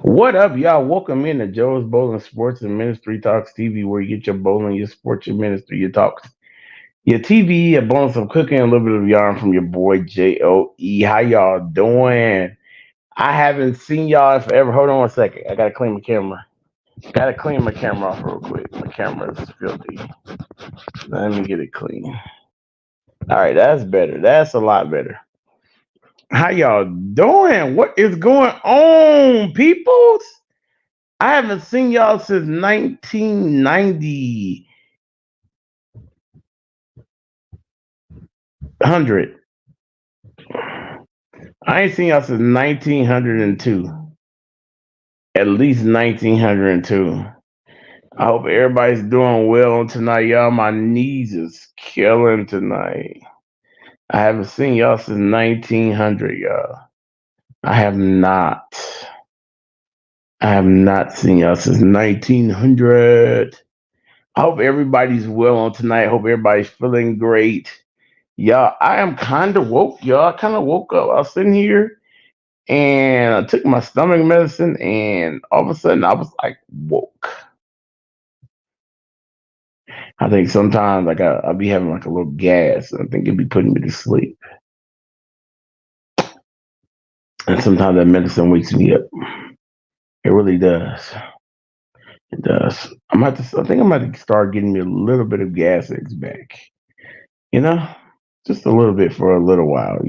What up, y'all? Welcome in to Joe's Bowling Sports and Ministry Talks TV, where you get your bowling, your sports, your ministry, your talks, your TV, a bonus of cooking, a little bit of yarn from your boy Joe. How y'all doing? I haven't seen y'all in forever. Hold on 1 second. I gotta clean my camera. Gotta clean my camera off real quick. My camera is filthy. Let me get it clean. All right, that's better. That's a lot better. How y'all doing? What is going on, peoples? I haven't seen y'all since 1990. 100. I ain't seen y'all since 1902. At least 1902. I hope everybody's doing well on tonight, y'all. My knees is killing tonight. I haven't seen y'all since 1900, y'all. I have not. I have not seen y'all since 1900. I hope everybody's well on tonight. I hope everybody's feeling great. Y'all, I am kind of woke, y'all. I kind of woke up. I was sitting here and I took my stomach medicine, and all of a sudden I was like woke. I think sometimes like I'll be having like a little gas, and I think it'd be putting me to sleep. And sometimes that medicine wakes me up. It really does. It does. I think I'm about to start getting me a little bit of gas eggs back. You know, just a little bit for a little while.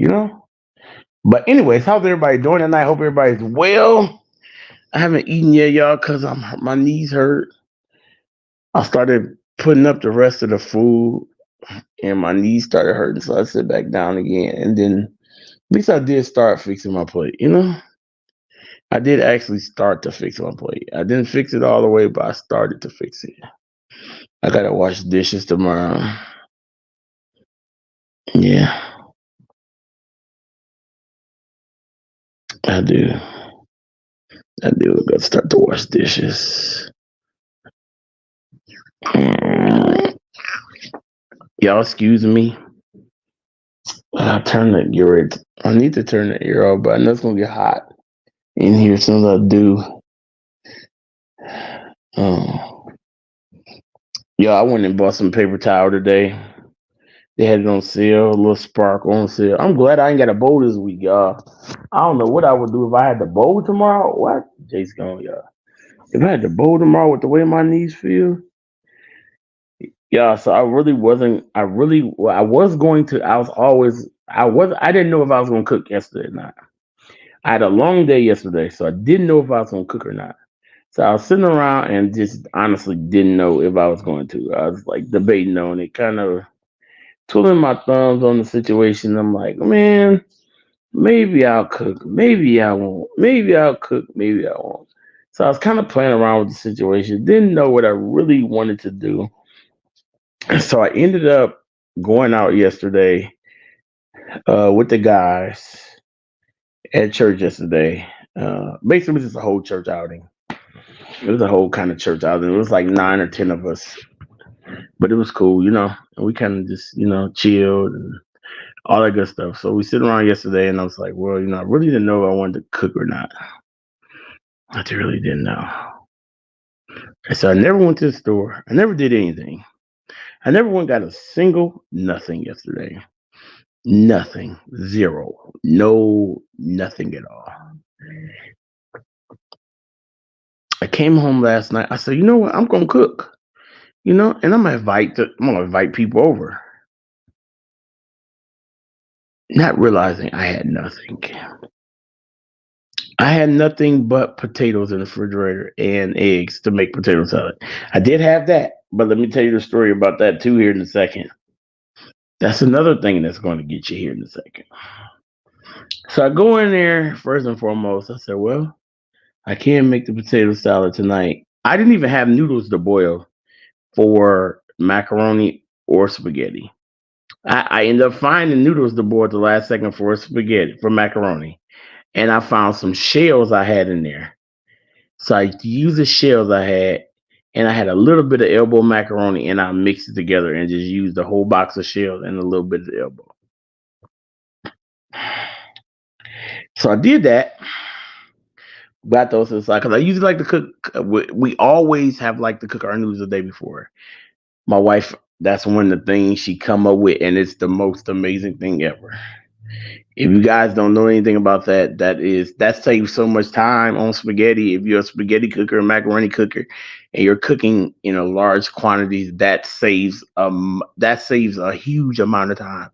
But anyways, how's everybody doing tonight? Hope everybody's well. I haven't eaten yet, y'all, because my knees hurt. I started putting up the rest of the food, and my knees started hurting, so I sit back down again. And then at least I did start fixing my plate. I did actually start to fix my plate. I didn't fix it all the way, but I started to fix it. I gotta wash dishes tomorrow. Yeah, I do. I do. Gotta start to wash dishes. Mm. Y'all, excuse me. I turn the ear. I need to turn the ear off, but I know it's gonna get hot in here as soon as I do. Oh, yeah, I went and bought some paper towel today. They had it on sale, a little spark on sale. I'm glad I ain't got a bowl this week, y'all. I don't know what I would do if I had the bowl tomorrow. What? Jay's gone, y'all. If I had the bowl tomorrow with the way my knees feel, yeah. So I really wasn't. I was going to. I didn't know if I was going to cook yesterday or not. I had a long day yesterday, so I didn't know if I was going to cook or not. So I was sitting around and just honestly didn't know if I was going to. I was like debating on it, kind of twiddling my thumbs on the situation. I'm like, man, maybe I'll cook, maybe I won't, maybe I'll cook, maybe I won't. So I was kind of playing around with the situation, didn't know what I really wanted to do. So I ended up going out yesterday with the guys at church yesterday. Basically, it was just a whole church outing. It was a whole kind of church outing. It was like 9 or 10 of us, but it was cool. And we kind of just, chilled and all that good stuff. So we sit around yesterday, and I was like, well, I really didn't know if I wanted to cook or not. I really didn't know. And so I never went to the store. I never did anything. I never went got a single nothing yesterday. Nothing. Zero. No, nothing at all. I came home last night. I said, you know what? I'm gonna cook. And I'm gonna invite people over. Not realizing I had nothing. I had nothing but potatoes in the refrigerator and eggs to make potato salad. I did have that, but let me tell you the story about that too here in a second. That's another thing that's going to get you here in a second. So I go in there first and foremost. I said, well, I can't make the potato salad tonight. I didn't even have noodles to boil for macaroni or spaghetti. I ended up finding noodles to boil at the last second for spaghetti, for macaroni. And I found some shells I had in there. So I used the shells I had, and I had a little bit of elbow macaroni, and I mixed it together and just used the whole box of shells and a little bit of the elbow. So I did that. Got those to the side because I usually like to cook. We always have like to cook our noodles the day before. My wife, that's one of the things she come up with, and it's the most amazing thing ever. If you guys don't know anything about that, that saves so much time on spaghetti. If you're a spaghetti cooker, a macaroni cooker, and you're cooking in a large quantities, that saves a huge amount of time.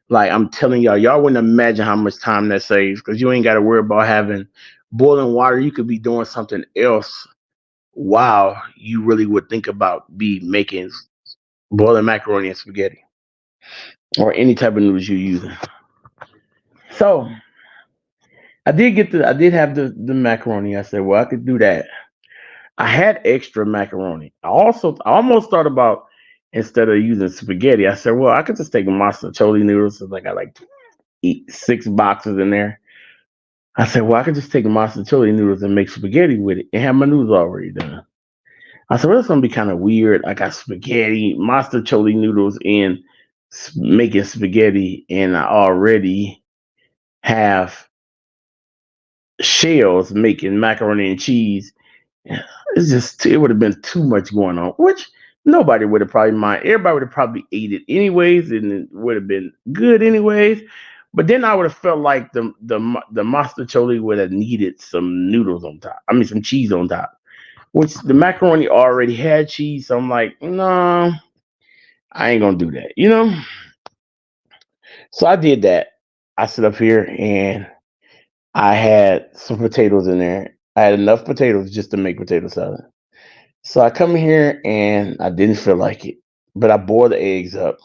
Like I'm telling y'all, y'all wouldn't imagine how much time that saves because you ain't got to worry about having boiling water. You could be doing something else while you really would think about be making boiling macaroni and spaghetti or any type of noodles you're using. So I did have the macaroni. I said, well, I could do that. I had extra macaroni. I almost thought about instead of using spaghetti, I said, well, I could just take masticholi noodles. So I got like eat 6 boxes in there. I said, well, I could just take masticholi noodles and make spaghetti with it and have my noodles already done. I said, well, that's gonna be kind of weird. I got spaghetti, masticholi noodles, and making spaghetti, and I already have shells making macaroni and cheese. It would have been too much going on, which nobody would have probably mind. Everybody would have probably ate it anyways, and it would have been good anyways. But then I would have felt like the masticholi would have needed some noodles on top. I mean, some cheese on top, which the macaroni already had cheese. So I'm like, no, I ain't gonna do that, you know. So I did that. I sit up here and I had some potatoes in there. I had enough potatoes just to make potato salad. So I come here and I didn't feel like it, but I boiled the eggs up.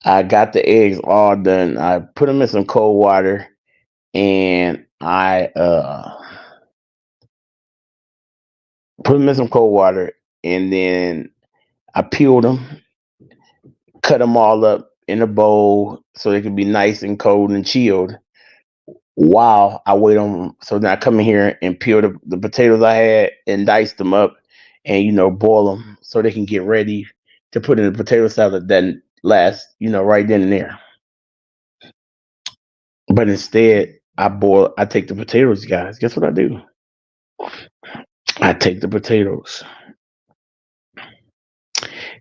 I got the eggs all done. I put them in some cold water and I put them in some cold water and then I peeled them, cut them all up in a bowl so they could be nice and cold and chilled while I wait on them. So then I come in here and peel the potatoes I had and dice them up and, boil them so they can get ready to put in the potato salad that lasts, right then and there. But instead, I take the potatoes, guys. Guess what I do? I take the potatoes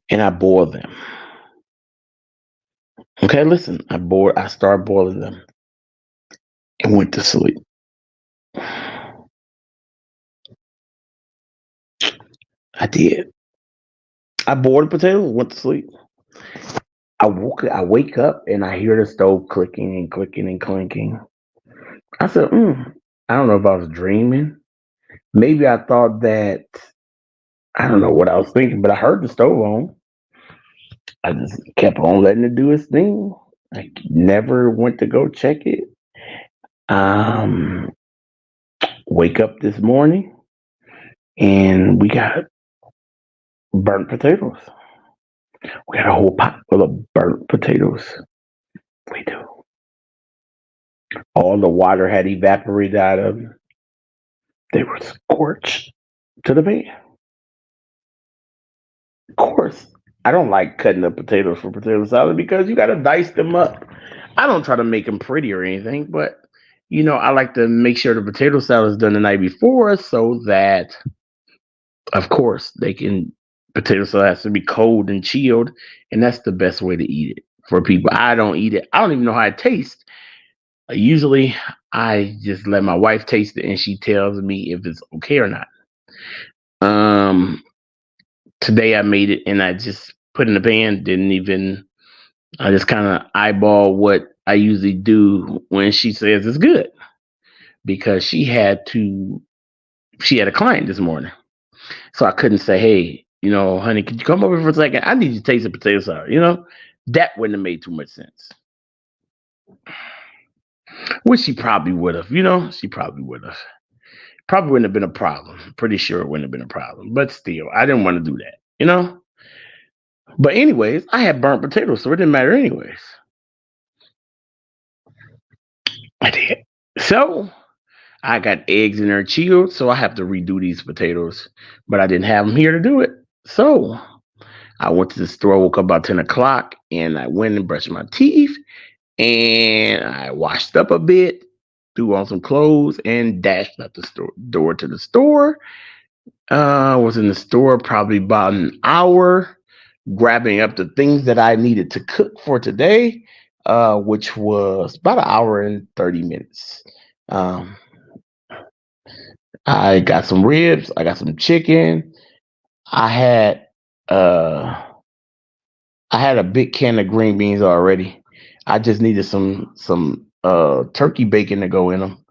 and I boil them. Okay, listen, I start boiling them and went to sleep. I did. I boiled the potatoes, went to sleep. I wake up and I hear the stove clicking and clicking and clinking. I said, I don't know if I was dreaming. Maybe I thought that I don't know what I was thinking, but I heard the stove on. I just kept on letting it do its thing. I never went to go check it. Um, Wake up this morning and we got burnt potatoes. We got a whole pot full of burnt potatoes. We do. All the water had evaporated out of them. They were scorched to the bone. Of course, I don't like cutting up potatoes for potato salad because you got to dice them up. I don't try to make them pretty or anything, but I like to make sure the potato salad is done the night before so that, of course, potato salad has to be cold and chilled, and that's the best way to eat it for people. I don't eat it. I don't even know how it tastes. Usually, I just let my wife taste it, and she tells me if it's okay or not. Um, Today I made it, and I just put in the pan. Didn't even. I just kind of eyeball what I usually do when she says it's good because she had a client this morning, so I couldn't say, hey, honey, could you come over for a second? I need you to taste the potato salad. That wouldn't have made too much sense. Which she probably would have. She probably would have. Probably wouldn't have been a problem. Pretty sure it wouldn't have been a problem. But still, I didn't want to do that. But anyways, I had burnt potatoes, so it didn't matter anyways. I did. So I got eggs in there chilled, so I have to redo these potatoes. But I didn't have them here to do it. So I went to the store, woke up about 10 o'clock, and I went and brushed my teeth, and I washed up a bit, threw on some clothes, and dashed out the door to the store. Was in the store probably about an hour, grabbing up the things that I needed to cook for today, which was about an hour and 30 minutes. Um, I got some ribs. I got some chicken. I had uh I had a big can of green beans already. I just needed some turkey bacon to go in them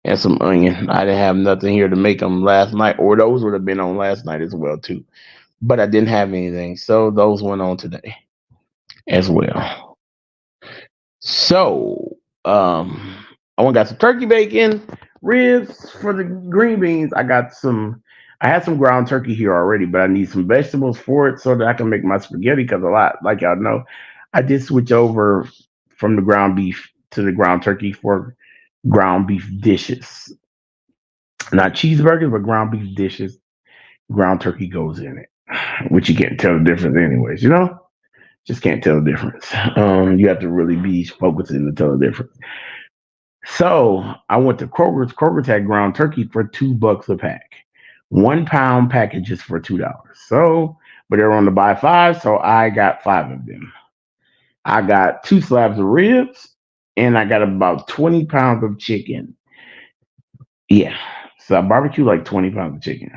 and some onion. I didn't have nothing here to make them last night, or those would have been on last night as well too. But I didn't have anything, so those went on today as well. So, I went got some turkey bacon, ribs for the green beans. I had some ground turkey here already, but I need some vegetables for it so that I can make my spaghetti. Because a lot, like y'all know, I did switch over from the ground beef to the ground turkey for ground beef dishes, not cheeseburgers, but ground beef dishes. Ground turkey goes in it, which you can't tell the difference, anyways. Just can't tell the difference. You have to really be focusing to tell the difference. So I went to Kroger's. Kroger's had ground turkey for $2 a pack. 1 pound packages for $2. So, but they were on the buy five, so I got five of them. I got two slabs of ribs, and I got about 20 pounds of chicken. Yeah. So I barbecued like 20 pounds of chicken.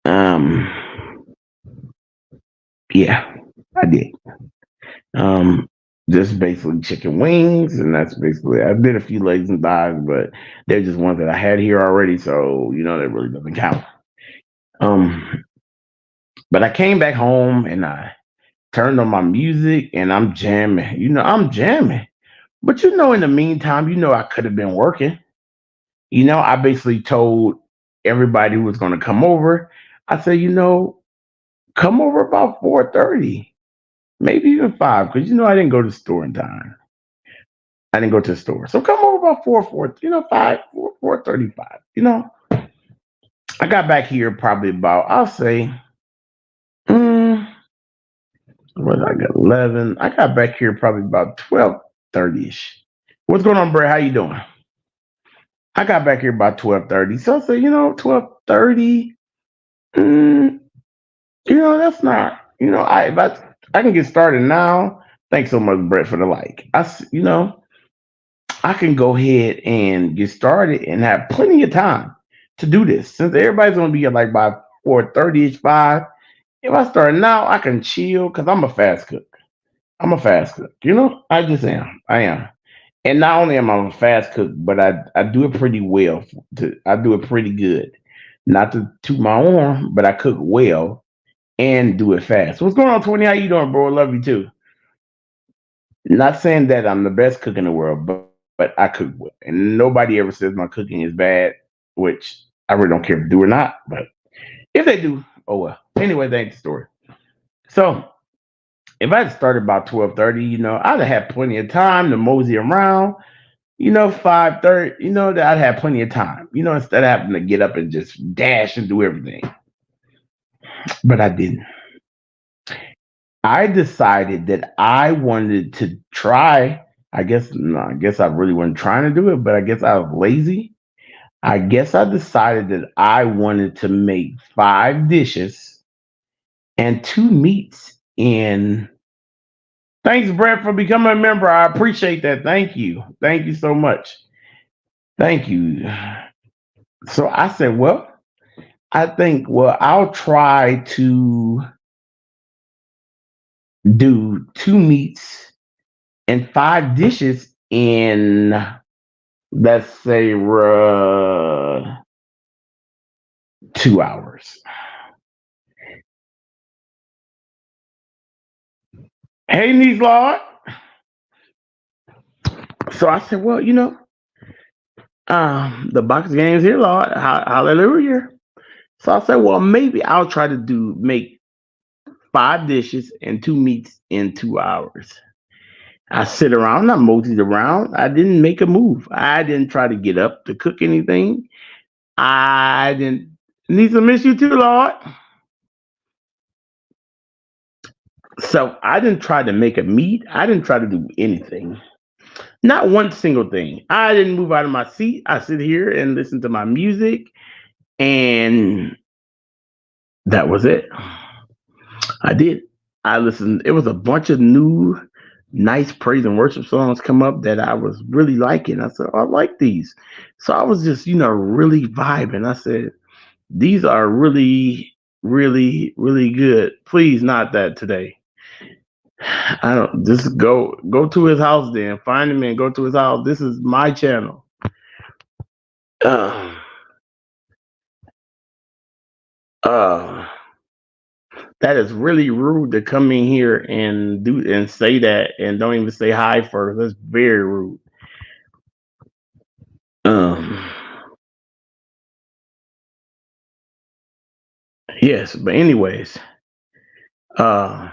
Um, yeah, I did. Um, just basically chicken wings, and that's basically. I did a few legs and thighs, but they're just ones that I had here already, so that really doesn't count. Um, but I came back home and I turned on my music and I'm jamming. I'm jamming. But in the meantime, I could have been working. I basically told everybody who was going to come over. I said, come over about 4:30, maybe even 5, because I didn't go to the store in time. I didn't go to the store. So come over about 4, 5, 4:35. I got back here probably about, I'll say, mm, what I got 11. I got back here probably about 12:30 ish. What's going on, Brett? How you doing? I got back here about 12:30. So I said, 12:30. Mm, that's not. If I can get started now. Thanks so much, Brett, for the like. I can go ahead and get started and have plenty of time to do this. Since everybody's gonna be at like by 4:30 ish, 5. If I start now, I can chill because I'm a fast cook. I'm a fast cook. I just am. I am. And not only am I a fast cook, but I do it pretty well. I do it pretty good. Not to toot my horn, but I cook well and do it fast. What's going on, 20? How you doing, bro? I love you too. Not saying that I'm the best cook in the world, but I cook well. And nobody ever says my cooking is bad, which I really don't care if they do or not. But if they do, oh well. Anyway, that's the story. So if I had started about 12:30, I'd have had plenty of time to mosey around. 5:30, that I'd have plenty of time. Instead of having to get up and just dash and do everything. But I didn't. I decided that I wanted to try. I guess no, I guess I really wasn't trying to do it, but I guess I was lazy. I guess I decided that I wanted to make 5 dishes and 2 meats in. Thanks, Brett, for becoming a member. I appreciate that. Thank you. Thank you so much. Thank you. So I said, well, I'll try to do 2 meats and 5 dishes in, let's say, 2 hours. Hey, niece Lord. So I said, well, the box game's here, Lord. Hallelujah. So I said, well, maybe I'll try to make 5 dishes and 2 meats in 2 hours. I sit around, I moseyed around. I didn't make a move. I didn't try to get up to cook anything. I didn't need to miss you too, Lord. So I didn't try to make a meat. I didn't try to do anything. Not one single thing. I didn't move out of my seat. I sit here and listen to my music, and that was it. I did. I listened. It was a bunch of new, nice praise and worship songs come up that I was really liking. I said, "Oh, I like these." So I was just, really vibing. I said, "These are really, really, really good." Please, not that today. I don't just go to his house then. Find him and go to his house. This is my channel. Uh, uh, that is really rude to come in here and do and say that and don't even say hi first. That's very rude. Um, yes, but anyways, uh,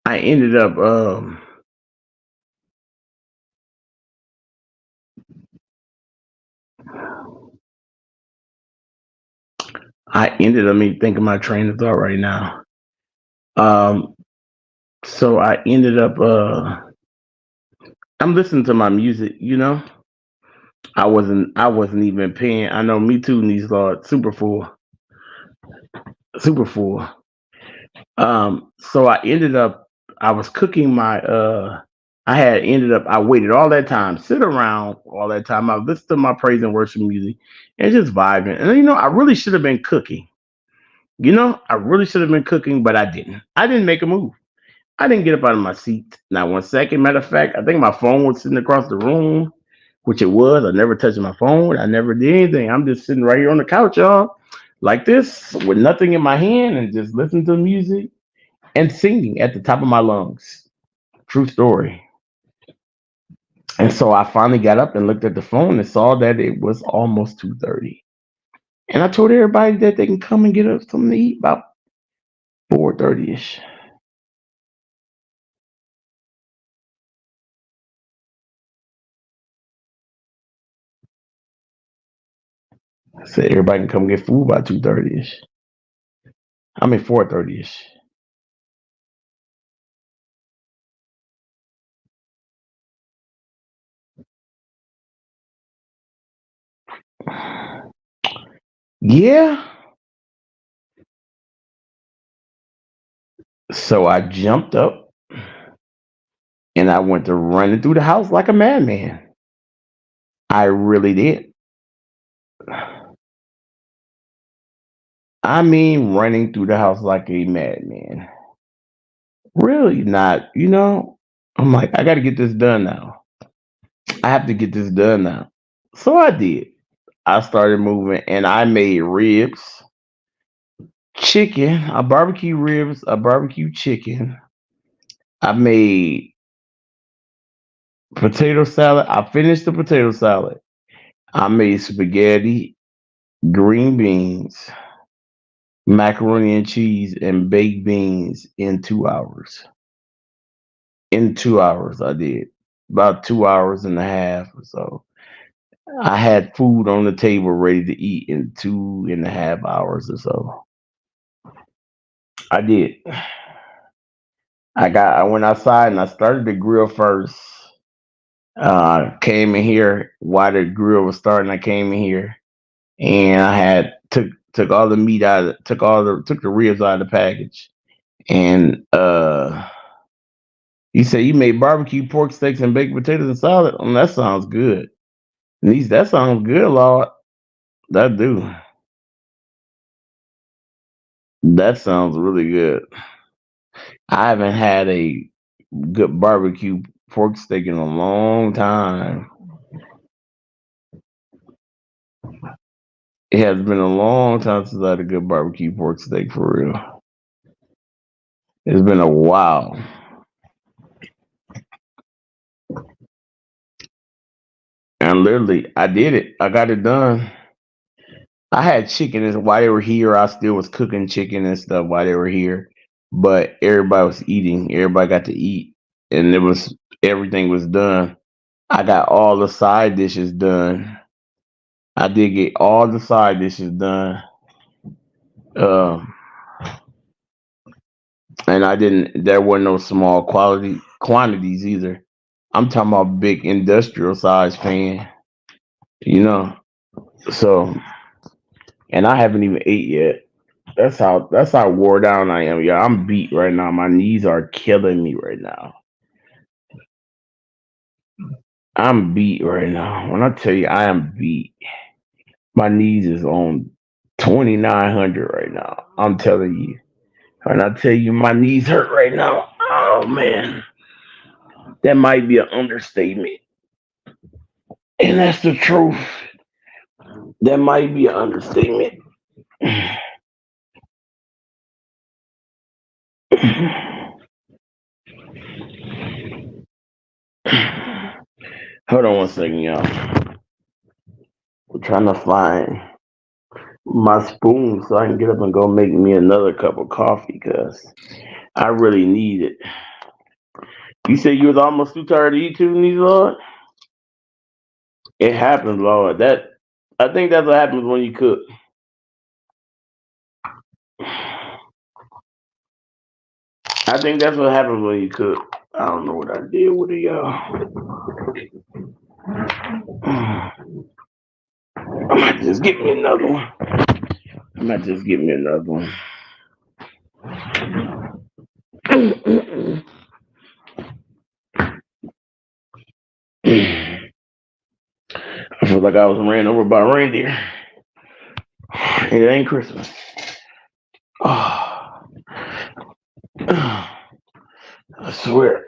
I ended up me thinking my train of thought right now. Um, so I ended up I'm listening to my music. I wasn't even paying. I know Me Too needs Lord super full, super full. So I was cooking I had ended up I waited all that time, sit around all that time. I listened to my praise and worship music and just vibing. And I really should have been cooking. I really should have been cooking, but I didn't. I didn't make a move. I didn't get up out of my seat. Not 1 second. Matter of fact, I think my phone was sitting across the room, which it was. I never touched my phone. I never did anything. I'm just sitting right here on the couch, y'all, like this, with nothing in my hand and just listening to music and singing at the top of my lungs. True story. And so I finally got up and looked at the phone and saw that it was almost 2:30. And I told everybody that they can come and get us something to eat about 4:30 ish. I said everybody can come get food by 2:30 ish. I mean 4:30 ish. Yeah. So I jumped up and I went to running through the house like a madman. I really did. I mean, running through the house like a madman. Really not. I'm like, I got to get this done now. I have to get this done now. So I did. I started moving and I made ribs, chicken, a barbecue ribs, a barbecue chicken. I made potato salad. I finished the potato salad. I made spaghetti, green beans, macaroni and cheese, and baked beans in 2 hours. In 2 hours, I did about 2 hours and a half or so. I had food on the table ready to eat in 2.5 hours or so. I did. I went outside and I started the grill first. Came in here while the grill was starting. I came in here and I had took all the meat out, took the ribs out of the package, and he said you made barbecue pork steaks and baked potatoes and salad. That sounds good. That sounds good, Lord. That do. That sounds really good. I haven't had a good barbecue pork steak in a long time. It has been a long time since I had a good barbecue pork steak for real. It's been a while. And literally, I did it. I got it done. I had chicken and while they were here. I still was cooking chicken and stuff while they were here. But everybody was eating. Everybody got to eat. And everything was done. I got all the side dishes done. I did get all the side dishes done. Um, and I didn't. There were no small quality quantities either. I'm talking about big industrial size fan, you know. So, and I haven't even ate yet. That's how wore down I am. Yeah, I'm beat right now. My knees are killing me right now. I'm beat right now. When I tell you I am beat, my knees is on 2,900 right now. I'm telling you. When I tell you my knees hurt right now, oh man, that might be an understatement. And that's the truth. That might be an understatement. Hold on one second, y'all. I'm trying to find my spoon so I can get up and go make me another cup of coffee because I really need it. You said you was almost too tired to eat too, knees, Lord? It happens, Lord. That I think that's what happens when you cook. I think that's what happens when you cook. I don't know what I did with it, y'all. I might just get me another one. I might just get me another one. I feel like I was ran over by a reindeer. It ain't Christmas. Oh, I swear.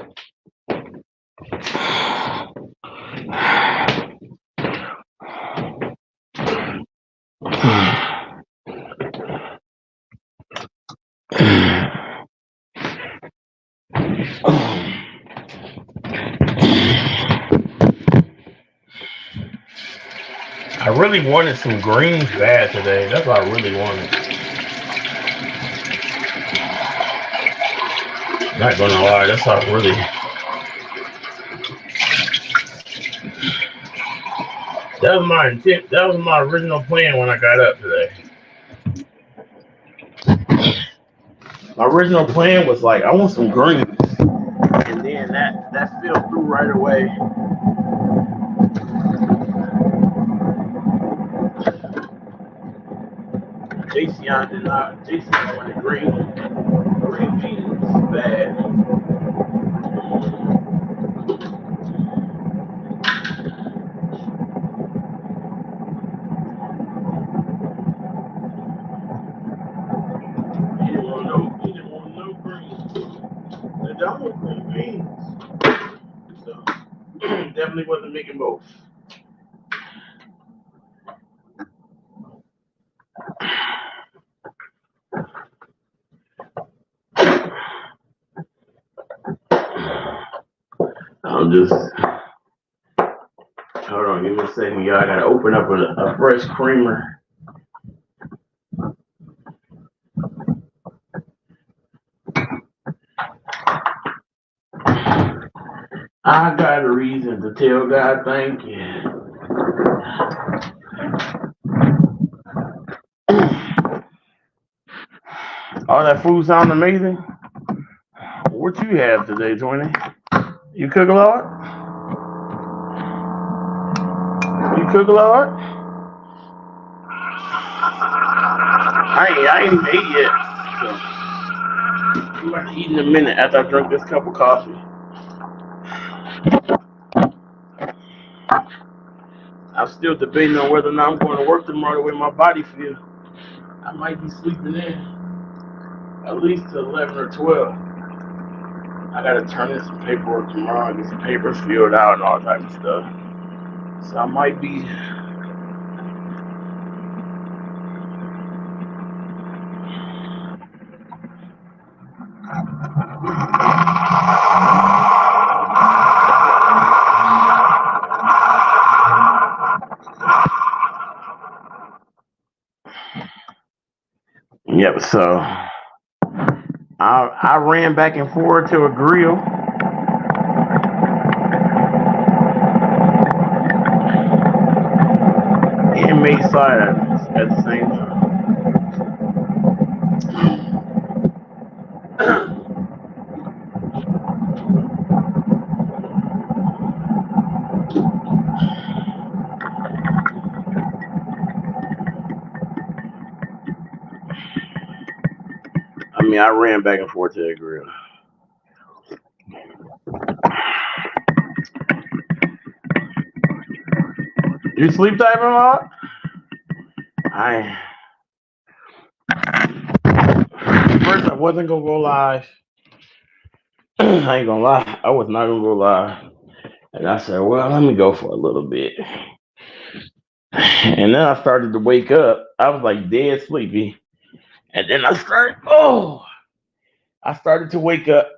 I really wanted some greens bad today. That's what I really wanted. Not gonna lie, that's not really. That was my intent. That was my original plan when I got up today. My original plan was like, I want some greens, and then that fell through right away. Jason did not. Jason wanted green beans bad. He didn't want no greens. I don't want green beans. So definitely wasn't making both. I'm just hold on, give me a second, y'all. I gotta open up a fresh creamer. I got a reason to tell God thank you. All that food sound amazing. What you have today, Twenty? You cook a lot? You cook a lot? I ain't even ate yet. So I'm about to eat in a minute after I drink this cup of coffee. I'm still debating on whether or not I'm going to work tomorrow the way my body feels. I might be sleeping in at least to 11 or 12. I gotta turn in some paperwork tomorrow and get some papers filled out and all type of stuff. So I might be. Yep. So I ran back and forth to a grill. And made side at the same time. mean, I ran back and forth to that grill. You sleep typing a lot? First I wasn't gonna go live. I ain't gonna lie, I was not gonna go live. And I said, well, let me go for a little bit. And then I started to wake up. I was like dead sleepy. And then I started to wake up.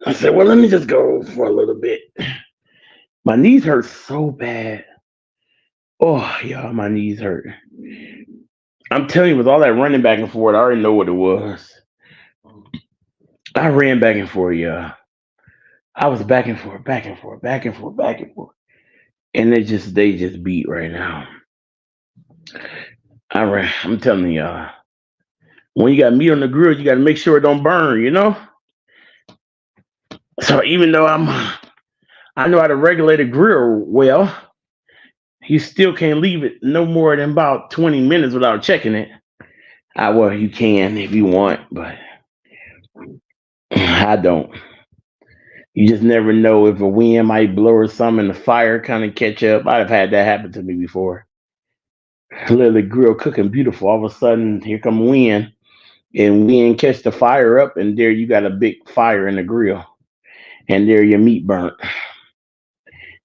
I said, well, let me just go for a little bit. My knees hurt so bad. Oh, y'all, my knees hurt. I'm telling you, with all that running back and forth, I already know what it was. I ran back and forth, y'all. I was back and forth, back and forth, back and forth, back and forth. And they just beat right now. I'm telling y'all. When you got meat on the grill, you got to make sure it don't burn, you know? So even though I know how to regulate a grill well, you still can't leave it no more than about 20 minutes without checking it. Well, you can if you want, but I don't. You just never know if a wind might blow or something and the fire kind of catch up. I've had that happen to me before. Literally grill cooking beautiful. All of a sudden, here come wind, and wind catch the fire up, and there you got a big fire in the grill. And there your meat burnt.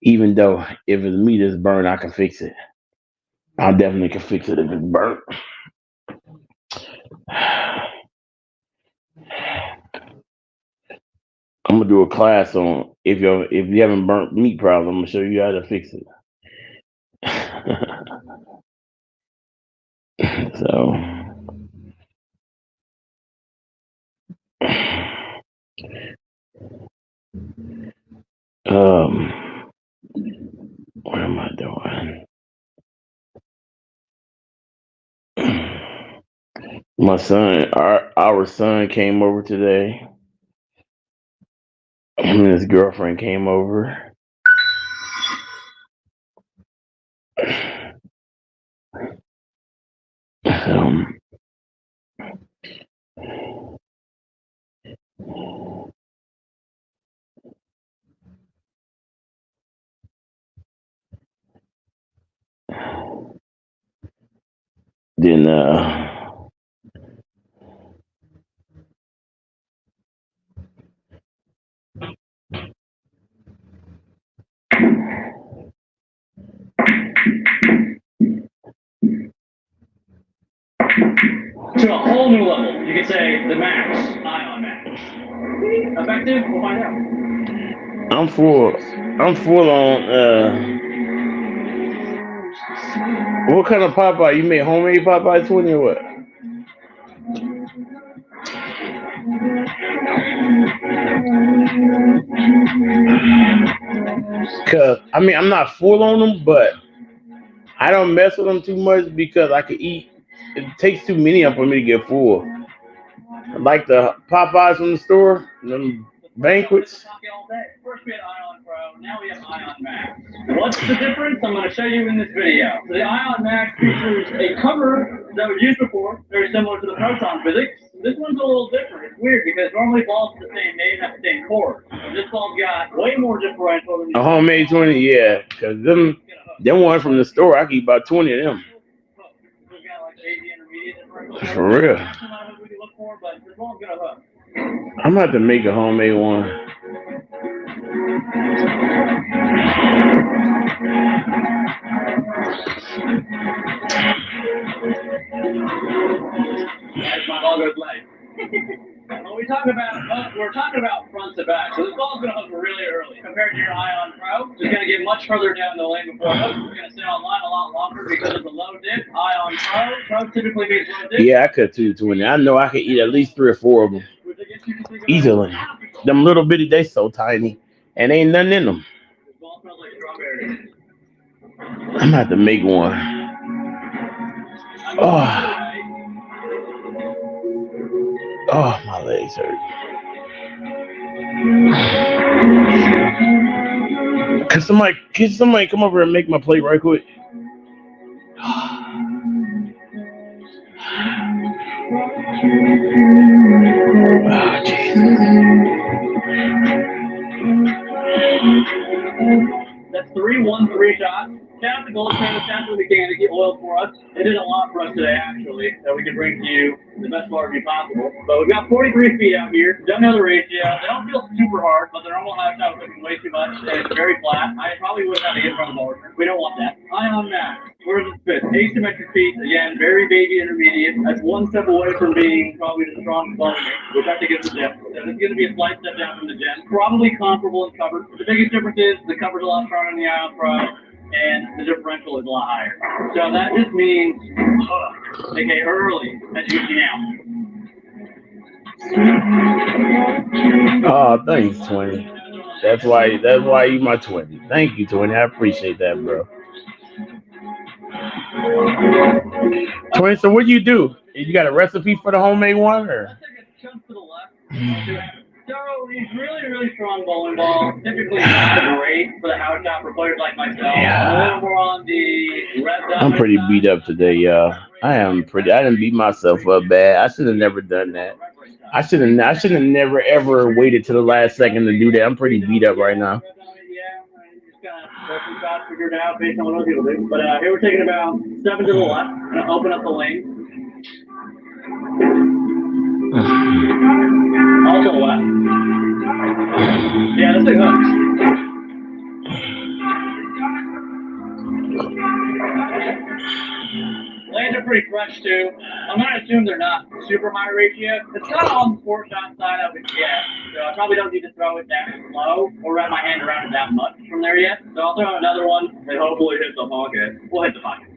Even though if the meat is burnt, I can fix it. I definitely can fix it if it's burnt. I'm gonna do a class on if you haven't burnt meat problem. I'm gonna show you how to fix it. So what am I doing? My son, our son came over today. Him and his girlfriend came over. Then to a whole new level. You could say the max, ion max. Effective? We'll find out. I'm full on what kind of Popeye? You made homemade Popeye 20 or what? Cause I mean I'm not full on them, but I don't mess with them too much because I could eat. It takes too many of them for me to get full. Like the Popeyes from the store, them banquets. First we had Ion Pro, now we have Ion Max. What's the difference? I'm going to show you in this video. So the Ion Max features a cover that we've used before, very similar to the proton physics. This one's a little different. It's weird because normally balls are the same name, have the same core. This ball's got way more differential than a homemade 20, yeah. Cause them ones from the store, I can eat about 20 of them. For real. I'm gonna have to make a homemade one. That's my logo's life. When we're talking about front to back, so this ball's going to hook really early compared to your Ion Pro. It's going to get much further down the lane before it hooks. It's going to sit on line a lot longer because of the low dip. Ion Pro typically makes low dip. Yeah, I cut 220. I know I could eat at least 3 or 4 of them easily. Them little bitty, they so tiny, and ain't nothing in them. This ball smells like strawberry. I'm gonna have to make one. Oh, my legs hurt. Can somebody come over and make my plate right quick? Oh, That's 3-1-3 shots. Shout out to Gold Travis, shout out to the mechanic, he oiled for us. They did a lot for us today, actually, that we can bring to you the best barbecue possible. But we've got 43 feet out here. Don't know the ratio. They don't feel super hard, but their normal high shot was looking way too much, and it's very flat. I probably would have had to get from the ball. We don't want that. Ion Max. Where does it fit? Asymmetric feet. Again, very baby intermediate. That's one step away from being probably the strongest ball in here, which I think is the gem. So it's going to be a slight step down from the gem. Probably comparable in cover. The biggest difference is the cover's a lot stronger than the Ion Pro, and the differential is a lot higher. So that just means, aka early, as you see Oh, thanks, 20. That's why you my 20. Thank you, 20. I appreciate that, bro. 20, so what do you do? You got a recipe for the homemade one, or? Let's take a chunk to the left. So he's really, really strong bowling ball. Typically not great for the house shot for players like myself. Yeah. A little more on the red. I'm pretty beat up today, y'all. I didn't beat myself up bad. I should have never done that. I should have never ever waited to the last second to do that. I'm pretty beat up right now. Yeah, just kind of let some shots figured out based on what other people do. But here we're taking about 7 to the left. Gonna open up the lane. Also left. Yeah, that's a hook. Lanes are pretty fresh too. I'm gonna assume they're not super high ratio. It's not on the 4-shot side of it yet, so I probably don't need to throw it that low or wrap my hand around it that much from there yet. So I'll throw another one and hopefully hit the pocket. We'll hit the pocket.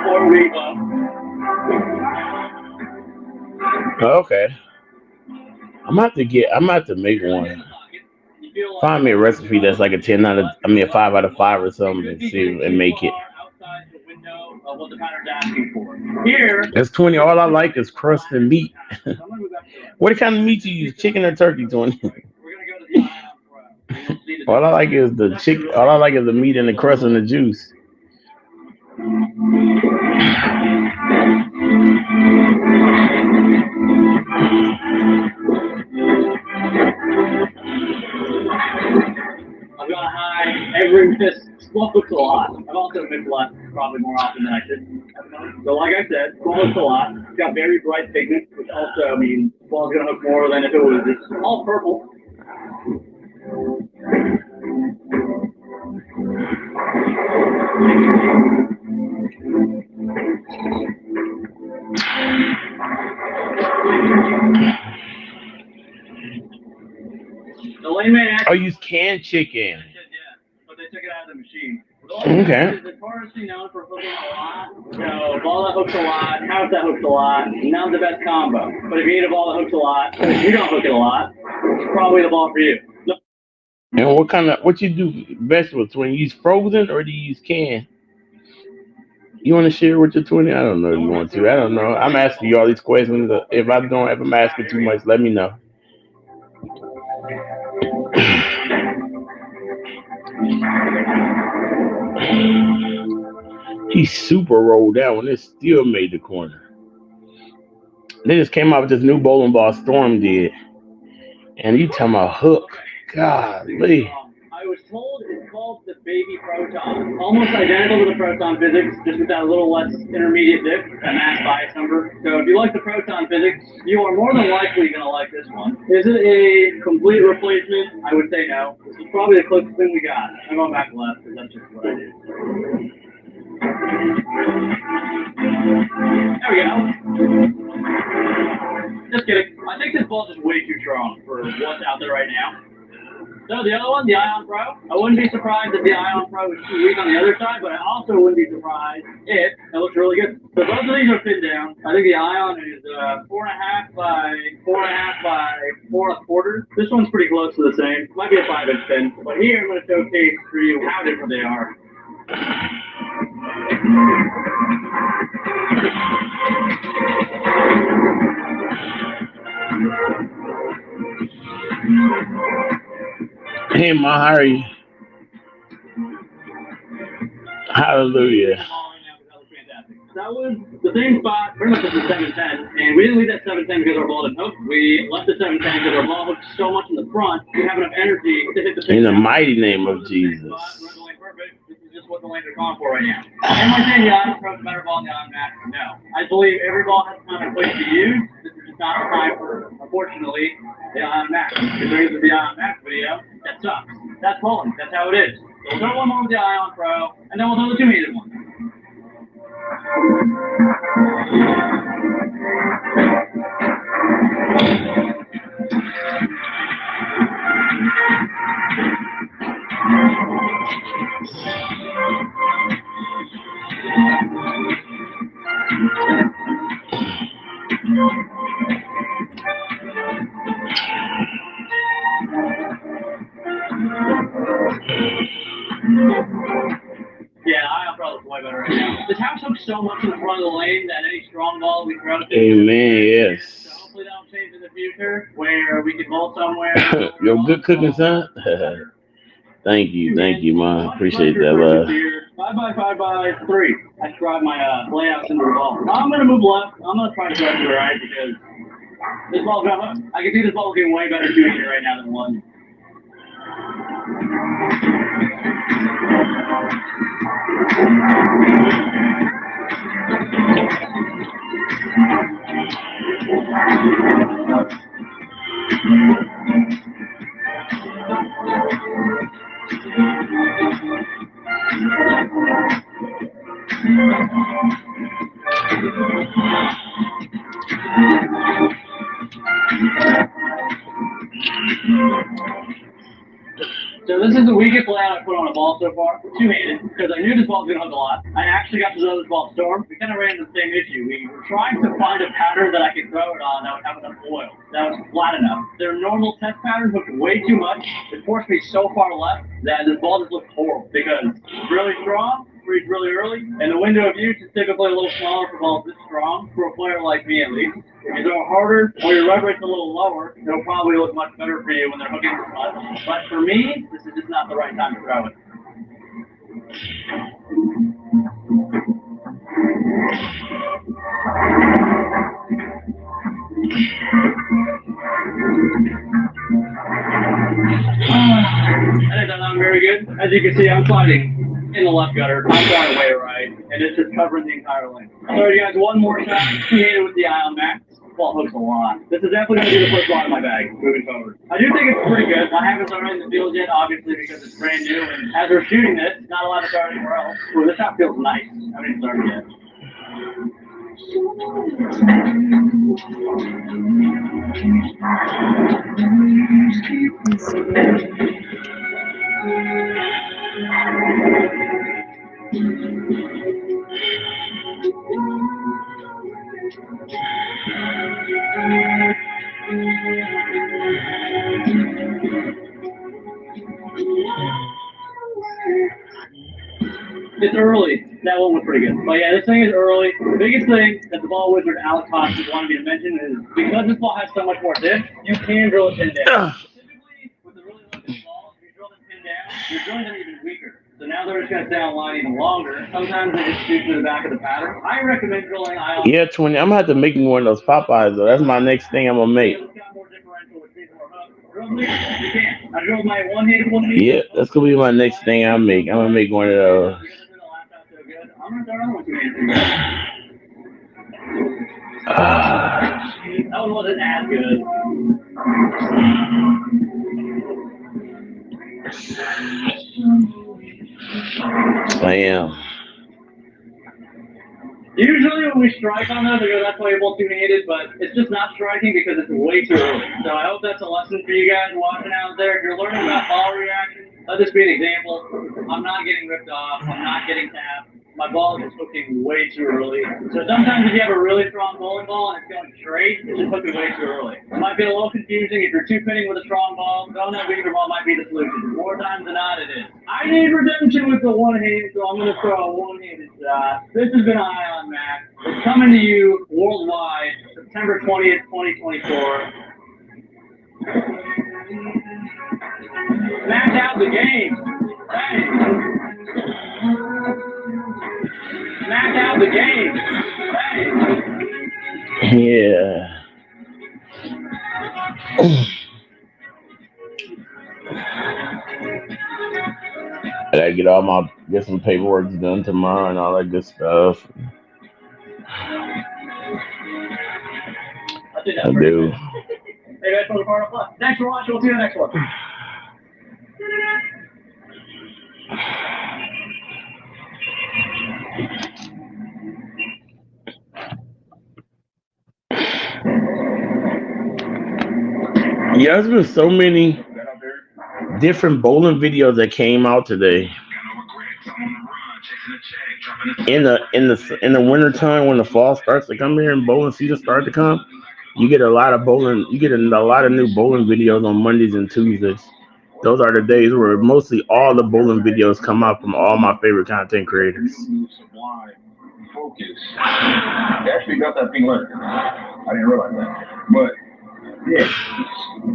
Or we go. Okay. I'm about to make one. Find me a recipe that's like a 5 out of 5 or something, and see and make it. That's 20. All I like is crust and meat. What kind of meat you use? Chicken or turkey, 20? All I like is the chicken. All I like is the meat and the crust and the juice. I've got a high every miss. Small hooks a lot. I've also missed left probably more often than I should. So like I said, small hooks a lot. It's got very bright pigment, which also means ball's gonna hook more than if it was just all purple. The lane man actually use canned chicken. yeah, but they took it out of the machine. Okay. It's notoriously known for hooking a lot. So ball that hooks a lot, house that hooks a lot, not the best combo. But if you need a ball that hooks a lot, if you don't hook it a lot, it's probably the ball for you. And what you do vegetables when you use frozen or do you use canned? You want to share with your 20? I don't know if you want to. I don't know. I'm asking you all these questions. If I'm asking too much, let me know. He super rolled down when it still made the corner. They just came out with this new bowling ball Storm did. And you talking about hook. Golly. I was told it's called the baby proton. Almost identical to the proton physics, just with that little less intermediate dip, that mass bias number. So if you like the proton physics, you are more than likely going to like this one. Is it a complete replacement? I would say no. This is probably the closest thing we got. I'm going back left because that's just what I do. There we go. Just kidding. I think this ball's just way too strong for what's out there right now. So the other one, the Ion Pro, I wouldn't be surprised if the Ion Pro was too weak on the other side, but I also wouldn't be surprised if it looks really good. So both of these are pinned down. I think the Ion is 4.5 by 4.5 by 4.25. This one's pretty close to the same. Might be a 5-inch pin, but here I'm going to showcase for you how different they are. Hey, Ma, how are you? Hallelujah. That was the same spot, pretty much at the 710, and we didn't leave that 710 because our ball didn't hook. We left the 710 because our ball hooked so much in the front, we have enough energy to hit the In pitch the out. mighty name We're of in the same spot, Jesus. we're in the lane perfect. This is just what the lanes are calling for right now. Am I saying the Island throws a better ball than the Island Max? No. I believe every ball has a time and place to use. This is just not the time for, unfortunately, the Island Max. It brings us the Island Max video. That sucks. That's bowling. That's how it is. So we'll throw one more with the Ion Pro, and then we'll throw the two-handed one. Yeah, Ion Pro looks way better right now. The house hooks so much in the front of the lane that any strong ball we throw to Amen. Yes. so hopefully that'll change in the future where we can bowl somewhere. Yo, good cooking, son. Thank you, man. Appreciate that, love. 5x5x3. I describe my layouts into the ball. I'm gonna move left. I'm gonna try to go to the right because this ball's gonna hook. I can see this ball looking way better shooting it right now than one. So this is the weakest layout I put on a ball so far, two-handed, because I knew this ball was going to hook a lot. I actually got to throw this ball storm. We kind of ran into the same issue. We were trying to find a pattern that I could throw it on that would have enough oil, that was flat enough. Their normal test patterns looked way too much. It forced me so far left that this ball just looked horrible because it's really strong, reads really early, and the window of use is typically a little smaller for balls this strong, for a player like me at least. If you throw harder or your rub rate's a little lower, it'll probably look much better for you when they're hooking this much. But for me, this is just not the right time to throw it. That is not very good. As you can see, I'm sliding in the left gutter. I'm going way right, and it's just covering the entire lane. So you guys, one more shot. Two-handed with the Ion Max. Ball hooks a lot. This is definitely going to be the first ball in my bag moving forward. I do think it's pretty good. I haven't thrown it in the field yet, obviously, because it's brand new. And as we're shooting this, not allowed to throw it anywhere else. Well, this shot feels nice. I haven't even started yet. It's early. That one was pretty good. But yeah, this thing is early. The biggest thing that the ball wizard Alex Hodgson wanted me to mention is because this ball has so much more dip, you can drill a pin down. Typically, with the really low dip balls, if you drill the pin down, your drilling are even weaker. So now they're just going to stay on line even longer. Sometimes they just shoot to the back of the pattern. I recommend drilling ion. Yeah, 20. I'm gonna have to make me one of those Popeyes though. That's my next thing I'm gonna make. It's got more differential, which means more hook. Drill me, you can. I drilled my one-handed one. Yeah, that's gonna be my next thing I make. I'm gonna make one of those. I'm gonna throw another one two-handed. That one wasn't as good. I am. Usually when we strike on those, I go, that's why you're both two-handed, but it's just not striking because it's way too early. So I hope that's a lesson for you guys watching out there. If you're learning about ball reaction, let this be an example. I'm not getting ripped off. I'm not getting tapped. My ball is hooking way too early. So sometimes if you have a really strong bowling ball and it's going straight, it's just hooking way too early. It might be a little confusing. If you're two-pinning with a strong ball, throwing that weaker ball might be the solution. More times than not, it is. I need redemption with the one-handed, so I'm going to throw a one-handed shot. This has been Ion Max. It's coming to you worldwide, September 20th, 2024. Smash out the game. Bang. the game. Bang. Yeah. I gotta get some paperwork done tomorrow and all that good stuff. I think I that's pretty do. good. Hey, guys, for the part of fun. Thanks for watching. We'll see you in the next one. Yeah, there's been so many different bowling videos that came out today. In the winter time when the fall starts to come here and bowling season start to come, you get a lot of bowling. You get a lot of new bowling videos on Mondays and Tuesdays. Those are the days where mostly all the bowling videos come out from all my favorite content creators. Focus. They actually got that thing letter. I didn't realize that. But yeah,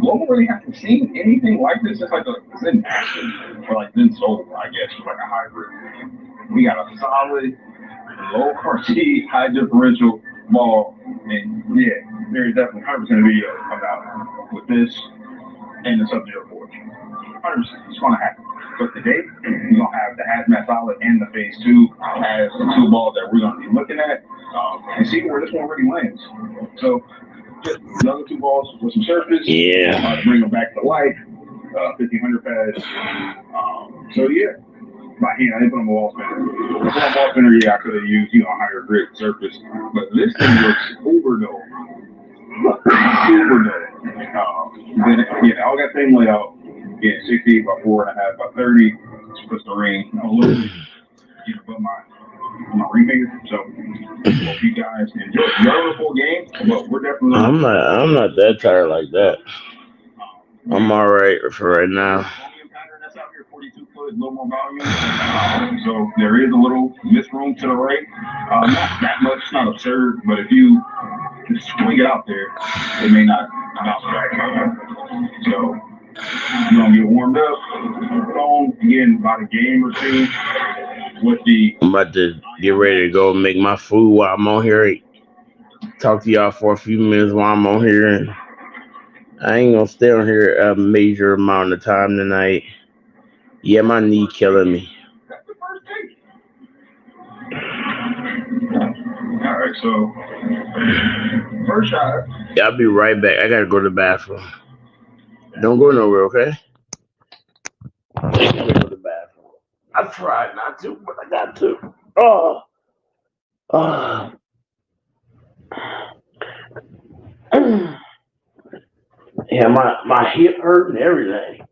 Global really hasn't seen anything like this. It's like it's in action or like been sold, I guess, like a hybrid. We got a solid, low RT, high differential ball, and yeah, there's definitely 100% video come out with this and the Sub-Zero board. 100%, it's gonna happen. But today, we're gonna have the Hazmat Solid and the Phase 2 as the two balls that we're gonna be looking at and see where this one really lands. So, just the other two balls with some surface, Yeah. bring them back to life, 1500 pads. So yeah, by hand, I didn't put on a wall spinner. If I put on a wall spinner, yeah, I could have used higher grit surface, but this thing looks uber dope. Super dope. Then yeah, all got same layout. Yeah, 60 by 4.5 by 30. Just puts the ring a little bit, above my ring finger. So hope you guys enjoy. Y'all have a full game, but we're definitely. I'm not that tired like that. I'm all right for right now. That's out here, 42 foot, a little more volume. So there is a little miss room to the right. Not that much, not absurd, but if you just swing it out there, it may not bounce back. So you're gonna get warmed up on again about a game or two with the. I'm about to get ready to go make my food while I'm on here. Talk to y'all for a few minutes while I'm on here, and I ain't gonna stay on here a major amount of time tonight. Yeah, my knee killing me. That's the first thing. All right, so first shot. Yeah, I'll be right back. I gotta go to the bathroom. Don't go nowhere, okay? I gotta go to the bathroom. I tried not to, but I got to. Oh, oh. Yeah, my hip hurt and everything.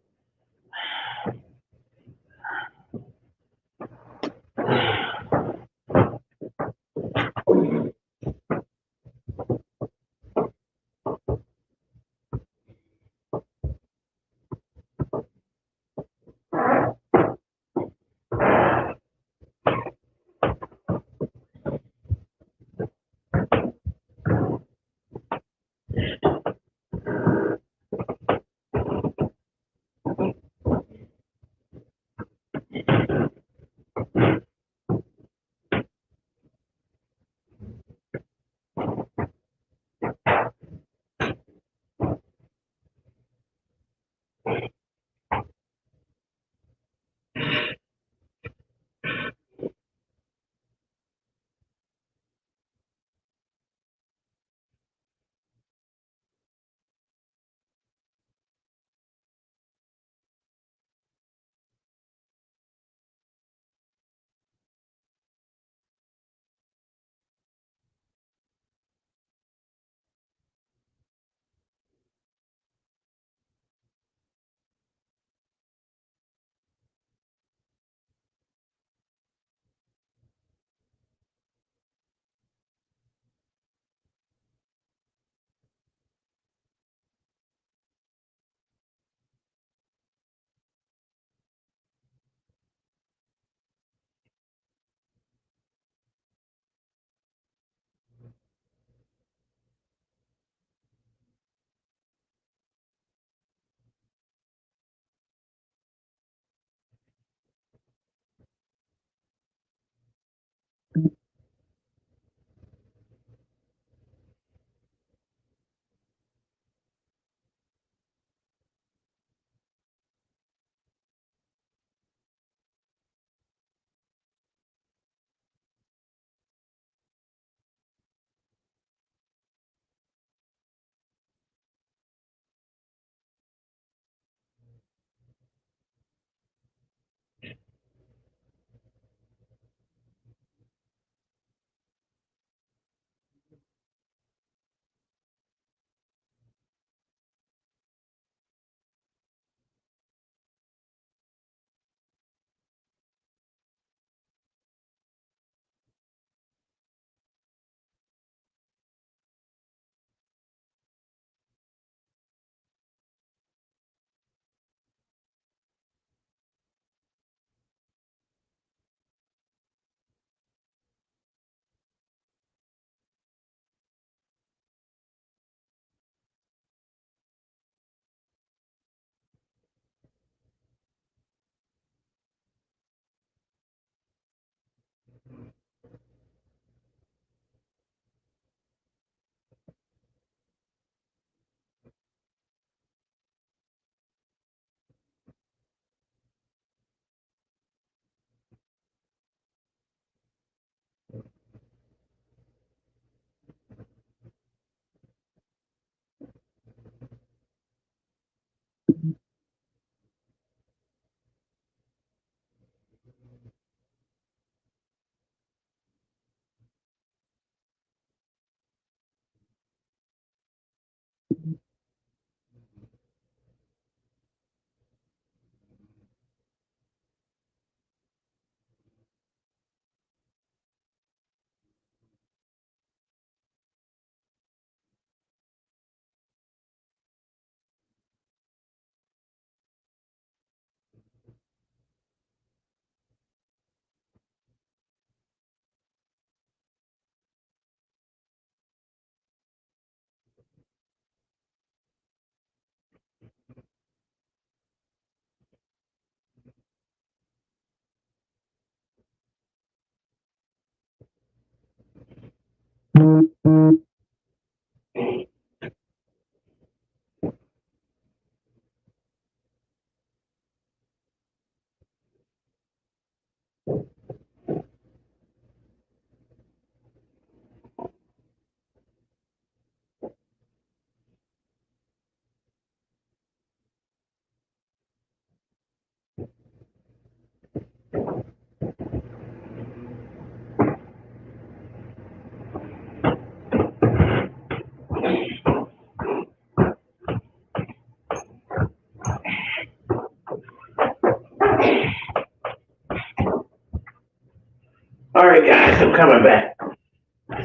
All right, guys, I'm coming back.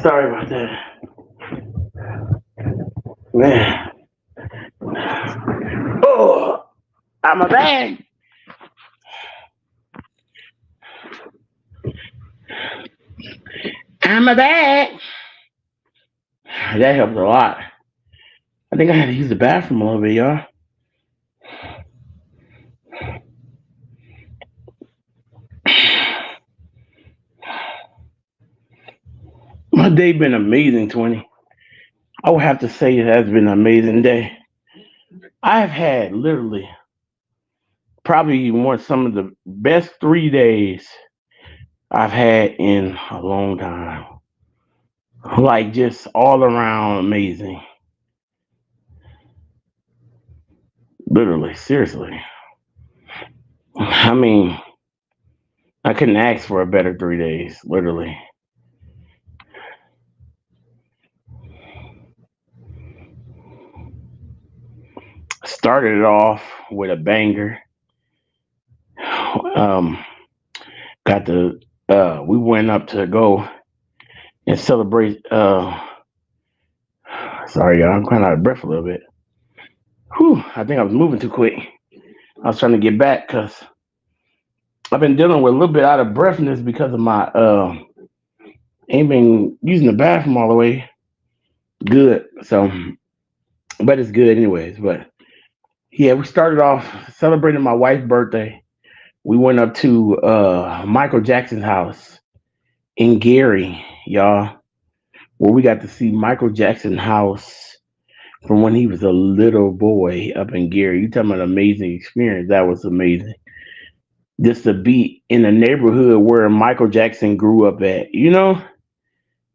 Sorry about that, man. Oh, I'm a bag. I'm a bag. That helps a lot. I think I had to use the bathroom a little bit, y'all. My day been amazing, 20. I would have to say it has been an amazing day. I've had literally probably one some of the best 3 days I've had in a long time. Like just all around amazing. Literally, seriously. I mean, I couldn't ask for a better 3 days, literally. Started it off with a banger. Um, got the we went up to go and celebrate sorry y'all, I'm kinda out of breath a little bit. Whew, I think I was moving too quick. I was trying to get back because I've been dealing with a little bit out of breathness because of my ain't been using the bathroom all the way good. So but it's good anyways. But yeah, we started off celebrating my wife's birthday. We went up to Michael Jackson's house in Gary, y'all, where we got to see Michael Jackson's house from when he was a little boy up in Gary. You talking about an amazing experience. That was amazing. Just to be in the neighborhood where Michael Jackson grew up at. You know,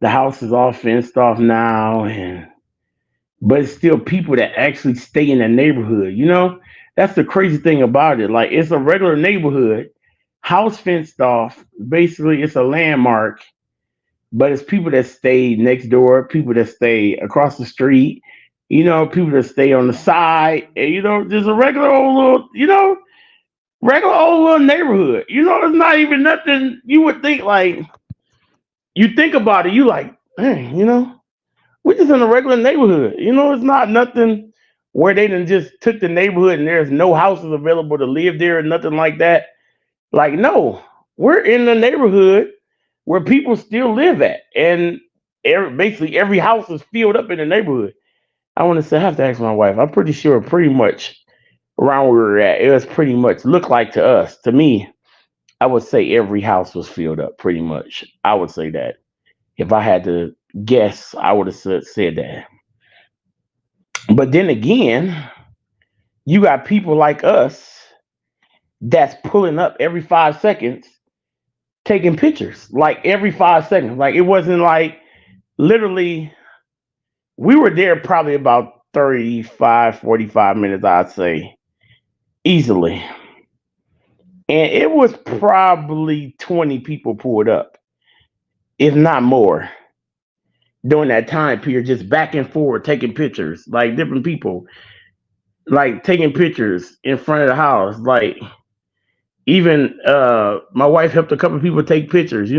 the house is all fenced off now, and but it's still people that actually stay in the neighborhood. You know, that's the crazy thing about it. Like it's a regular neighborhood, house fenced off. Basically, it's a landmark, but it's people that stay next door, people that stay across the street. You know, people that stay on the side. And, you know, just a regular old little, you know, regular old little neighborhood. You know, it's not even nothing you would think like you think about it, you like, hey, you know, we're just in a regular neighborhood. You know, it's not nothing where they done just took the neighborhood and there's no houses available to live there or nothing like that. Like, no, we're in the neighborhood where people still live at. And basically every house is filled up in the neighborhood. I want to say, I have to ask my wife. I'm pretty sure pretty much around where we're at, it was pretty much looked like to us, to me, I would say every house was filled up pretty much. I would say that. If I had to guess, I would have said that. But then again, you got people like us that's pulling up every 5 seconds, taking pictures. Like every 5 seconds. Like it wasn't like literally, we were there probably about 35, 45 minutes, I'd say, easily. and it was probably 20 people pulled up, if not more, during that time period, just back and forth taking pictures, like different people, like taking pictures in front of the house. Like even my wife helped a couple of people take pictures,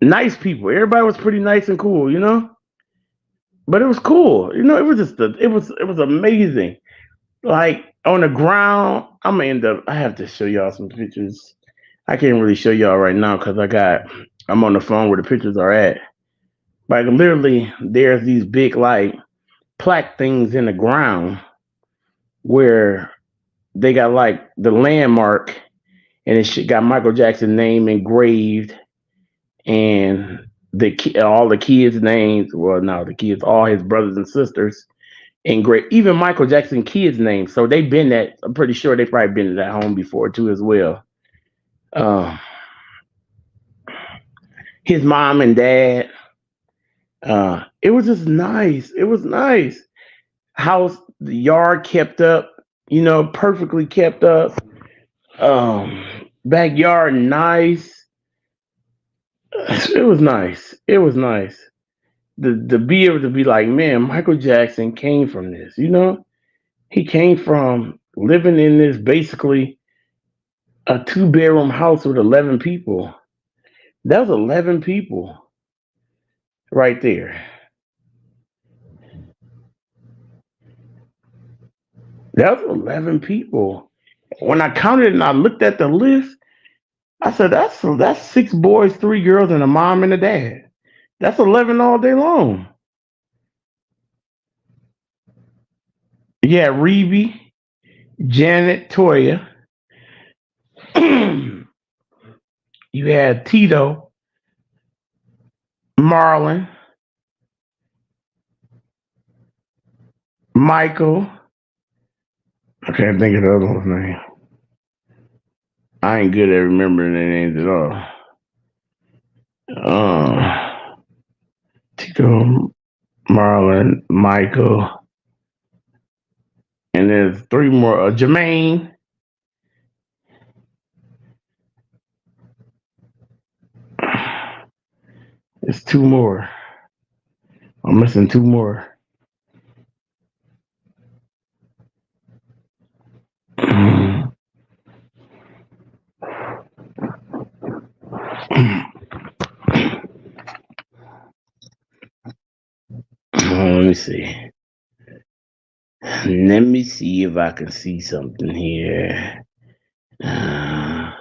nice people. Everybody was pretty nice and cool, but it was cool. It was just it was amazing. Like on the ground, I'm gonna end up. I have to show y'all some pictures. I can't really show y'all right now because I'm on the phone where the pictures are at. Like literally, there's these big like plaque things in the ground where they got like the landmark, and it got Michael Jackson's name engraved, and all the kids' names. Well, no, the kids, all his brothers and sisters engraved. Even Michael Jackson kids' names. So they've been at. I'm pretty sure they've probably been to that home before too as well. Uh, his mom and dad. It was just nice. It was nice. House, the yard kept up. Perfectly kept up. Backyard nice. It was nice. It was nice. To be able to be like, man, Michael Jackson came from this. He came from living in this basically a two-bedroom house with 11 people. That was 11 people right there. That was 11 people. When I counted and I looked at the list, I said, that's six boys, three girls, and a mom and a dad. That's 11 all day long. Yeah, Reeve, Janet, Toya. You had Tito, Marlon, Michael. I can't think of the other one's name. I ain't good at remembering their names at all. Tito, Marlon, Michael, and there's three more. Jermaine. It's two more. I'm missing two more. Let me see. Let me see if I can see something here. Uh,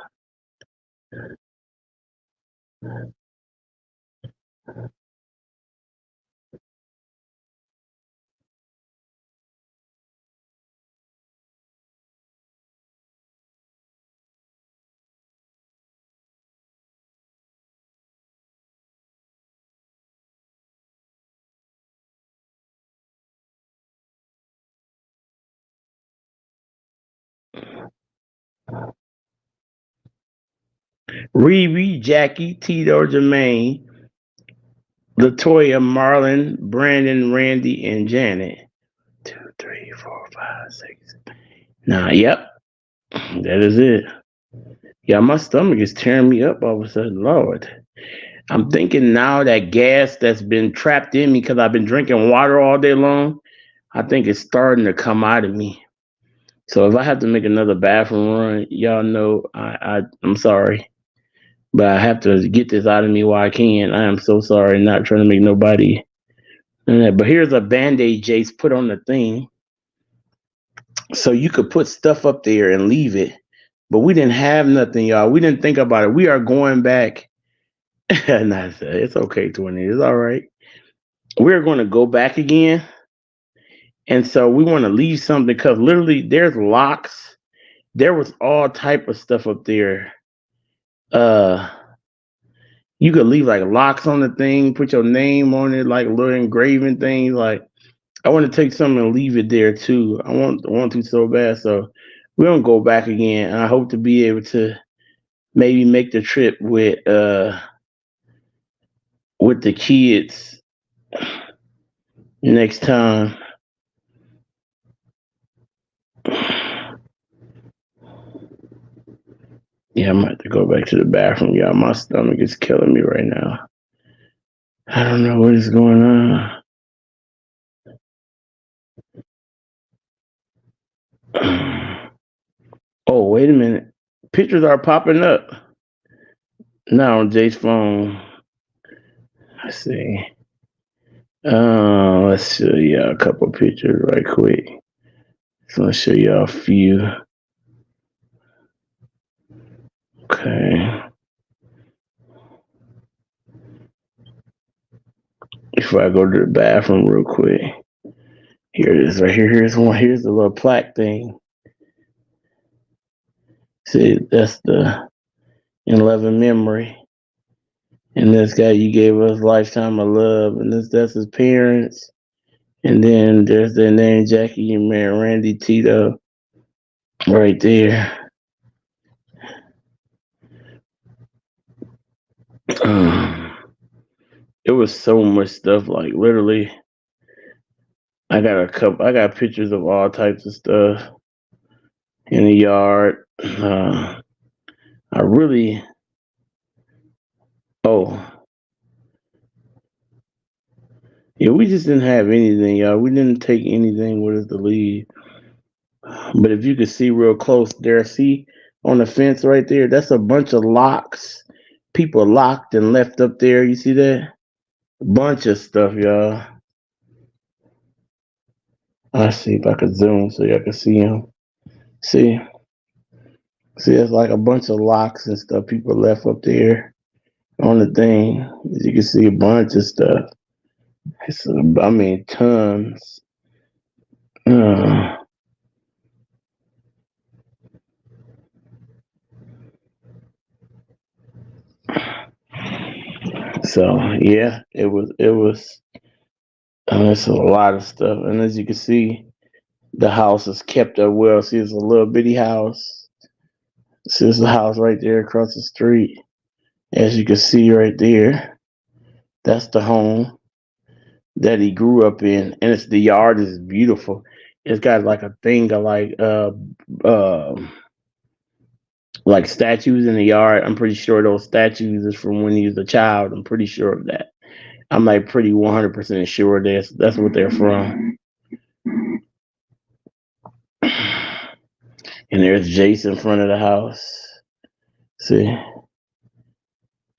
Riri, Jackie, Tito, Jermaine, Latoya, Marlon, Brandon, Randy, and Janet. 2, 3, 4, 5, 6. Nah, yep, that is it. Yeah, my stomach is tearing me up all of a sudden. Lord. I'm thinking now that gas that's been trapped in me because I've been drinking water all day long, I think it's starting to come out of me. So if I have to make another bathroom run, y'all know I'm sorry. But I have to get this out of me while I can. I am so sorry, not trying to make nobody. But here's a band-aid Jace put on the thing. So you could put stuff up there and leave it. But we didn't have nothing, y'all. We didn't think about it. We are going back. Nah, it's okay, 20. It's all right. We're going to go back again. And so we want to leave something because literally there's locks. There was all type of stuff up there. Uh you could leave like locks on the thing, put your name on it, like little engraving things. Like I want to take something and leave it there too. I want to so bad. So we're gonna go back again. And I hope to be able to maybe make the trip with the kids next time. Yeah, I'm gonna have to go back to the bathroom, y'all. My stomach is killing me right now. I don't know what is going on. Oh, wait a minute. Pictures are popping up now on Jay's phone. Let's see. Let's show y'all a couple pictures right quick. So I'll show y'all a few. Okay. Before I go to the bathroom real quick. Here it is right here. Here's one. Here's the little plaque thing. See, that's the in love and memory. And this guy, you gave us lifetime of love. And that's his parents. And then there's their name, Jackie and Randy Tito, right there. It was so much stuff. Like literally, I got pictures of all types of stuff in the yard. I really. Oh, yeah. We just didn't have anything, y'all. We didn't take anything with us to leave. But if you could see real close there, see on the fence right there, that's a bunch of locks. People locked and left up there. You see that? A bunch of stuff, y'all. Let's see if I could zoom so y'all can see them. See, it's like a bunch of locks and stuff people left up there on the thing. As you can see, a bunch of stuff. I mean, tons. Uh, so yeah, it was. It's a lot of stuff, and as you can see, the house is kept up well. See, it's a little bitty house. See, it's a house right there across the street. As you can see right there, that's the home that he grew up in, and the yard is beautiful. It's got like a thing of uh like statues in the yard. I'm pretty sure those statues is from when he was a child. I'm pretty sure of that. I'm like pretty 100% sure that's what they're from. And there's Jason in front of the house. See,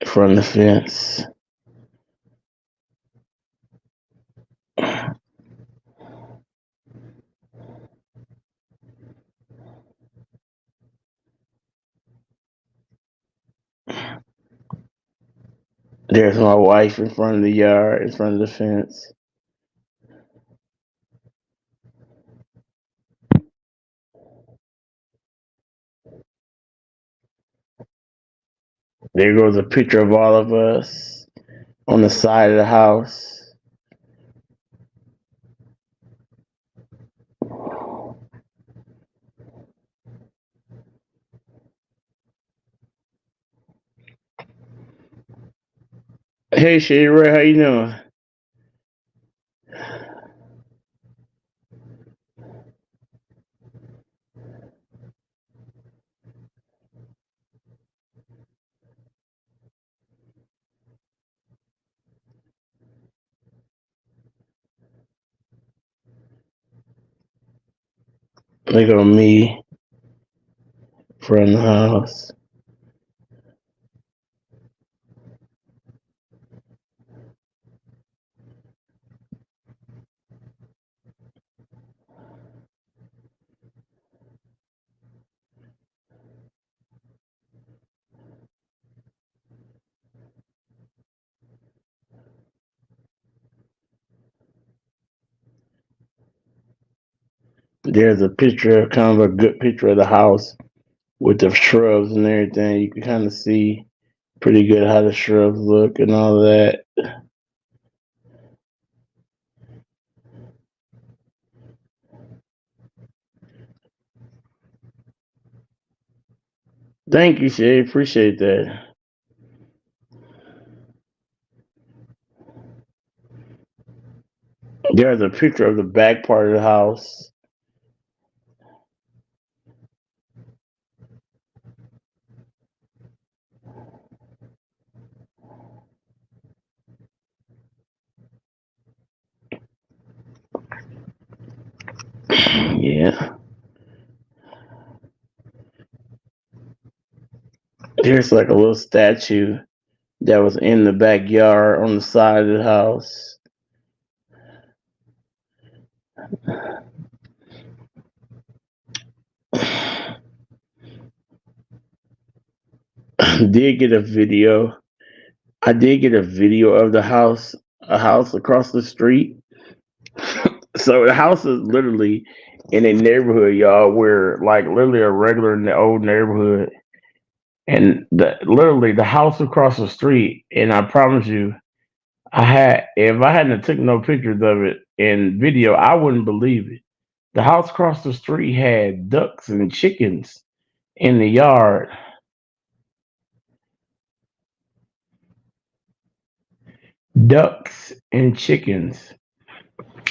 from the fence. There's my wife in front of the yard, in front of the fence. There goes a picture of all of us on the side of the house. Hey, Shady Ray, how you doing? Look at me from the house. There's a picture, kind of a good picture of the house with the shrubs and everything. You can kind of see pretty good how the shrubs look and all that. Thank you, Shay. Appreciate that. There's a picture of the back part of the house. Yeah, there's like a little statue that was in the backyard on the side of the house. Did get a video. I did get a video of the house, a house across the street. So the house is literally in a neighborhood, y'all, where like literally a regular in the old neighborhood, and literally the house across the street. And I promise you, I had if I hadn't took no pictures of it in video, I wouldn't believe it. The house across the street had ducks and chickens in the yard. Ducks and chickens.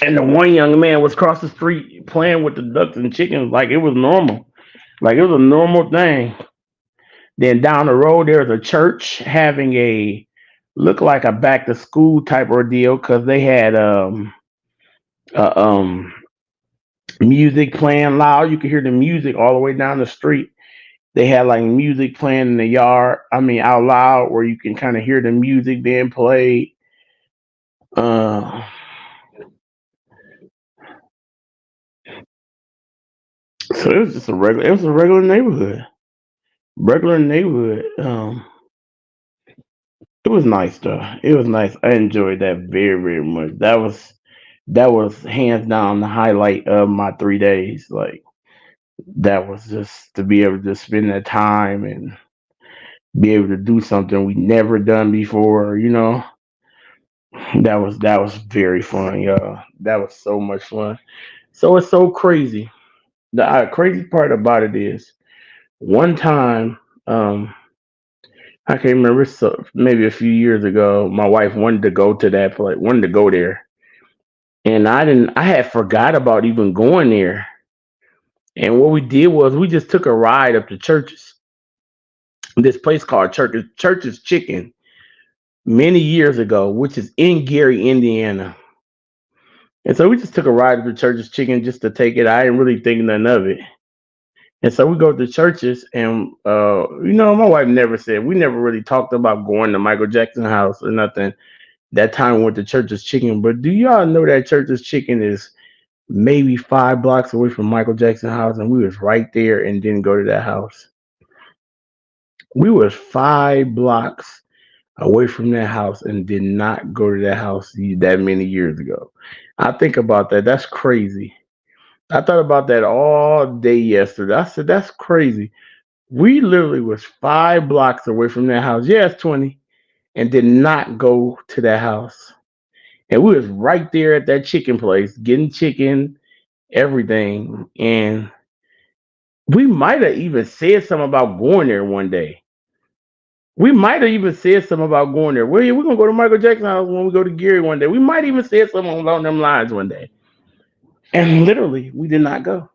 And the one young man was across the street playing with the ducks and chickens like it was normal. Like it was a normal thing. Then down the road there's a church having a look like a back to school type ordeal because they had uh, um music playing loud. You could hear the music all the way down the street. They had like music playing in the yard. I mean, out loud, where you can kind of hear the music being played. Uh, so it was just a regular. It was a regular neighborhood. Regular neighborhood. It was nice though. It was nice. I enjoyed that very very much. That was hands down the highlight of my 3 days. Like that was just to be able to spend that time and be able to do something we never done before. That was very fun, y'all. That was so much fun. So it's so crazy. The crazy part about it is one time, I can't remember, so maybe a few years ago, my wife wanted to go to that place, wanted to go there, and I didn't. I had forgot about even going there. And what we did was we just took a ride up to churches. This place called Church's Chicken many years ago, which is in Gary, Indiana. And so we just took a ride to Church's Chicken just to take it. I didn't really think nothing of it. And so we go to churches, and my wife never said we never really talked about going to Michael Jackson house or nothing. That time we went to Church's Chicken, but do y'all know that Church's Chicken is maybe 5 blocks away from Michael Jackson house, and we was right there and didn't go to that house. We was 5 blocks away from that house and did not go to that house that many years ago. I think about that. That's crazy. I thought about that all day yesterday. I said that's crazy. We literally was 5 blocks away from that house. Yes, 20, and did not go to that house. And we was right there at that chicken place, getting chicken, everything. And we might have even said something about going there one day. We might have even said something about going there. Well, yeah, we're gonna go to Michael Jackson house when we go to Gary one day. We might even say something along them lines one day. And literally, we did not go.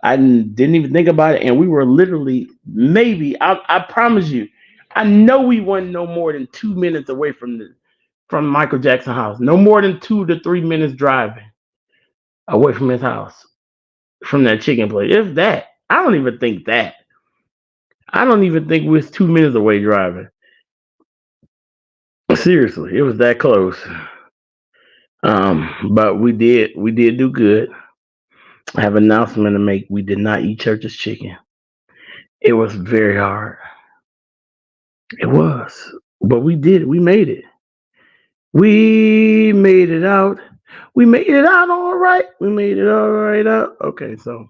I didn't even think about it, and we were literally maybe. I promise you, I know we weren't no more than 2 minutes away from Michael Jackson house. No more than 2 to 3 minutes driving away from his house, from that chicken place. If that, I don't even think that. I don't even think we was 2 minutes away driving. Seriously, it was that close. But we did do good. I have an announcement to make. We did not eat church's chicken. It was very hard. It was. But we did. We made it. We made it out. We made it out all right. We made it all right out. Okay, so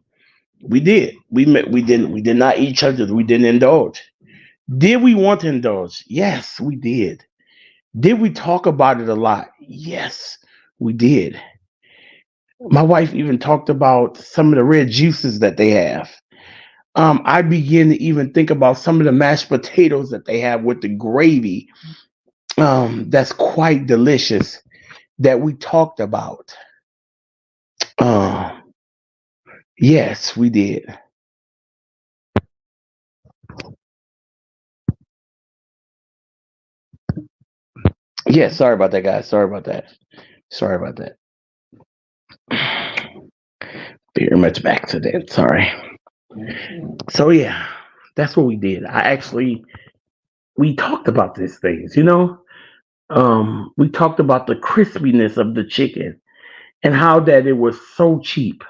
we did. We did not eat churches. We didn't indulge. Did we want to indulge? Yes, we did. Did we talk about it a lot? Yes, we did. My wife even talked about some of the red juices that they have. I begin to even think about some of the mashed potatoes that they have with the gravy. That's quite delicious that we talked about. Um, yes, we did. Yes, sorry about that, guys. Sorry about that. Sorry about that. Very much back to that. Sorry. So yeah, that's what we did. We talked about these things, we talked about the crispiness of the chicken and how that it was so cheap.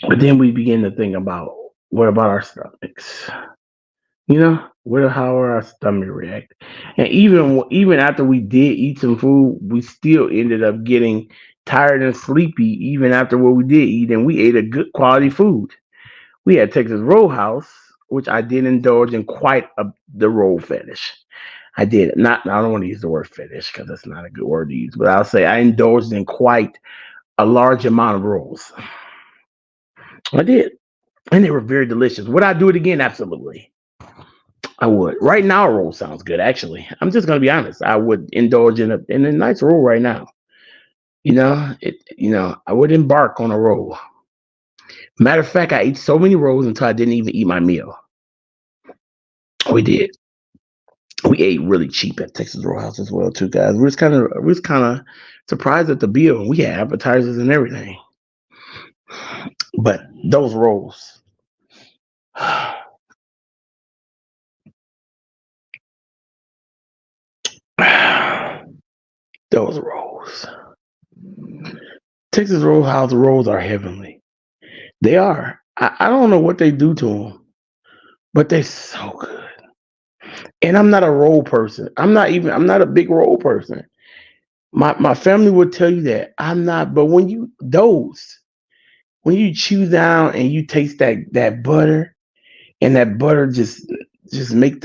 But then we began to think about what about our stomachs? What how are our stomach react? And even after we did eat some food, we still ended up getting tired and sleepy even after what we did eat, and we ate a good quality food. We had Texas Roadhouse, which I did indulge in the roll fetish. I did not. I don't want to use the word fetish because that's not a good word to use, but I'll say I indulged in quite a large amount of rolls. I did, and they were very delicious. Would I do it again? Absolutely, I would. Right now, a roll sounds good. Actually, I'm just gonna be honest. I would indulge in a nice roll right now. I would embark on a roll. Matter of fact, I ate so many rolls until I didn't even eat my meal. We did. We ate really cheap at Texas Roadhouse as well, too, guys. We was kind of surprised at the bill. We had appetizers and everything, but those rolls, those rolls, Texas Roadhouse rolls are heavenly. They are. I don't know what they do to them, but they're so good. And I'm not a roll person. I'm not a big roll person. My family would tell you that I'm not. But when you chew down and you taste that butter, and that butter just make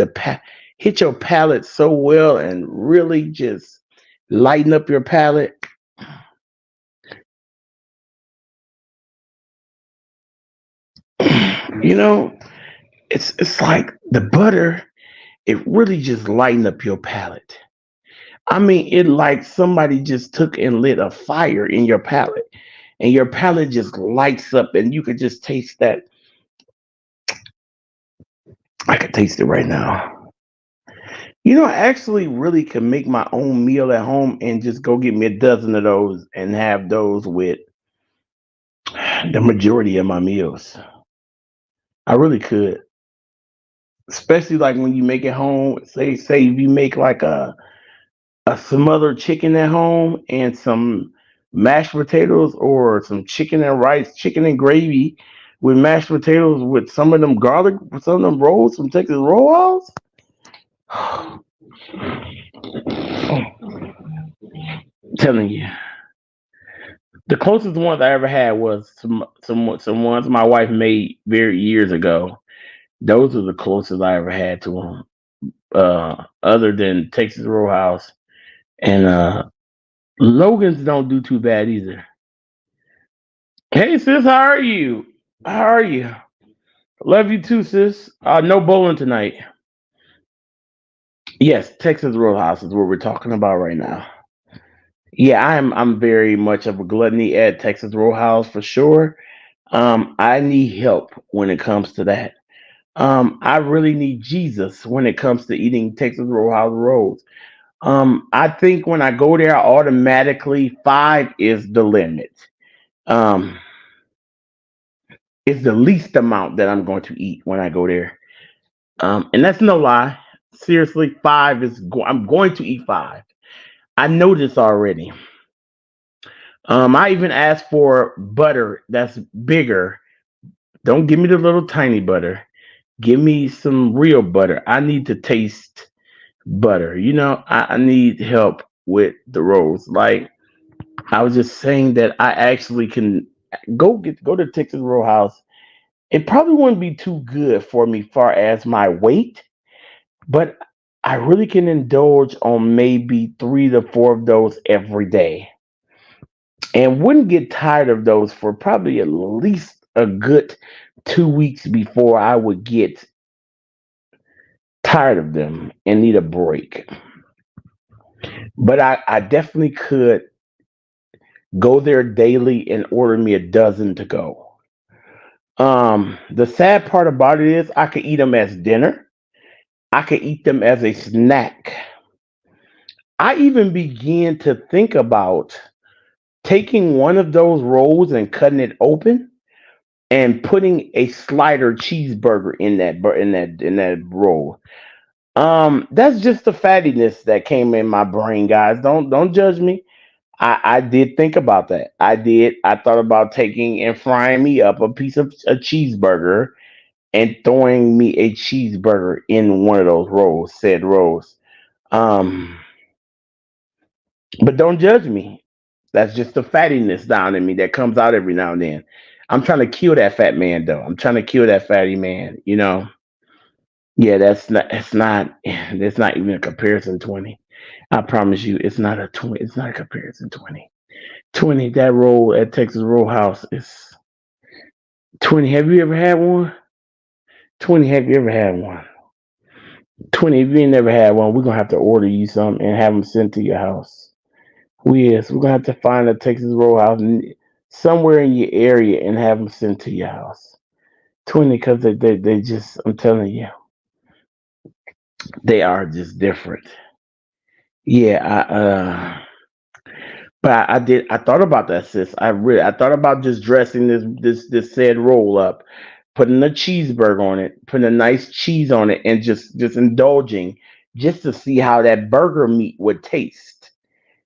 hit your palate so well and really just lighten up your palate. You know, it's like the butter. It really just lighten up your palate. I mean, it like somebody just took and lit a fire in your palate, and your palate just lights up, and you could just taste that. I could taste it right now. I actually really could make my own meal at home and just go get me a dozen of those and have those with the majority of my meals. I really could, especially like when you make it home. Say if you make like a smothered chicken at home and some mashed potatoes or some chicken and rice, chicken and gravy with mashed potatoes with some of them garlic, some of them rolls from Texas Roadhouse. Telling you, the closest ones I ever had was some ones my wife made very years ago. Those are the closest I ever had to them. Other than Texas Roadhouse and Logan's don't do too bad either. Hey sis, how are you? How are you? Love you too, sis. No bowling tonight. Yes, Texas Roadhouse is what we're talking about right now. Yeah, I'm very much of a gluttony at Texas Roadhouse for sure. I need help when it comes to that. I really need Jesus when it comes to eating Texas Roadhouse rolls. I think when I go there, automatically five is the limit. Um, it's the least amount that I'm going to eat when I go there. And that's no lie. Seriously, I'm going to eat five. I know this already. I even asked for butter that's bigger. Don't give me the little tiny butter. Give me some real butter. I need to taste butter. I need help with the rolls. Like I was just saying that I actually can go to Texas Roadhouse. It probably wouldn't be too good for me far as my weight, but I really can indulge on maybe 3 to 4 of those every day and wouldn't get tired of those for probably at least a good 2 weeks before I would get tired of them and need a break. But I definitely could go there daily and order me a dozen to go. The sad part about it is I could eat them as dinner. I could eat them as a snack. I even began to think about taking one of those rolls and cutting it open and putting a slider cheeseburger in that roll. That's just the fattiness that came in my brain, guys. Don't judge me. I did think about that. I did. I thought about taking and frying me up a piece of a cheeseburger and throwing me a cheeseburger in one of those rolls, said rolls. Um, but don't judge me. That's just the fattiness down in me that comes out every now and then. I'm trying to kill that fat man though. I'm trying to kill that fatty man. Yeah, that's not. It's not. It's not even a comparison. 20. I promise you, it's not a 20. It's not a comparison. 20. 20. That roll at Texas Roadhouse is 20. Have you ever had one? 20. Have you ever had one? 20. If you ain't never had one, we're gonna have to order you some and have them sent to your house. We're gonna have to find a Texas Roadhouse somewhere in your area and have them sent to your house. 20, because they just. I'm telling you, they are just different. Yeah, but I did. I thought about that, sis. I thought about just dressing this said roll up, putting a cheeseburger on it, putting a nice cheese on it, and just indulging, just to see how that burger meat would taste.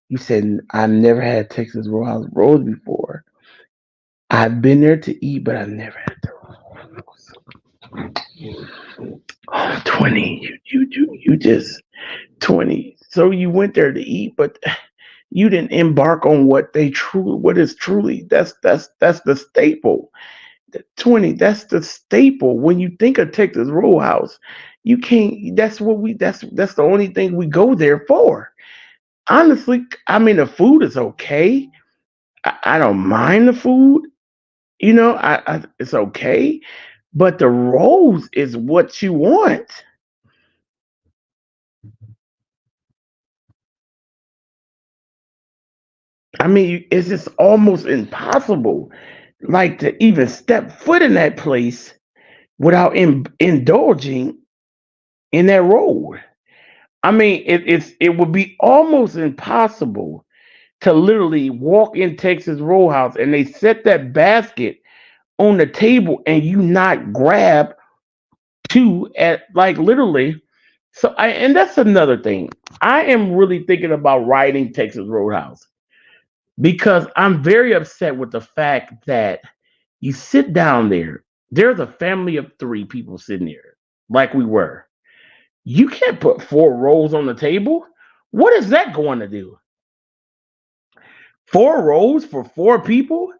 You said I've never had Texas Roadhouse rolls before. I've been there to eat, but I've never had the rolls. Oh, 20. You just 20. So you went there to eat, but you didn't embark on what is truly, that's the staple. 20, that's the staple. When you think of Texas Roadhouse, you can't. That's the only thing we go there for. Honestly, I mean the food is okay. I don't mind the food. It's okay, but the rolls is what you want. I mean, it's just almost impossible, like, to even step foot in that place without indulging in that road. I mean, it would be almost impossible to literally walk in Texas Roadhouse and they set that basket on the table and you not grab two at, like, literally. And that's another thing. I am really thinking about writing Texas Roadhouse because I'm very upset with the fact that you sit down there. There's a family of three people sitting there, like we were. You can't put four rolls on the table. What is that going to do? Four rolls for four people?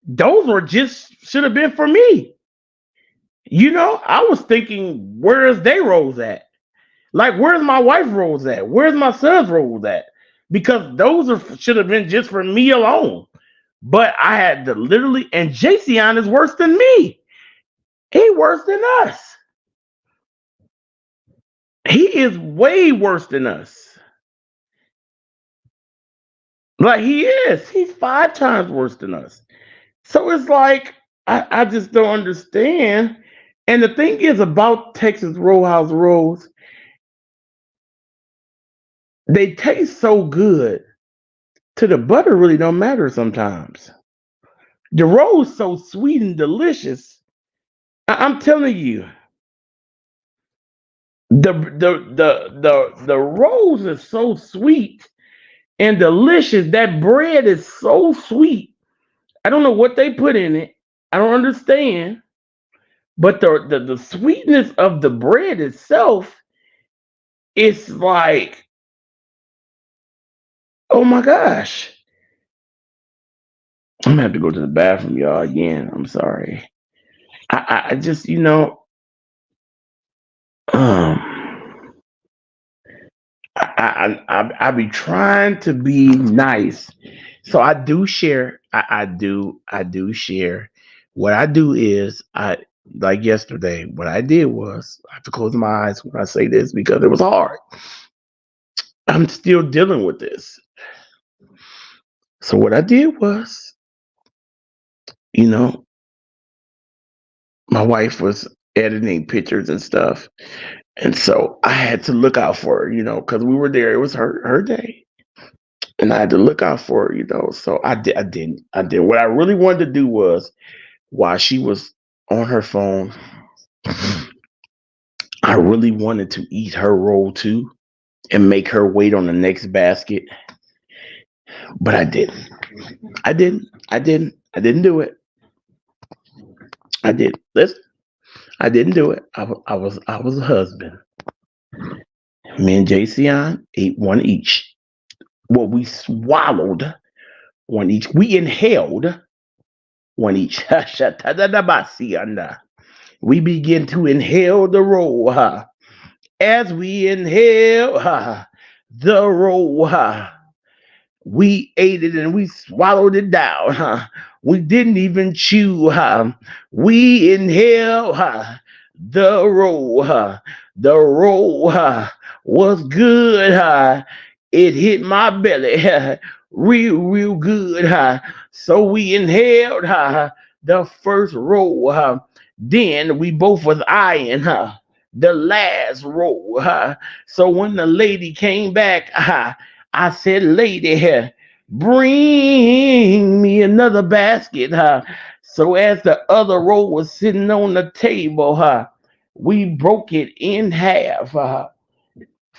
Those were just should have been for me. I was thinking, where's they rolls at? Like, where's my wife rolls at? Where's my son's rolls at? Because should have been just for me alone. But I had to literally, and Jason is worse than me. He worse than us. He is way worse than us. Like, he is. He's 5 times worse than us. So it's like, I just don't understand. And the thing is about Texas Roadhouse rolls, they taste so good. To the butter really don't matter sometimes. The roll is so sweet and delicious. I'm telling you, the rolls are so sweet and delicious. That bread is so sweet. I don't know what they put in it. I don't understand. But the sweetness of the bread itself is like, oh my gosh. I'm gonna have to go to the bathroom, y'all, again. I'm sorry. I just, um, I be trying to be nice, so I do share. I do share. What I do is, like yesterday. What I did was I have to close my eyes when I say this because it was hard. I'm still dealing with this. So what I did was, you know, my wife was editing pictures and stuff, and so I had to look out for her, because we were there. It was her day, and I had to look out for her, So I did. What I really wanted to do was, while she was on her phone, I really wanted to eat her roll too and make her wait on the next basket, but I didn't. I didn't. I didn't. I didn't do it. I did. Listen, I didn't do it. I was a husband. Me and JCon ate one each. Well, we swallowed one each. We inhaled one each. Shatadadabasianda. We begin to inhale the roll. As we inhale the roll, we ate it and we swallowed it down. We didn't even chew. We inhaled the roll. The roll was good. It hit my belly real, real good. So we inhaled the first roll. Then we both was eyeing the last roll. So when the lady came back, I said, lady, bring me another basket. So as the other roll was sitting on the table, we broke it in half.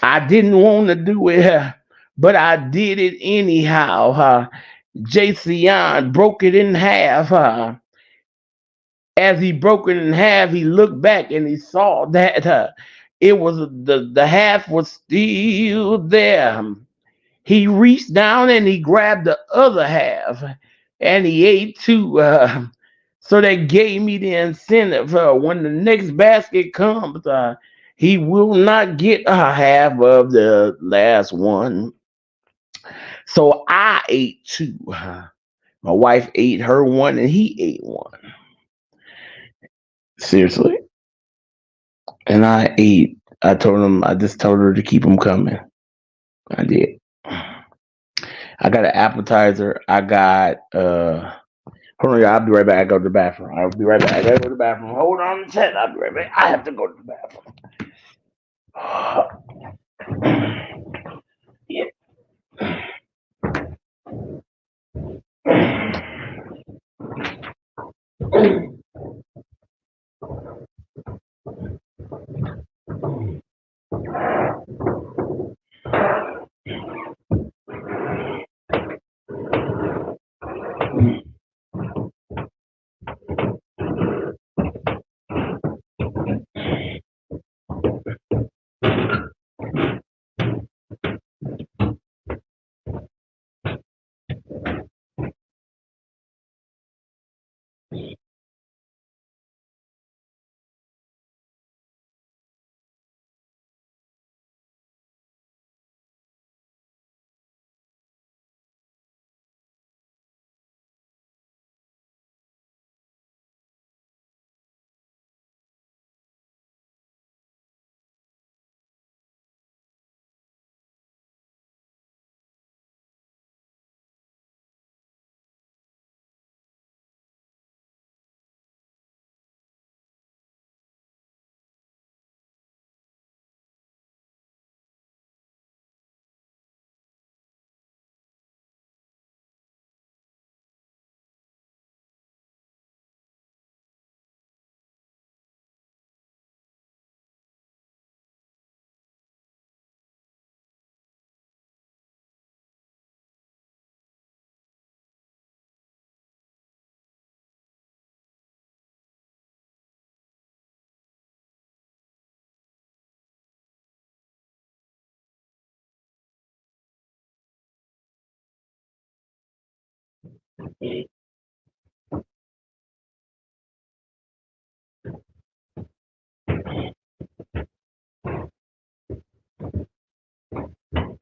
I didn't want to do it, but I did it anyhow. Jason broke it in half. As he broke it in half, he looked back and he saw that it was the half was still there. He reached down and he grabbed the other half and he ate too. So that gave me the incentive. When the next basket comes, he will not get a half of the last one. So I ate two. My wife ate her one and he ate one. Seriously. And I ate. I just told her to keep them coming. I did. I got an appetizer. I got hold on, y'all. I'll be right back. I go to the bathroom. I'll be right back. I gotta go to the bathroom. Hold on a second. I'll be right back. I have to go to the bathroom. Yeah.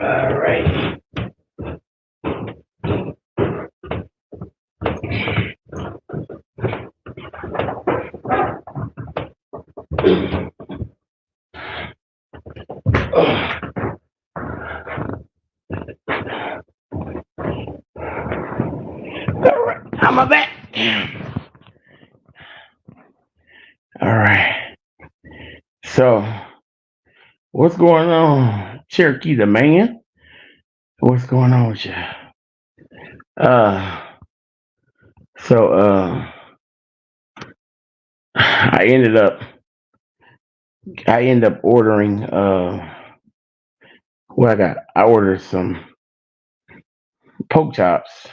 All right. All right. I'm back. All right. So what's going on, Cherokee the man? What's going on with you? Uh, so I ended up I ended up ordering what I got. I ordered some pork chops,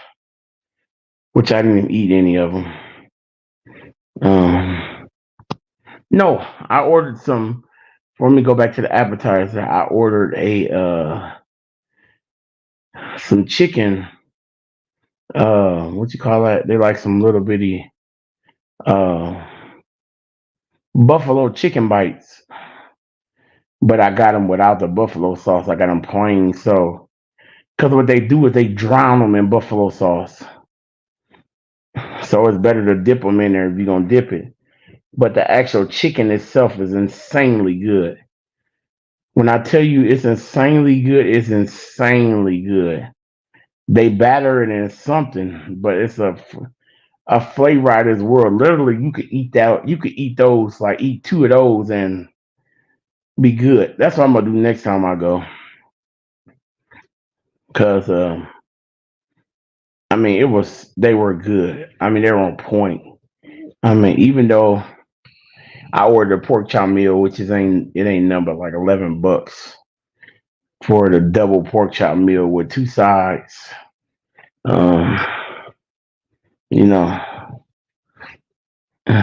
which I didn't even eat any of them. Um, no, I ordered some. Let me go back to the appetizer. I ordered a some chicken. What you call that? They like some little bitty uh buffalo chicken bites, but I got them without the buffalo sauce. I got them plain. So, because what they do is they drown them in buffalo sauce. So it's better to dip them in there if you're gonna dip it. But the actual chicken itself is insanely good. When I tell you it's insanely good, it's insanely good. They batter it in something, but it's a flavor out of this world. Literally, you could eat that. You could eat those, like eat two of those, and be good. That's what I'm gonna do next time I go. Cause I mean, it was they were good. I mean, they were on point. I mean, even though I ordered a pork chop meal, which is ain't it ain't number like $11 for the double pork chop meal with two sides. Um, you know,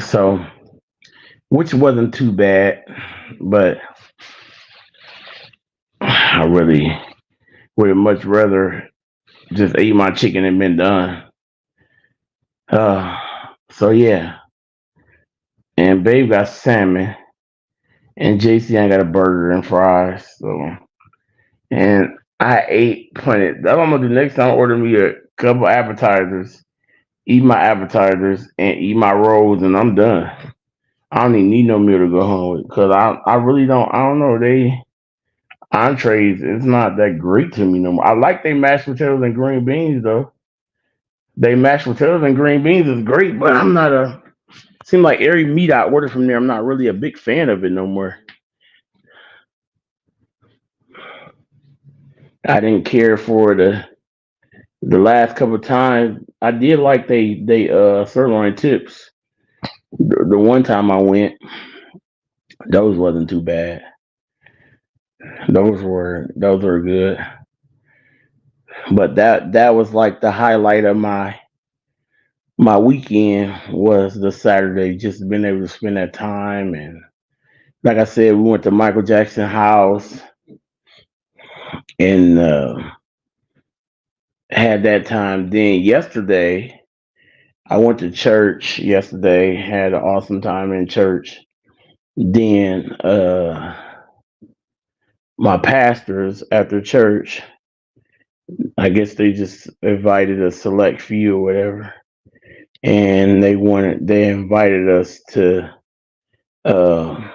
so which wasn't too bad, but I really would much rather just eat my chicken and been done. Uh, so yeah, and Babe got salmon, and JC ain't got a burger and fries. So, and I ate plenty. That's what I'm gonna do next time. Order me a couple appetizers, eat my appetizers, and eat my rolls, and I'm done. I don't even need no meal to go home with because I really don't. I don't know. They entrees, it's not that great to me no more. I like they mashed potatoes and green beans though. They mashed potatoes and green beans is great, but I'm not a. Seem like every meat I order from there, I'm not really a big fan of it no more. I didn't care for the last couple of times. I did like they sirloin tips. The one time I went, those wasn't too bad. Those were good. But that was like the highlight of my weekend was the Saturday, just being able to spend that time. And like I said, we went to Michael Jackson house and had that time. Then yesterday, I went to church yesterday, had an awesome time in church. Then my pastors after church, I guess they just invited a select few or whatever. And they invited us to uh,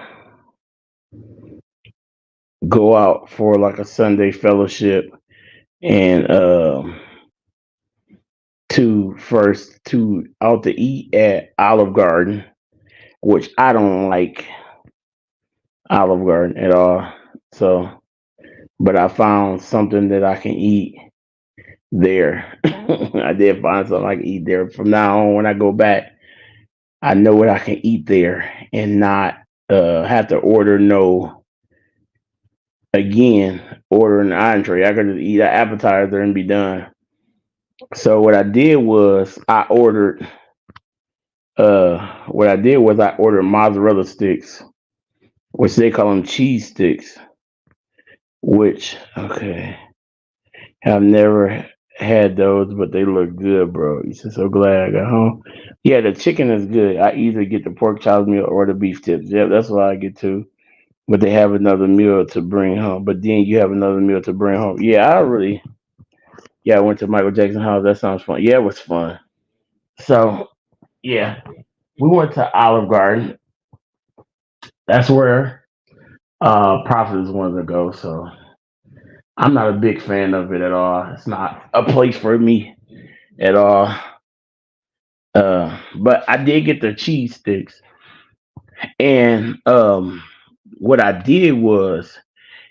go out for like a Sunday fellowship and to out to eat at Olive Garden, which I don't like Olive Garden at all. So, but I found something that I can eat there. I did find something I can eat there. From now on, when I go back, I know what I can eat there and not have to order no again order an entree. I could just eat an appetizer and be done. So what I did was I ordered mozzarella sticks, which they call them cheese sticks, which okay. I've never had those, but they look good, bro. You said so glad I got home. Yeah, the chicken is good. I either get the pork chops meal or the beef tips. Yep, that's what I get too. But they have another meal to bring home. But then you have another meal to bring home. Yeah, I went to Michael Jackson house. That sounds fun. Yeah, it was fun. So yeah, we went to Olive Garden. That's where Prophet is wanted to go. So I'm not a big fan of it at all. It's not a place for me at all. But I did get the cheese sticks, and what I did was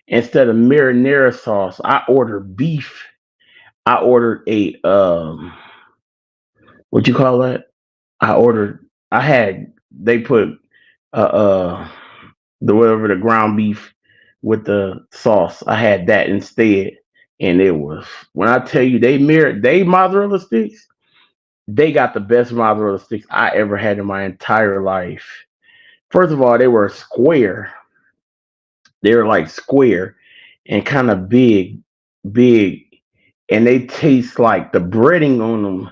instead of marinara sauce, I ordered beef. I ordered a what you call that? I ordered. I had they put uh the whatever the ground beef with the sauce. I had that instead, and it was when I tell you they mozzarella sticks. They got the best mozzarella sticks I ever had in my entire life. First of all, they were square. They were like square and kind of big, and they taste like the breading on them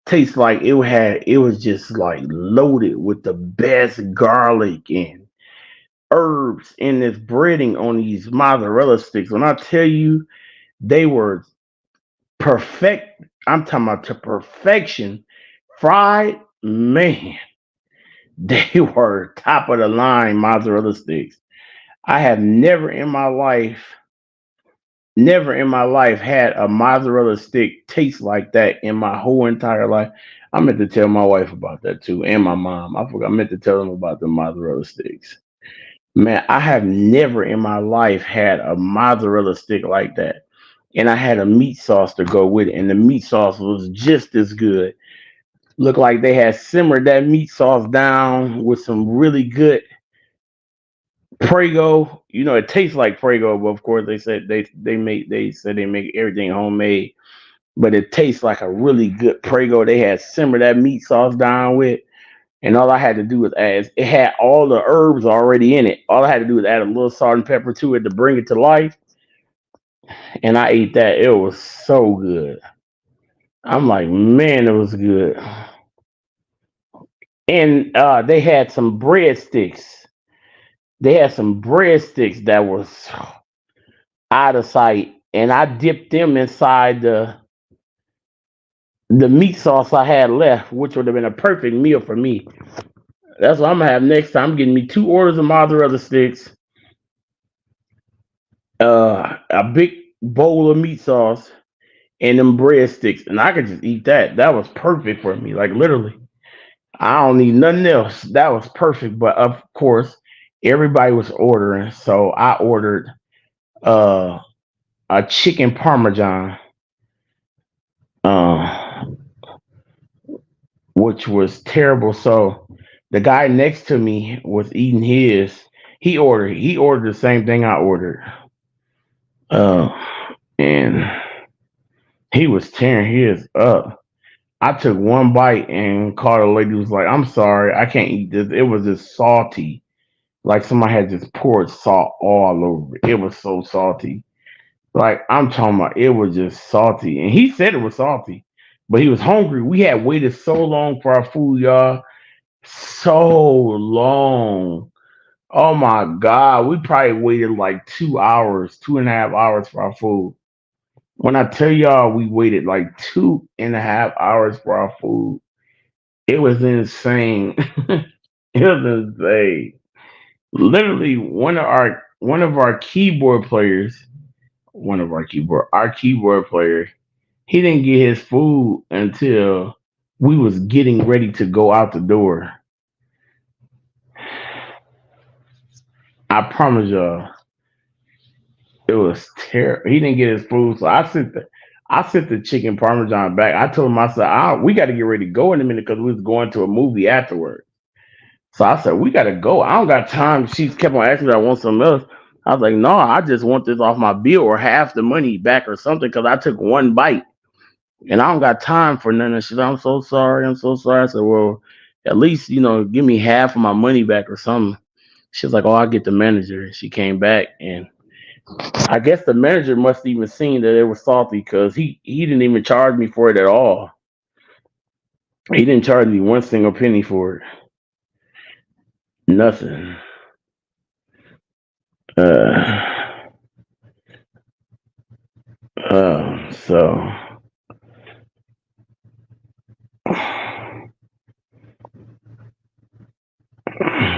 tastes like it was just like loaded with the best garlic and herbs in this breading on these mozzarella sticks. When I tell you they were perfect, I'm talking about to perfection. Fried, man, they were top of the line mozzarella sticks. I have never in my life had a mozzarella stick taste like that in my whole entire life. I meant to tell my wife about that too, and my mom. I forgot. I meant to tell them about the mozzarella sticks. Man, I have never in my life had a mozzarella stick like that. And I had a meat sauce to go with it, and the meat sauce was just as good. Looked like they had simmered that meat sauce down with some really good Prego. You know, it tastes like Prego, but of course they said they make everything homemade, but it tastes like a really good Prego. They had simmered that meat sauce down with, and all I had to do was add. It had all the herbs already in it. All I had to do was add a little salt and pepper to it to bring it to life, and I ate that. It was so good. I'm like, man, it was good. And they had some breadsticks. They had some breadsticks that was out of sight, and I dipped them inside the meat sauce I had left, which would have been a perfect meal for me. That's what I'm gonna have next time. I'm getting me two orders of mozzarella sticks, a big bowl of meat sauce, and them breadsticks, and I could just eat that. That was perfect for me. Like literally, I don't need nothing else. That was perfect. But of course, everybody was ordering, so I ordered uh, a chicken parmesan, uh, which was terrible. So the guy next to me was eating his. He ordered the same thing I ordered, uh, and he was tearing his up. I took one bite and called a lady who was like, "I'm sorry, I can't eat this. It was just salty, like somebody had just poured salt all over it. It was so salty. Like I'm talking about, it was just salty." And he said it was salty, but he was hungry. We had waited so long for our food, y'all. So long. Oh my God. We probably waited like 2 hours, 2.5 hours for our food. When I tell y'all we waited like 2.5 hours for our food, it was insane. It was insane. Literally one of our keyboard players, our keyboard player, he didn't get his food until we was getting ready to go out the door. I promise y'all, it was terrible. He didn't get his food, so I sent the chicken parmesan back. I told him, I said, we got to get ready to go in a minute because we was going to a movie afterward. So I said, we got to go. I don't got time. She kept on asking me, I want something else. I was like, no, I just want this off my bill or half the money back or something because I took one bite and I don't got time for nothing. She said, I'm so sorry. I'm so sorry. I said, well, at least, give me half of my money back or something. She was like, oh, I'll get the manager. She came back and I guess the manager must even seen that it was salty because he didn't even charge me for it at all. He didn't charge me one single penny for it. Nothing. Uh, so,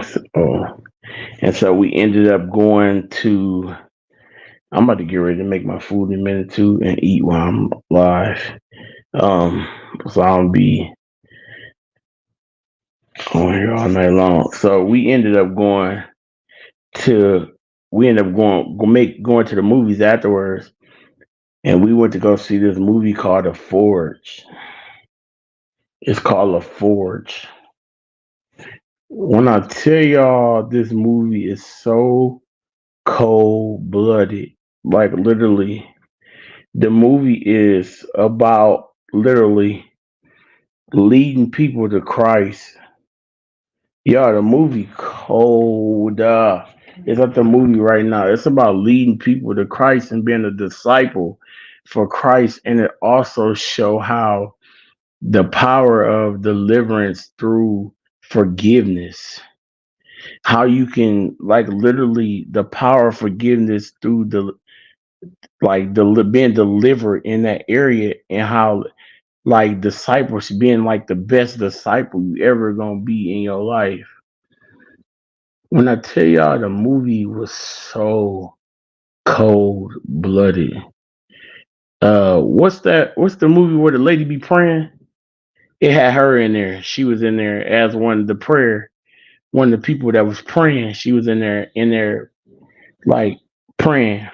so, and so we ended up going to. I'm about to get ready to make my food in a minute too and eat while I'm live. Um, so I'll be on here all night long. So to we ended up going to the movies afterwards. and we went to go see this movie called The Forge. It's called The Forge. When I tell y'all this movie is so cold blooded, like literally, the movie is about literally leading people to Christ. Yeah, the movie cold. It's at the movie right now. It's about leading people to Christ and being a disciple for Christ, and it also show how the power of deliverance through forgiveness. How you can like literally the power of forgiveness through the being delivered in that area, and how like disciples being like the best disciple you ever gonna be in your life. When I tell y'all the movie was so cold blooded. What's the movie where the lady be praying? It had her in there. She was in there as one of the people that was praying. She was in there like praying.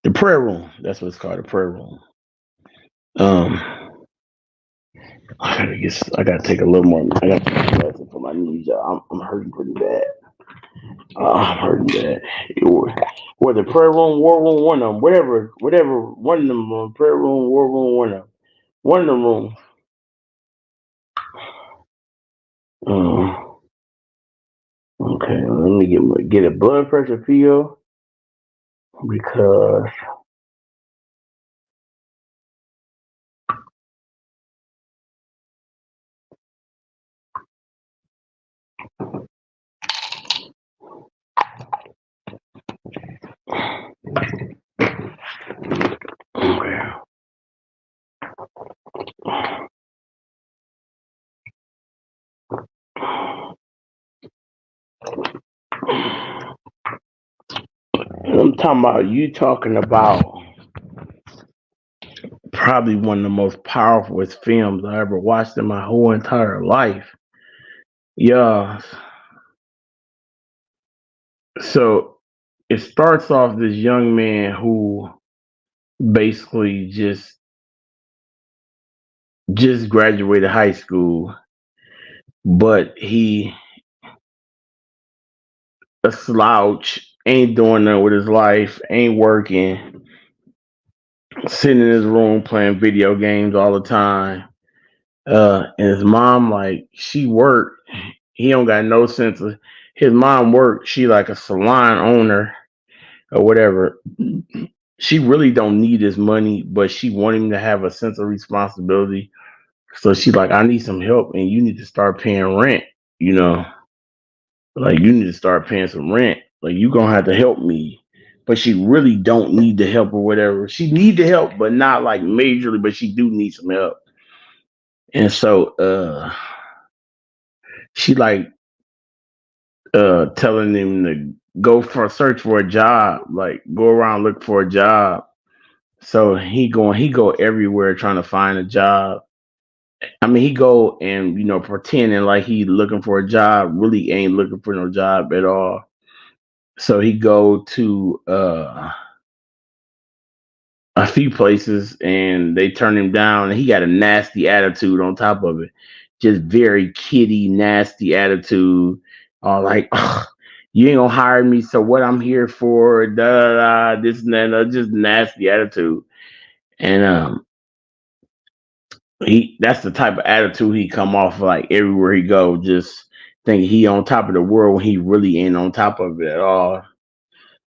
The prayer room. That's what it's called, the prayer room. Um, I gotta take a little more. I gotta take medicine for my knees. I'm hurting pretty bad. I'm hurting bad. Or the prayer room, war room, one of them, whatever, one of them, prayer room, war room, one of them rooms. Um, okay, let me get a blood pressure feel because okay. I'm talking about you talking about probably one of the most powerful films I ever watched in my whole entire life. Yeah. So it starts off this young man who basically just graduated high school, but he a slouch, ain't doing nothing with his life, ain't working, sitting in his room playing video games all the time. And his mom, like, she worked. He don't got no sense of his mom worked. She like a salon owner or whatever. She really don't need his money, but she want him to have a sense of responsibility. So she's like, I need some help, and you need to start paying rent. You know, like you need to start paying some rent. Like you gonna have to help me. But she really don't need the help or whatever. She need the help, but not like majorly. But she do need some help. And so she like telling him to go for search for a job, like go around look for a job. So he go everywhere trying to find a job. I mean, he go and pretending like he looking for a job, really ain't looking for no job at all. So he go to a few places and they turn him down, and he got a nasty attitude on top of it, just very kitty nasty attitude, like you ain't gonna hire me, so what I'm here for, da da da, this and that, just nasty attitude. And he that's the type of attitude he come off like everywhere he go, just thinking he on top of the world when he really ain't on top of it at all.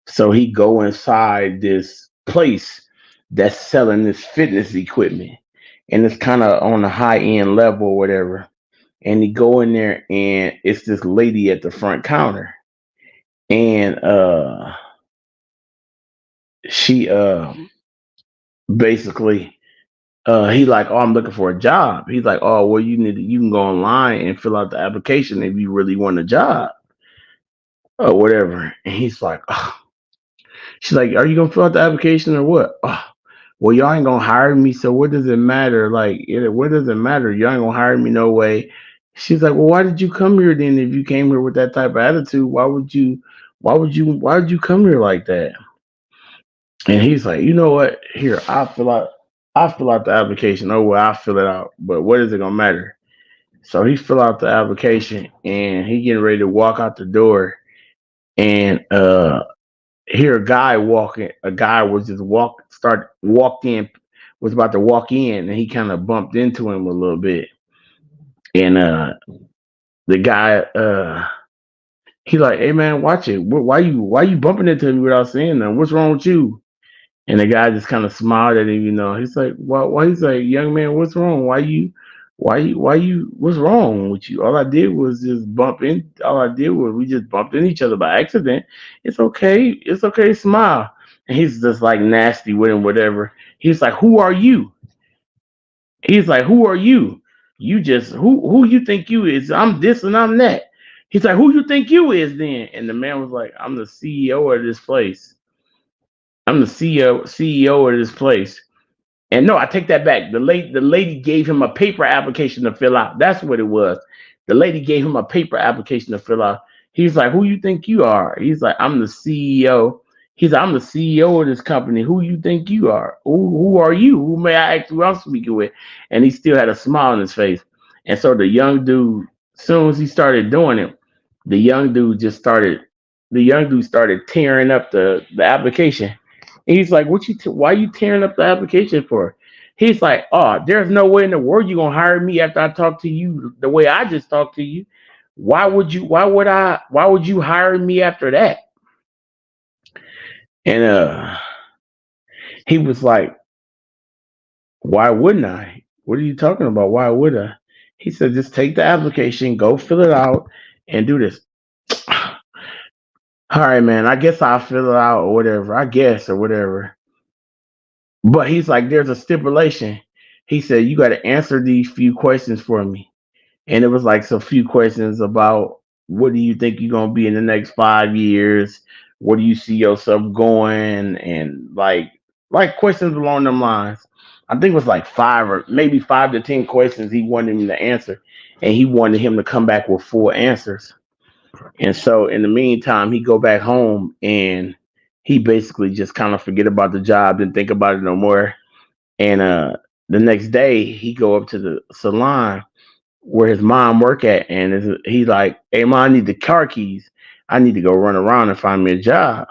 So he go inside this place that's selling this fitness equipment, and it's kind of on the high end level or whatever. And he go in there, and it's this lady at the front counter, and she basically he like, oh, I'm looking for a job. He's like, oh, well, you can go online and fill out the application if you really want a job or whatever. And he's like, oh. She's like, are you gonna fill out the application or what? Oh, well, y'all ain't gonna hire me, so what does it matter? Like, what does it matter? Y'all ain't gonna hire me no way. She's like, well, why did you come here then? If you came here with that type of attitude, why would you come here like that? And he's like, you know what? Here, I fill out the application. Oh well, I fill it out. But what is it gonna matter? So he fill out the application and he getting ready to walk out the door and hear a guy walking. A guy was just walked in, was about to walk in, and he kind of bumped into him a little bit. And the guy he like, hey man, watch it. Why you bumping into me without saying nothing? What's wrong with you? And the guy just kind of smiled at him, you know. He's like, why? He's like, young man, what's wrong? Why you, what's wrong with you? All I did was just bump in. All I did was we just bumped in each other by accident. It's okay. It's okay. Smile. And he's just like nasty with him, whatever. He's like, who are you? He's like, who are you? You just, who you think you is? I'm this and I'm that. He's like, who you think you is then? And the man was like, I'm the CEO of this place. I'm the CEO of this place. And no, I take that back. The lady gave him a paper application to fill out. That's what it was. The lady gave him a paper application to fill out. He's like, "Who you think you are?" He's like, "I'm the CEO." He's like, "I'm the CEO of this company. Who you think you are? Who are you? Who may I ask who I'm speaking with?" And he still had a smile on his face. And so the young dude, as soon as he started doing it, the young dude just started. The young dude started tearing up the application. He's like, why you tearing up the application for? He's like, oh, there's no way in the world you're gonna hire me after I talk to you the way I just talked to you. Why would you hire me after that? And he was like, why wouldn't I? What are you talking about? Why would I? He said, just take the application, go fill it out, and do this. All right, man. I guess I'll fill it out or whatever. I guess or whatever. But he's like, there's a stipulation. He said, you got to answer these few questions for me. And it was like some few questions about what do you think you're going to be in the next 5 years? Where do you see yourself going? And like questions along them lines. I think it was like five or maybe 5 to 10 questions he wanted him to answer. And he wanted him to come back with full answers. And so in the meantime, he go back home and he basically just kind of forget about the job, didn't think about it no more. And the next day, he go up to the salon where his mom work at, and he's like, "Hey, mom, I need the car keys. I need to go run around and find me a job."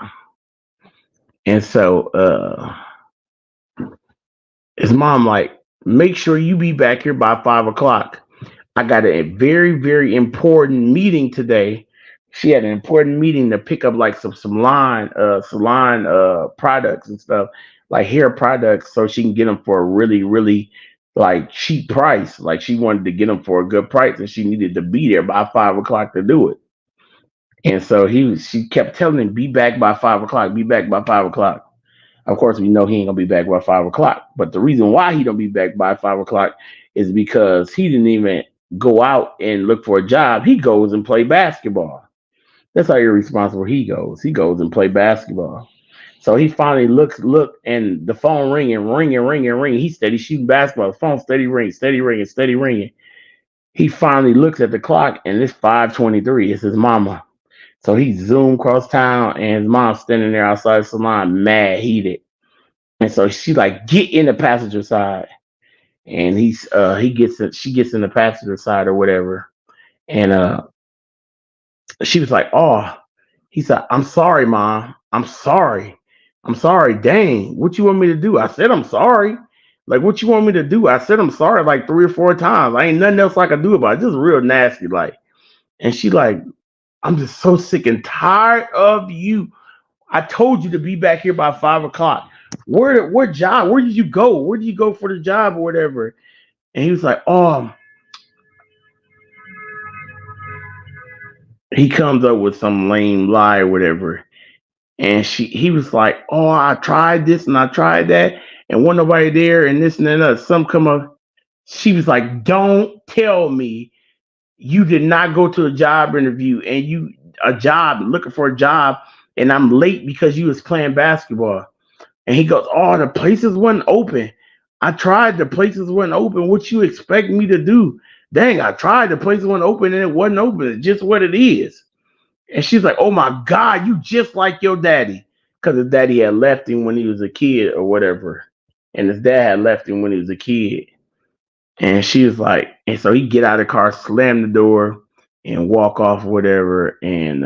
And so his mom like, "Make sure you be back here by 5 o'clock. I got a very, very important meeting today." She had an important meeting to pick up like some salon products and stuff, like hair products, so she can get them for a really, really like cheap price. Like she wanted to get them for a good price, and she needed to be there by 5 o'clock to do it. And so she kept telling him, "Be back by 5 o'clock. Be back by 5 o'clock." Of course, we know he ain't gonna be back by 5 o'clock. But the reason why he don't be back by 5 o'clock is because he didn't even go out and look for a job. He goes and play basketball. That's how irresponsible he goes. He goes and play basketball. So he finally look, and the phone ringing. He steady shooting basketball. The phone steady ringing, steady ringing. He finally looks at the clock, and it's 5:23. It's his mama. So he zoomed across town, and his mom's standing there outside the salon, mad, heated. And so she like, get in the passenger side, and she gets in the passenger side or whatever, and she was like, oh, he said, I'm sorry, mom, I'm sorry, dang, what you want me to do? I said I'm sorry. Like, what you want me to do? I said I'm sorry like 3 or 4 times. I ain't nothing else I can do about it. Just real nasty, like. And she like, I'm just so sick and tired of you. I told you to be back here by 5 o'clock. Where job? Where did you go? Where did you go for the job or whatever? And he was like, oh, he comes up with some lame lie or whatever. And he was like, oh, I tried this and I tried that, and wasn't nobody there, and this and that. Some come up. She was like, don't tell me you did not go to a job interview and you a job looking for a job, and I'm late because you was playing basketball. And he goes, oh, the places wasn't open. I tried, the places wasn't open. What you expect me to do? Dang, I tried, the places wasn't open and it wasn't open. It's just what it is. And she's like, "Oh my God, you just like your daddy," because his daddy had left him when he was a kid or whatever, and his dad had left him when he was a kid. And she was like, and so he get out of the car, slam the door, and walk off or whatever. And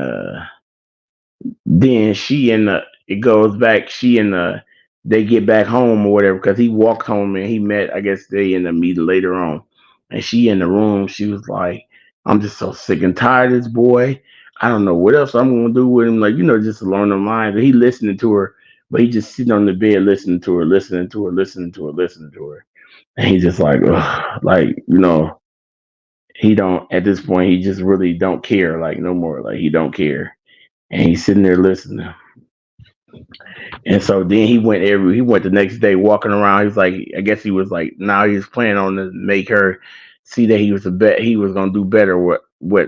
then she and it goes back. She and they get back home or whatever because he walked home and he met. I guess they end up meeting later on. And she in the room. She was like, "I'm just so sick and tired of this boy. I don't know what else I'm gonna do with him. Like just along the lines." And he listening to her, but he just sitting on the bed listening to her, listening to her, listening to her, listening to her. And he's just like, ugh, like he don't at this point. He just really don't care, like no more. Like he don't care, and he's sitting there listening. And so then he went the next day walking around. He's like, I guess he was like, now he was planning on to make her see that he was gonna do better what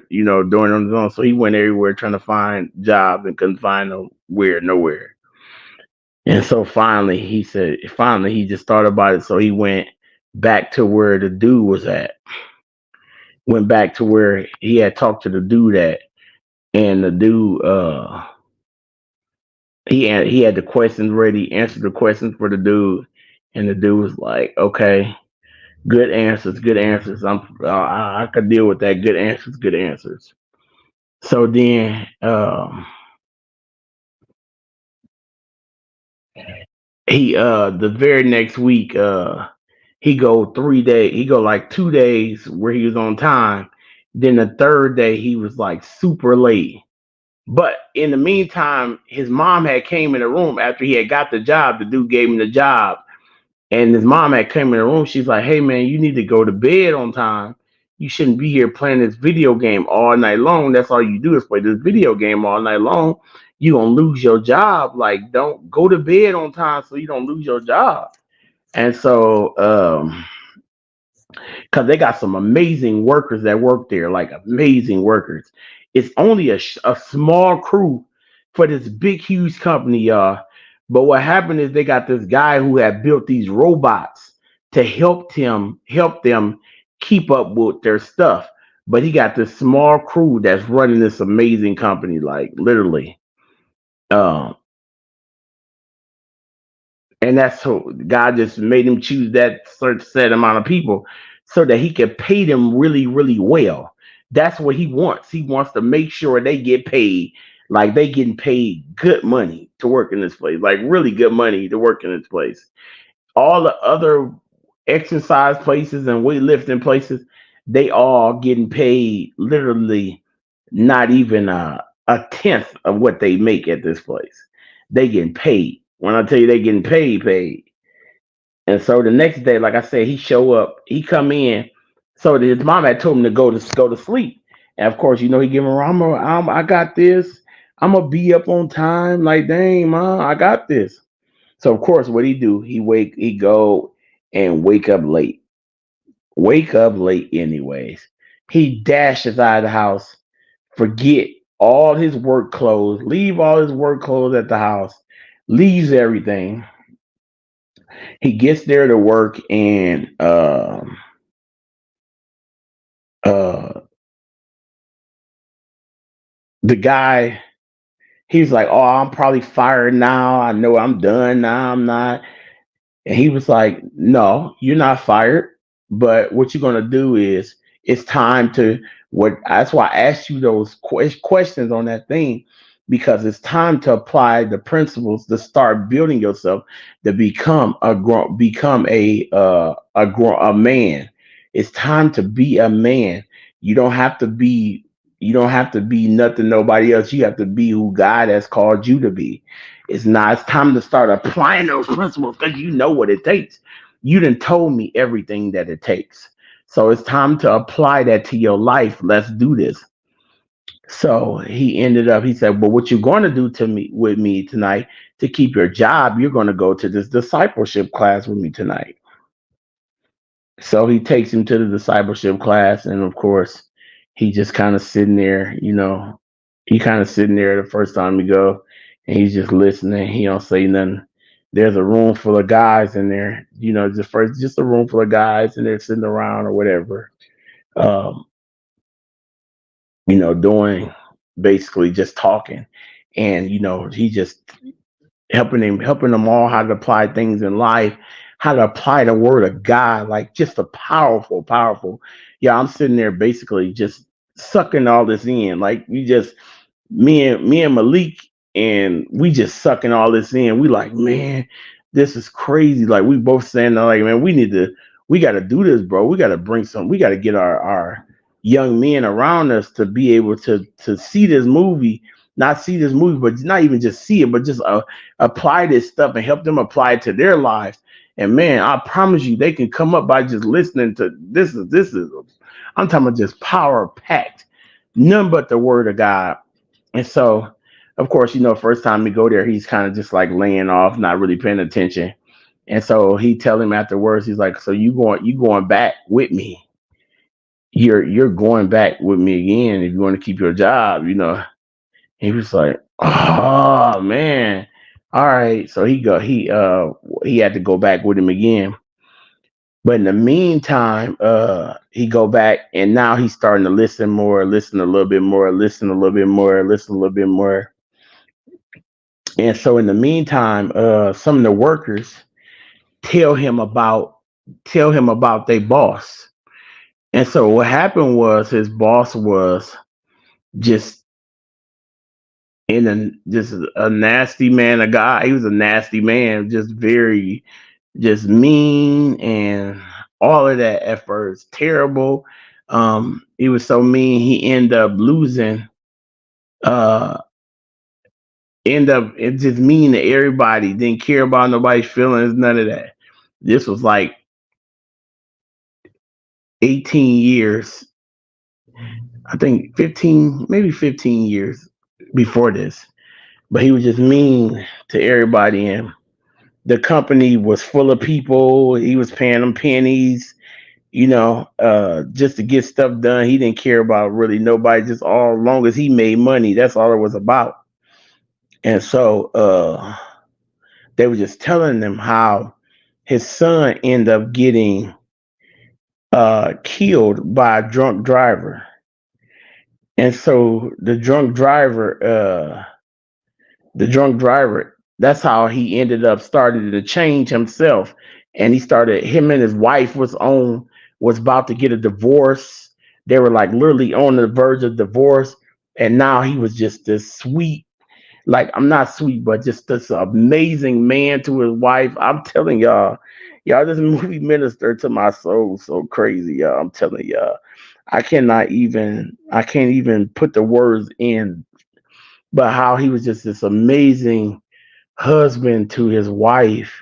doing on his own. So he went everywhere trying to find jobs and couldn't find nowhere. And so finally he just thought about it. So he went back to where the dude was at. Went back to where he had talked to the dude at, and the dude he had the questions ready, answered the questions for the dude, and the dude was like, "Okay, good answers, good answers. I could deal with that. Good answers, good answers." So then he the very next week he go like 2 days where he was on time. Then the third day he was like super late. But in the meantime, his mom had came in the room after he had got the job. The dude gave him the job, and his mom had come in the room. She's like, "Hey man, you need to go to bed on time. You shouldn't be here playing this video game all night long. That's all you do is play this video game all night long. You gonna lose your job. Like, don't go to bed on time so you don't lose your job." And so, because they got some amazing workers that work there, like amazing workers. It's only a small crew for this big, huge company, y'all. But what happened is they got this guy who had built these robots to help them keep up with their stuff. But he got this small crew that's running this amazing company, like literally. Um, and that's so God just made him choose that certain set amount of people so that he could pay them really, really well. That's what he wants. He wants to make sure they get paid, like they getting paid good money to work in this place, like really good money to work in this place. All the other exercise places and weightlifting places, they all getting paid literally not even a tenth of what they make at this place. They getting paid. When I tell you they getting paid, paid. And so the next day, like I said, he show up, he come in. So his mom had told him to go to sleep. And of course, he give him, I got this. I'm gonna be up on time. Like, dang, mom, I got this. So of course, what he do? He go and wake up late anyways. He dashes out of the house, forget all his work clothes, leave all his work clothes at the house, leaves everything. He gets there to work, and uh, the guy, he's like, "Oh, I'm probably fired now. I know I'm done now. I'm not." And he was like, "No, you're not fired. But what you're gonna do is it's time to what." That's why I asked you those questions on that thing because it's time to apply the principles to start building yourself to become a man. It's time to be a man. You don't have to be you don't have to be nothing nobody else. You have to be who God has called you to be. It's not. It's time to start applying those principles because you know what it takes. You done told me everything that it takes. So it's time to apply that to your life. Let's do this. So he ended up. He said, "Well, what you're going to do to me with me tonight to keep your job? You're going to go to this discipleship class with me tonight." So he takes him to the discipleship class, and of course, he just kind of sitting there. He kind of sitting there the first time we go, and he's just listening. He don't say nothing. There's a room full of guys in there. Just a room full of guys, and they're sitting around or whatever. Um, doing. basically just talking, and he just helping them all how to apply things in life, how to apply the word of God, like just a powerful, powerful. Yeah, I'm sitting there basically just sucking all this in, like we just me and Malik, and we just sucking all this in. We like, man, this is crazy. Like we both saying like, man, we got to do this, bro. We got to bring some. We got to get our young men around us to be able to see this movie, not see this movie, but not even just see it, but just apply this stuff and help them apply it to their lives. And man, I promise you, they can come up by just listening to this. Is I'm talking about just power packed, none but the word of God. And so, of course, first time we go there, he's kind of just like laying off, not really paying attention. And so he tell him afterwards, he's like, "So you going back with me? You're going back with me again if you want to keep your job." He was like, "Oh man, all right." So he had to go back with him again. But in the meantime, he go back and now he's starting to listen more, listen a little bit more, listen a little bit more, listen a little bit more. And so in the meantime, some of the workers tell him about tell him about their boss. And so what happened was his boss was just just a nasty man, a guy. He was a nasty man, just very just mean and all of that at first. Terrible. He was so mean he ended up losing uh end up it just mean to everybody, didn't care about nobody's feelings, none of that. This was like 18 years, I think 15, maybe 15 years before this. But he was just mean to everybody. And the company was full of people. He was paying them pennies, just to get stuff done. He didn't care about really nobody, just all long as he made money. That's all it was about. And so they were just telling them how his son ended up getting killed by a drunk driver. And so the drunk driver, that's how he ended up starting to change himself. And him and his wife was about to get a divorce. They were like literally on the verge of divorce. And now he was just this sweet, like I'm not sweet, but just this amazing man to his wife. I'm telling y'all, this movie ministered to my soul so crazy, y'all. I'm telling y'all. I can't even put the words in, but how he was just this amazing husband to his wife,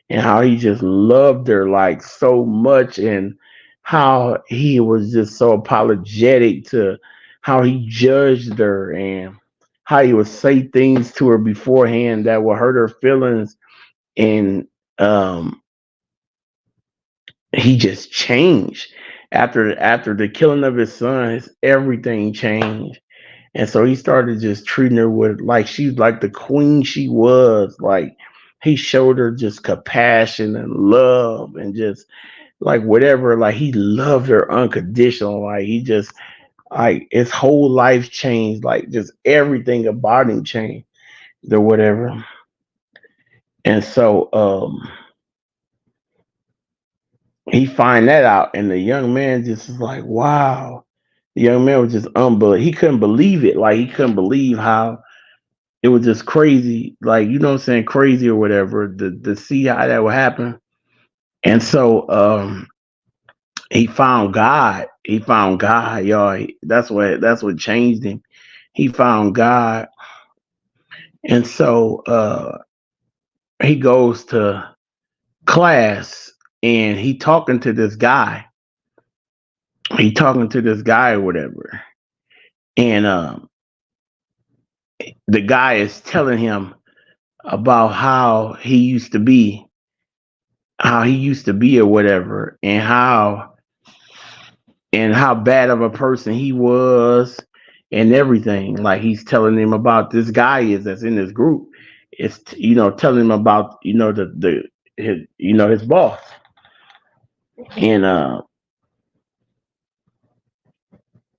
and how he just loved her like so much, and how he was just so apologetic to how he judged her, and how he would say things to her beforehand that would hurt her feelings. And um he just changed after the killing of his son. Everything changed. And so he started just treating her with like she's like the queen she was. Like he showed her just compassion and love and just like whatever. Like he loved her unconditional. Like he just like his whole life changed. Like just everything about him changed or whatever. And so he find that out, and the young man just was like, wow. The young man was just unbelievable. He couldn't believe it. Like he couldn't believe how it was just crazy, like what I'm saying, crazy or whatever, to see how that would happen. And so he found God. He found God, y'all. That's what changed him. He found God. And so he goes to class, and he talking to this guy or whatever. And the guy is telling him about how he used to be or whatever, and how bad of a person he was and everything. Like he's telling him about this guy is that's in this group. It's telling him about his boss. And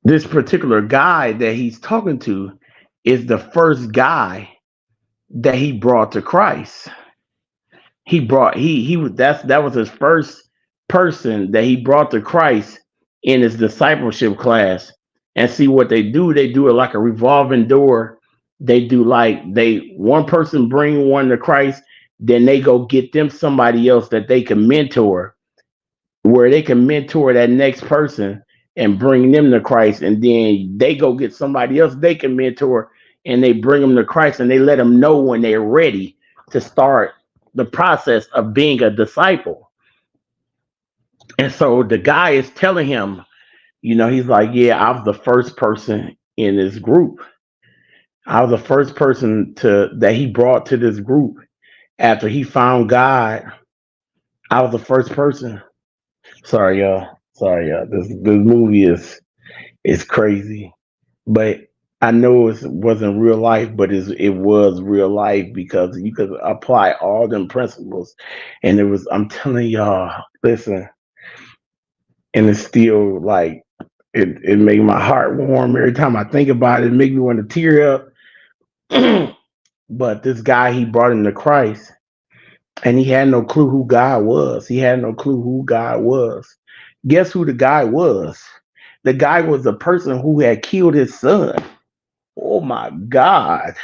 this particular guy that he's talking to is the first guy that he brought to Christ. He was that was his first person that he brought to Christ in his discipleship class. And see what they do it like a revolving door. They do like they one person bring one to Christ, then they go get them somebody else that they can mentor, where they can mentor that next person and bring them to Christ, and then they go get somebody else they can mentor, and they bring them to Christ, and they let them know when they're ready to start the process of being a disciple. And so the guy is telling him, he's like, yeah, I was the first person in this group. I was the first person to that he brought to this group after he found God. I was the first person. Sorry, y'all. Sorry, y'all. This movie is crazy, but I know it wasn't real life, but it was real life because you could apply all them principles, and it was. I'm telling y'all, listen, and it's still like it made my heart warm every time I think about it. It make me want to tear up. But this guy, he brought him to Christ, and he had no clue who God was. He had no clue who God was. Guess who the guy was? The guy was the person who had killed his son. Oh my God.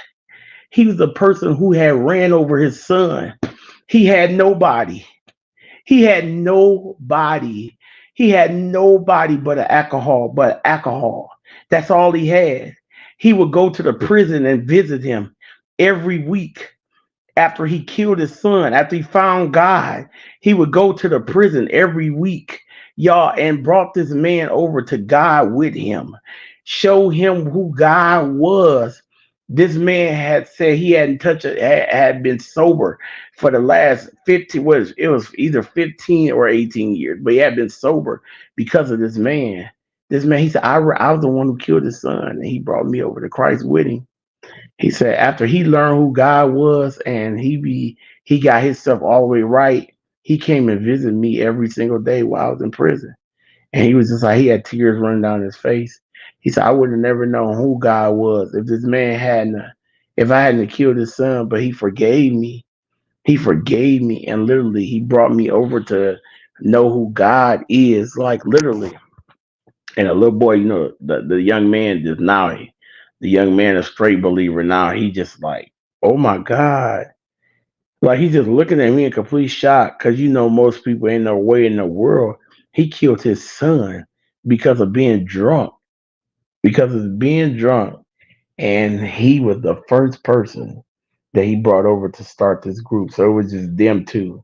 He was the person who had ran over his son. He had nobody. He had nobody. He had nobody but alcohol. That's all he had. He would go to the prison and visit him every week after he killed his son, after he found God. He would go to the prison every week, y'all, and brought this man over to God with him, show him who God was. This man had said he hadn't touched it, had been sober for the last 15, was it was either 15 or 18 years, but he had been sober because of this man. This man, he said, I was the one who killed his son, and he brought me over to Christ with him. He said after he learned who God was and he got himself all the way right, he came and visited me every single day while I was in prison. And he was just like he had tears running down his face. He said, I would have never known who God was if this man hadn't if I hadn't killed his son, but he forgave me. He forgave me and literally he brought me over to know who God is, like literally. And a little boy, the young man just now, the young man, a straight believer now, he just like, oh my God. Like he's just looking at me in complete shock because most people ain't no way in the world he killed his son because of being drunk, because of being drunk. And he was the first person that he brought over to start this group. So it was just them two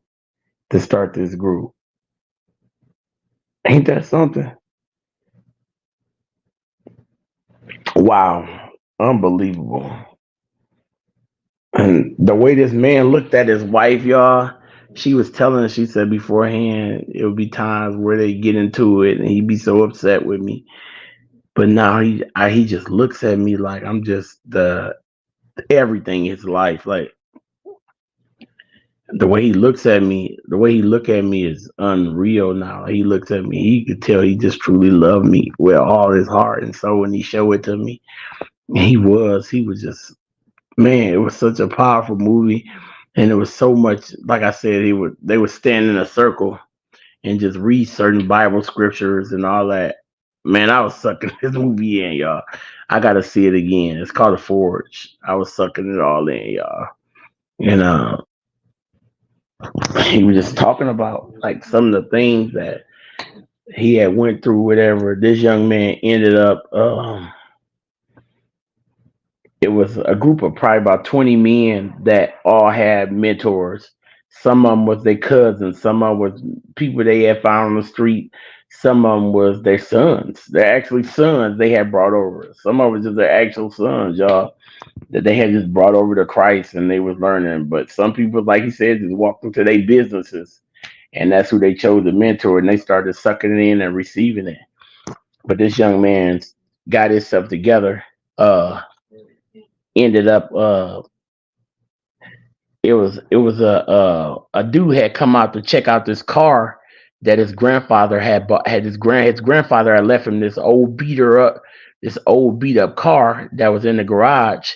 to start this group. Ain't that something? Wow. Unbelievable. And the way this man looked at his wife, y'all, she was telling she said beforehand, it would be times where they get into it and he'd be so upset with me. But now he just looks at me like I'm just the everything in his life. Like the way he looks at me, the way he look at me is unreal now. He looks at me, he could tell he just truly loved me with all his heart and soul when he showed it to me. He was just man, it was such a powerful movie, and it was so much. Like I said, they would stand in a circle and just read certain Bible scriptures and all that. Man, I was sucking this movie in, y'all. I gotta see it again. It's called The Forge. I was sucking it all in, y'all. And he was just talking about like some of the things that he had went through. Whatever this young man ended up. It was a group of probably about 20 men that all had mentors. Some of them was their cousins, some of them was people they had found on the street, some of them was their sons. They're actually sons they had brought over. Some of them was just their actual sons, y'all, that they had just brought over to Christ and they was learning. But some people, like he said, just walked into their businesses and that's who they chose to mentor and they started sucking it in and receiving it. But this young man got himself together. Ended up it was a dude had come out to check out this car that his grandfather had bought, his grandfather had left him this old beat up car that was in the garage.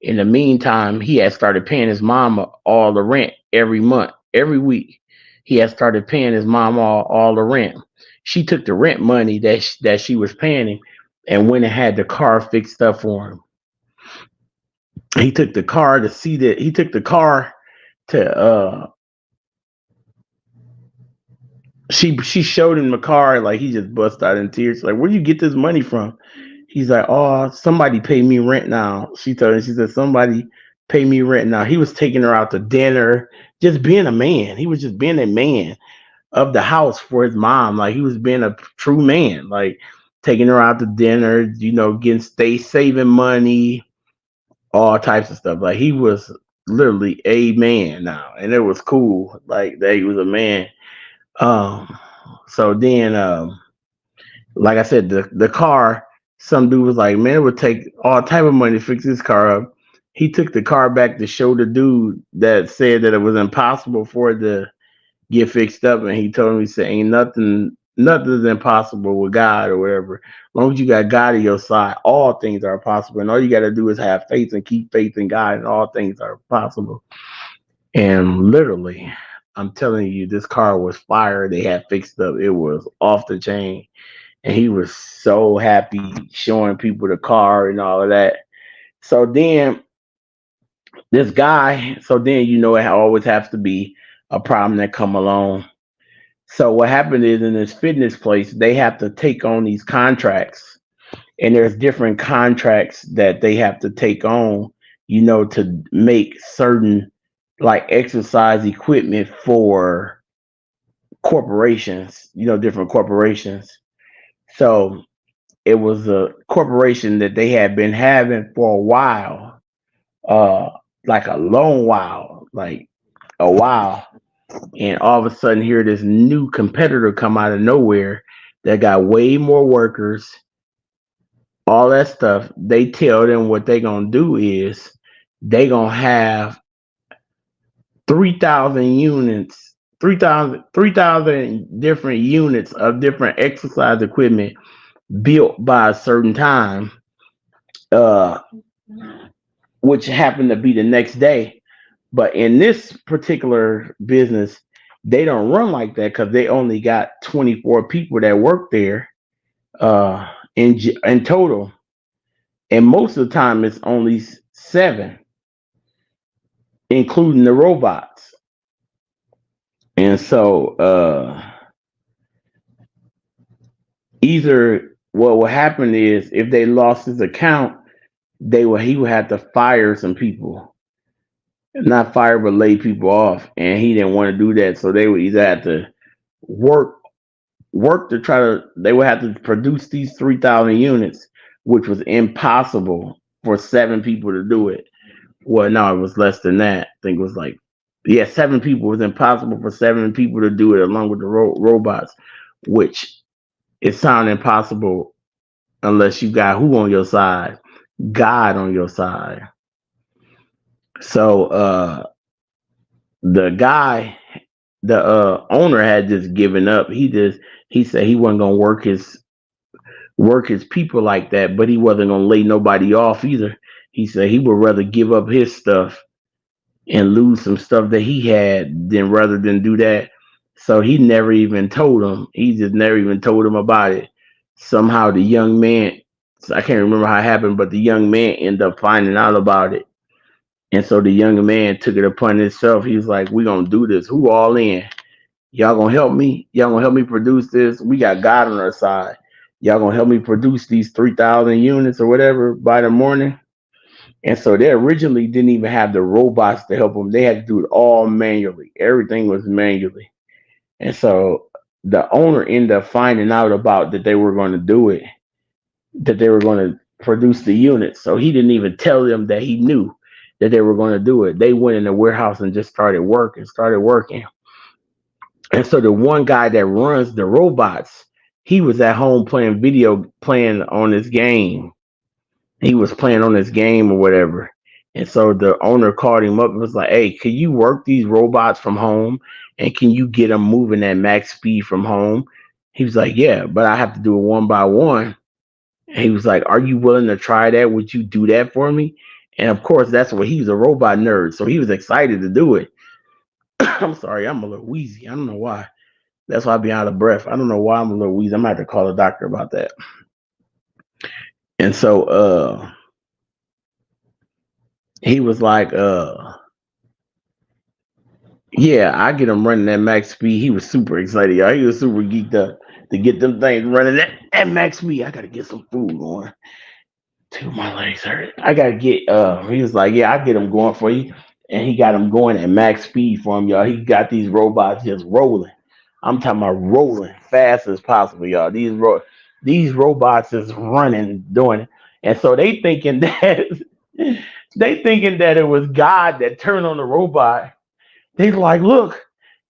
In the meantime, he had started paying his mama all the rent every month, every week. He had started paying his mom all the rent. She took the rent money that she was paying him and went and had the car fixed up for him. He took the car to see that he took the car to she showed him the car, like he just bust out in tears, like, where do you get this money from? He's like, oh, somebody pay me rent now. She told him, she said, somebody pay me rent now. He was taking her out to dinner, just being a man. He was just being a man of the house for his mom. Like he was being a true man, like taking her out to dinner, getting stay saving money, all types of stuff. Like he was literally a man now. And it was cool, like that he was a man. Um so then like I said, the car, some dude was like, man, it would take all type of money to fix this car up. He took the car back to show the dude that said that it was impossible for it to get fixed up, and he told him, he said, ain't nothing's impossible with God or whatever. As long as you got God on your side, all things are possible. And all you gotta do is have faith and keep faith in God, and all things are possible. And literally, I'm telling you, this car was fire. They had fixed up. It was off the chain. And he was so happy showing people the car and all of that. So then this guy, so then it always has to be a problem that come along. So what happened is, in this fitness place, they have to take on these contracts, and there's different contracts that they have to take on, to make certain like exercise equipment for corporations, different corporations. So it was a corporation that they had been having for a while, uh, like a long while, like a while. And all of a sudden, here this new competitor come out of nowhere that got way more workers, all that stuff. They tell them what they gonna do is they gonna have 3,000 units, 3,000 different units of different exercise equipment built by a certain time, uh, which happened to be the next day. But in this particular business, they don't run like that because they only got 24 people that work there, in total, and most of the time it's only seven, including the robots. And so either what will happen is, if they lost his account, he would have to fire some people, not fire but lay people off, and he didn't want to do that. So they would either have to work to try to they would have to produce these 3,000 units, which was impossible for seven people to do it. Well, no, it was less than that. I think it was like, yeah, seven people. It was impossible for seven people to do it along with the robots, which it sounded impossible unless you got who on your side? God on your side. So the guy, the owner had just given up. He said he wasn't gonna work his people like that, but he wasn't gonna lay nobody off either. He said he would rather give up his stuff and lose some stuff that he had than rather than do that. So he never even told him. He just never even told him about it. Somehow the young man, I can't remember how it happened, but the young man ended up finding out about it. And so the young man took it upon himself. He's like, "We gonna do this. Who all in? Y'all gonna help me? Y'all gonna help me produce this? We got God on our side. Y'all gonna help me produce these 3,000 units or whatever by the morning?" And so they originally didn't even have the robots to help them. They had to do it all manually. Everything was manually. And so the owner ended up finding out about that they were going to do it, that they were going to produce the units. So he didn't even tell them that he knew that they were going to do it. They went in the warehouse and just started working. And so the one guy that runs the robots, he was at home playing on his game. He was playing on his game or whatever. And so the owner called him up and was like, "Hey, can you work these robots from home? And can you get them moving at max speed from home?" He was like, "Yeah, but I have to do it one by one." And he was like, "Are you willing to try that? Would you do that for me?" And of course, that's what he was, a robot nerd, so he was excited to do it. I'm sorry, I'm a little wheezy. I don't know why. That's why I be out of breath. I don't know why I'm a little wheezy. I'm gonna have to call the doctor about that. And so he was like, yeah, I get him running at max speed. He was super excited, y'all. He was super geeked up to get them things running at max speed. I gotta get some food going. Till my legs hurt. I gotta get he was like, yeah, I get him going for you. And he got him going at max speed for him, y'all. He got these robots just rolling. I'm talking about rolling fast as possible, y'all. These robots is running, doing it. And so they thinking that they thinking that it was God that turned on the robot. They like, look,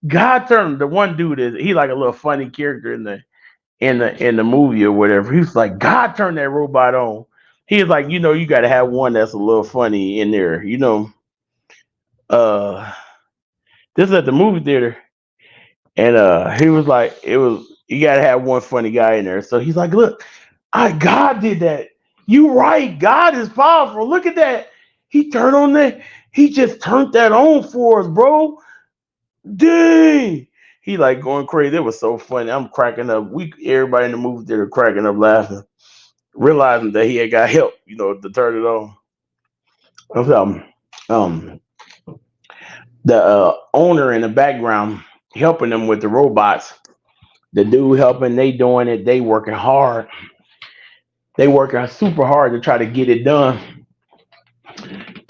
God turned the one dude is he like a little funny character in the movie or whatever. He was like, God turned that robot on. He was like, you got to have one that's a little funny in there. Uh, this is at the movie theater, and he was like, you got to have one funny guy in there. So he's like, look, God did that. You right. God is powerful. Look at that. He turned on that. He just turned that on for us, bro. Dang. He like going crazy. It was so funny. I'm cracking up. Everybody in the movie theater cracking up laughing, realizing that he had got help, to turn it on. Um, um, the owner in the background helping them with the robots. The dude helping, they doing it. They working hard. They working super hard to try to get it done.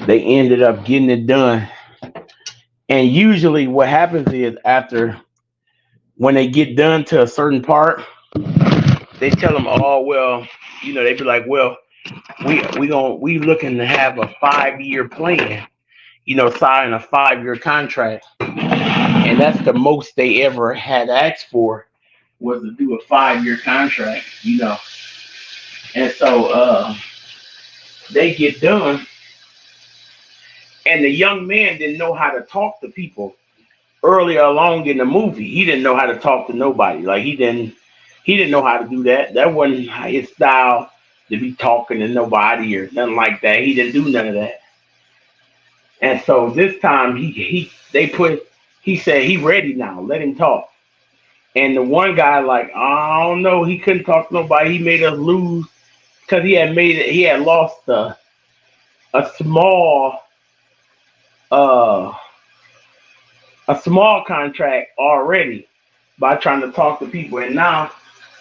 They ended up getting it done. And usually, what happens is after when they get done to a certain part, they tell them, "Oh well," they be like, "Well, we looking to have a 5 year plan." Sign a 5 year contract. And that's the most they ever had asked for was to do a 5 year contract. And so they get done, and the young man didn't know how to talk to people earlier along in the movie. He didn't know how to talk to nobody. Like he didn't know how to do that. That wasn't his style to be talking to nobody or nothing like that. He didn't do none of that. And so this time he said he ready now. Let him talk. And the one guy, like, I don't know, he couldn't talk to nobody. He made us lose because he had lost a small uh a small contract already by trying to talk to people. And now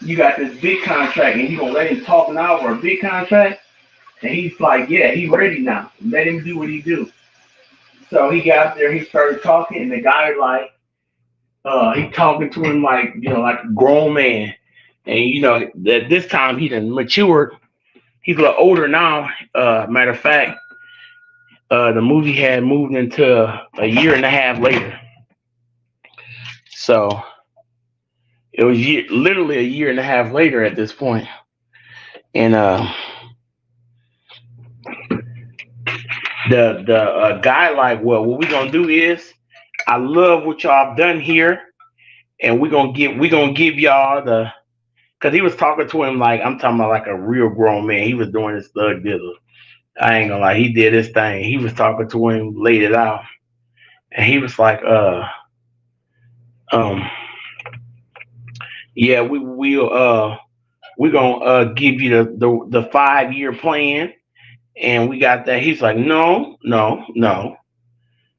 you got this big contract and you gonna let him talk now for a big contract? And he's like, yeah, he ready now. Let him do what he do. So he got there, he started talking, and the guy like he talking to him like like a grown man. And that this time he done matured. He's a little older now. Matter of fact, the movie had moved into a year and a half later. So it was literally a year and a half later at this point. And the guy like, well, what we gonna do is, I love what y'all have done here, and we gonna give y'all the, because he was talking to him like, I'm talking about like a real grown man. He was doing his thug dizzle. I ain't gonna lie, he did his thing. He was talking to him, laid it out, and he was like, um, yeah, we gonna give you the 5 year plan, and we got that. He's like, no, no, no.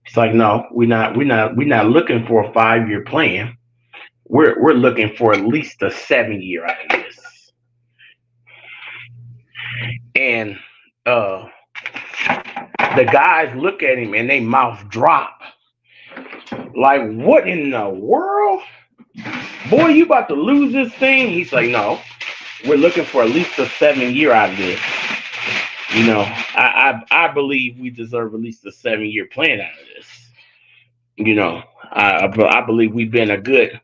He's like, no, we're not looking for a 5 year plan. We're looking for at least a 7 year out of this. And uh, the guys look at him and they mouth drop. Like, what in the world? Boy, you about to lose this thing? He's like, no, we're looking for at least a 7 year out of this. I believe we deserve at least a 7 year plan out of this. I believe we've been a good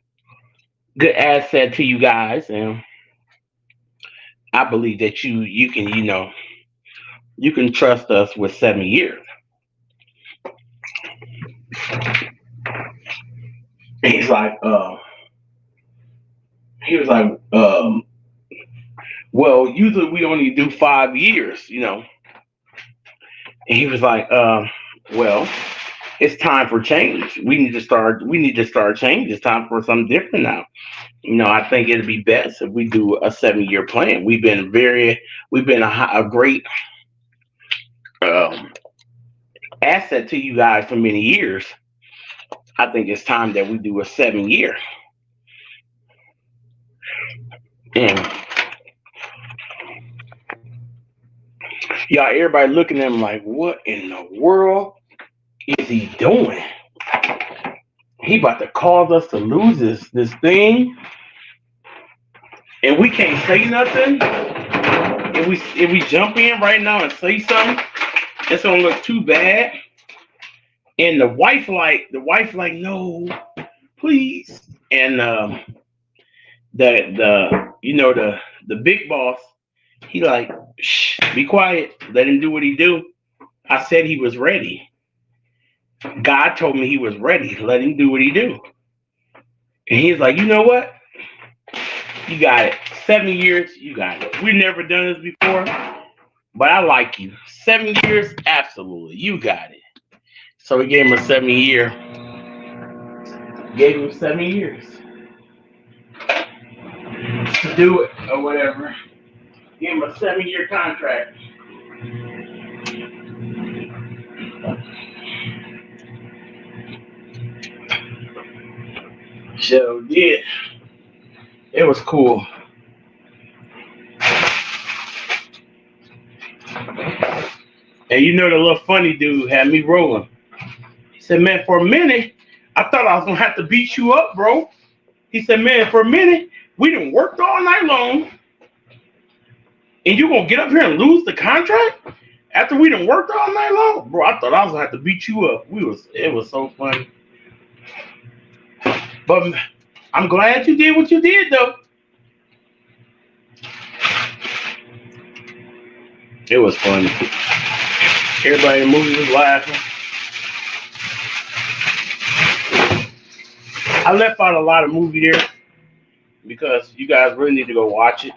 asset to you guys, and I believe that you can trust us with 7 years. He's like, he was like, well, usually we only do 5 years, And he was like, well, it's time for change. We need to start change. It's time for something different now. I think it'd be best if we do a 7 year plan. We've been a great um, asset to you guys for many years. I think it's time that we do a 7 year. And y'all, everybody looking at him like, what in the world is he doing? He about to cause us to lose this thing, and we can't say nothing. If we jump in right now and say something, it's gonna look too bad. And the wife like, no, please. And the big boss, he like, shh, be quiet, let him do what he do. I said he was ready. God told me he was ready. Let him do what he do. And he's like, you know what? You got it. 7 years, you got it. We've never done this before, but I like you. 7 years, absolutely, you got it. So we gave him a 7 year. Gave him 7 years to do it or whatever. Gave him a 7 year contract. So yeah, it was cool. And the little funny dude had me rolling. He said, man, for a minute, I thought I was gonna have to beat you up, bro. He said, man, for a minute, we done worked all night long, and you gonna get up here and lose the contract after we done worked all night long? Bro, I thought I was gonna have to beat you up. It was so funny. But I'm glad you did what you did though. It was funny. Everybody in the movie was laughing. I left out a lot of movie there because you guys really need to go watch it.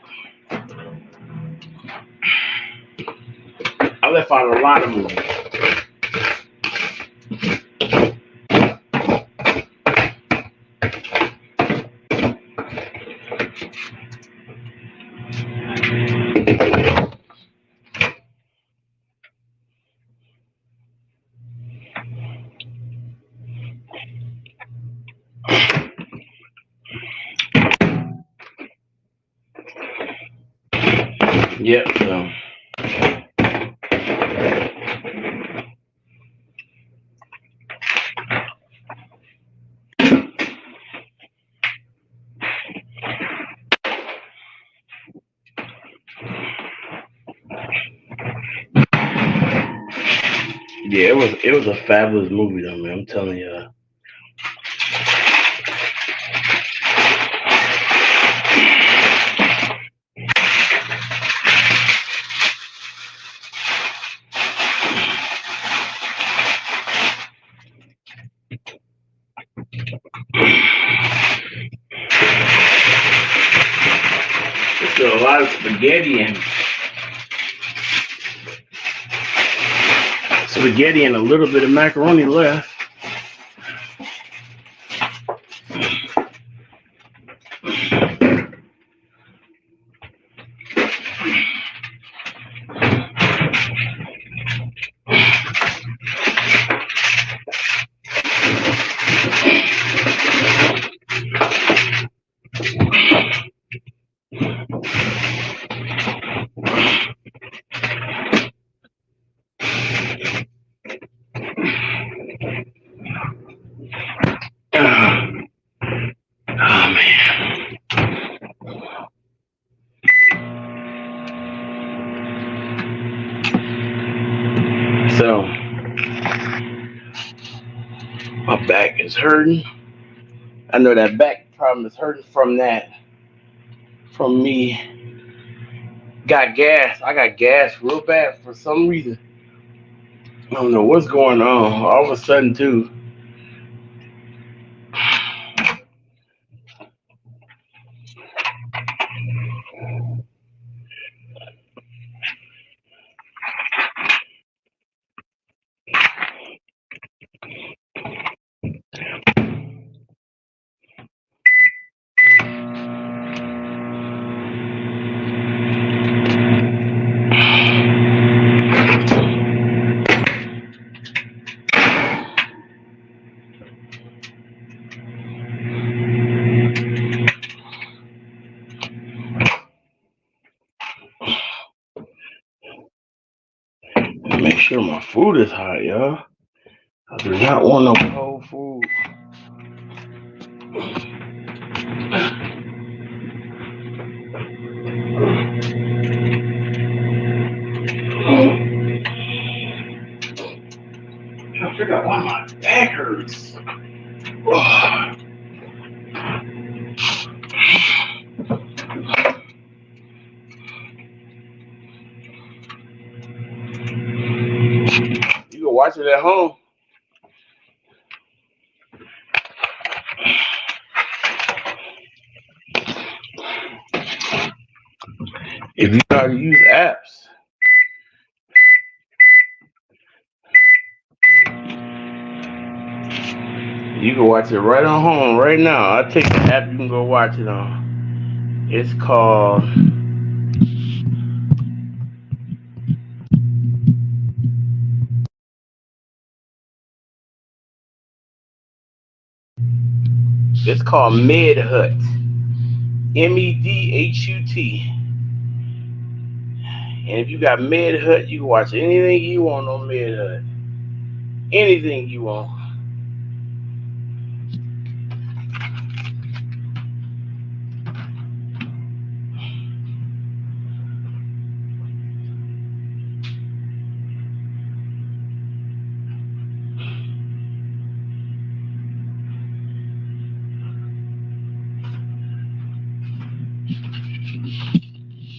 I left out a lot of movies. Yep. So. Yeah, it was a fabulous movie though, man. I'm telling you. There's still a lot of spaghetti and a little bit of macaroni left. Oh man. So my back is hurting. I know that back problem is hurting from that. From me. Got gas. I got gas real bad for some reason. I don't know what's going on. All of a sudden too. sure my food is hot, y'all. I do not want no cold food. I figure out why my back hurts. You can watch it at home. If you know how to use apps, you can watch it right on home right now. I'll take the app you can go watch it on. It's called MedHut. MEDHUT. And if you got MedHut, you can watch anything you want on MedHut. Anything you want.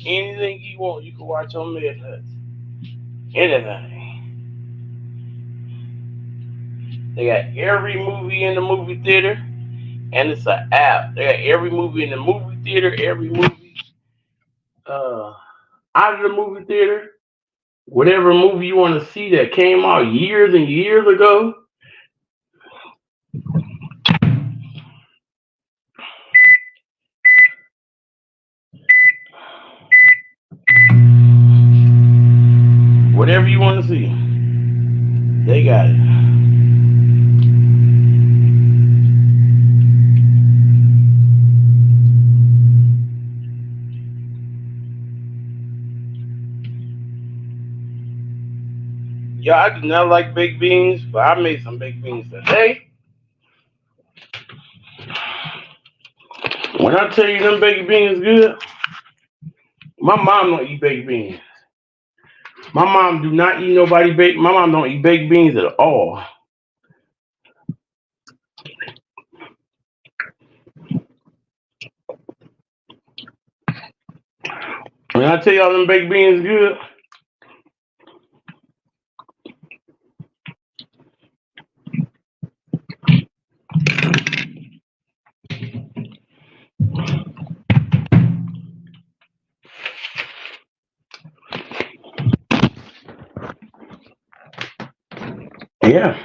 Anything you want, you can watch on MedHut. Anything. They got every movie in the movie theater, and it's an app. They got every movie in the movie theater, every movie out of the movie theater. Whatever movie you want to see that came out years and years ago. Whatever you want to see, they got it. Yeah, I do not like baked beans, but I made some baked beans today. When I tell you them baked beans good, my mom don't eat baked beans. My mom do not eat nobody baked. My mom don't eat baked beans at all. When I tell y'all them baked beans good, yeah.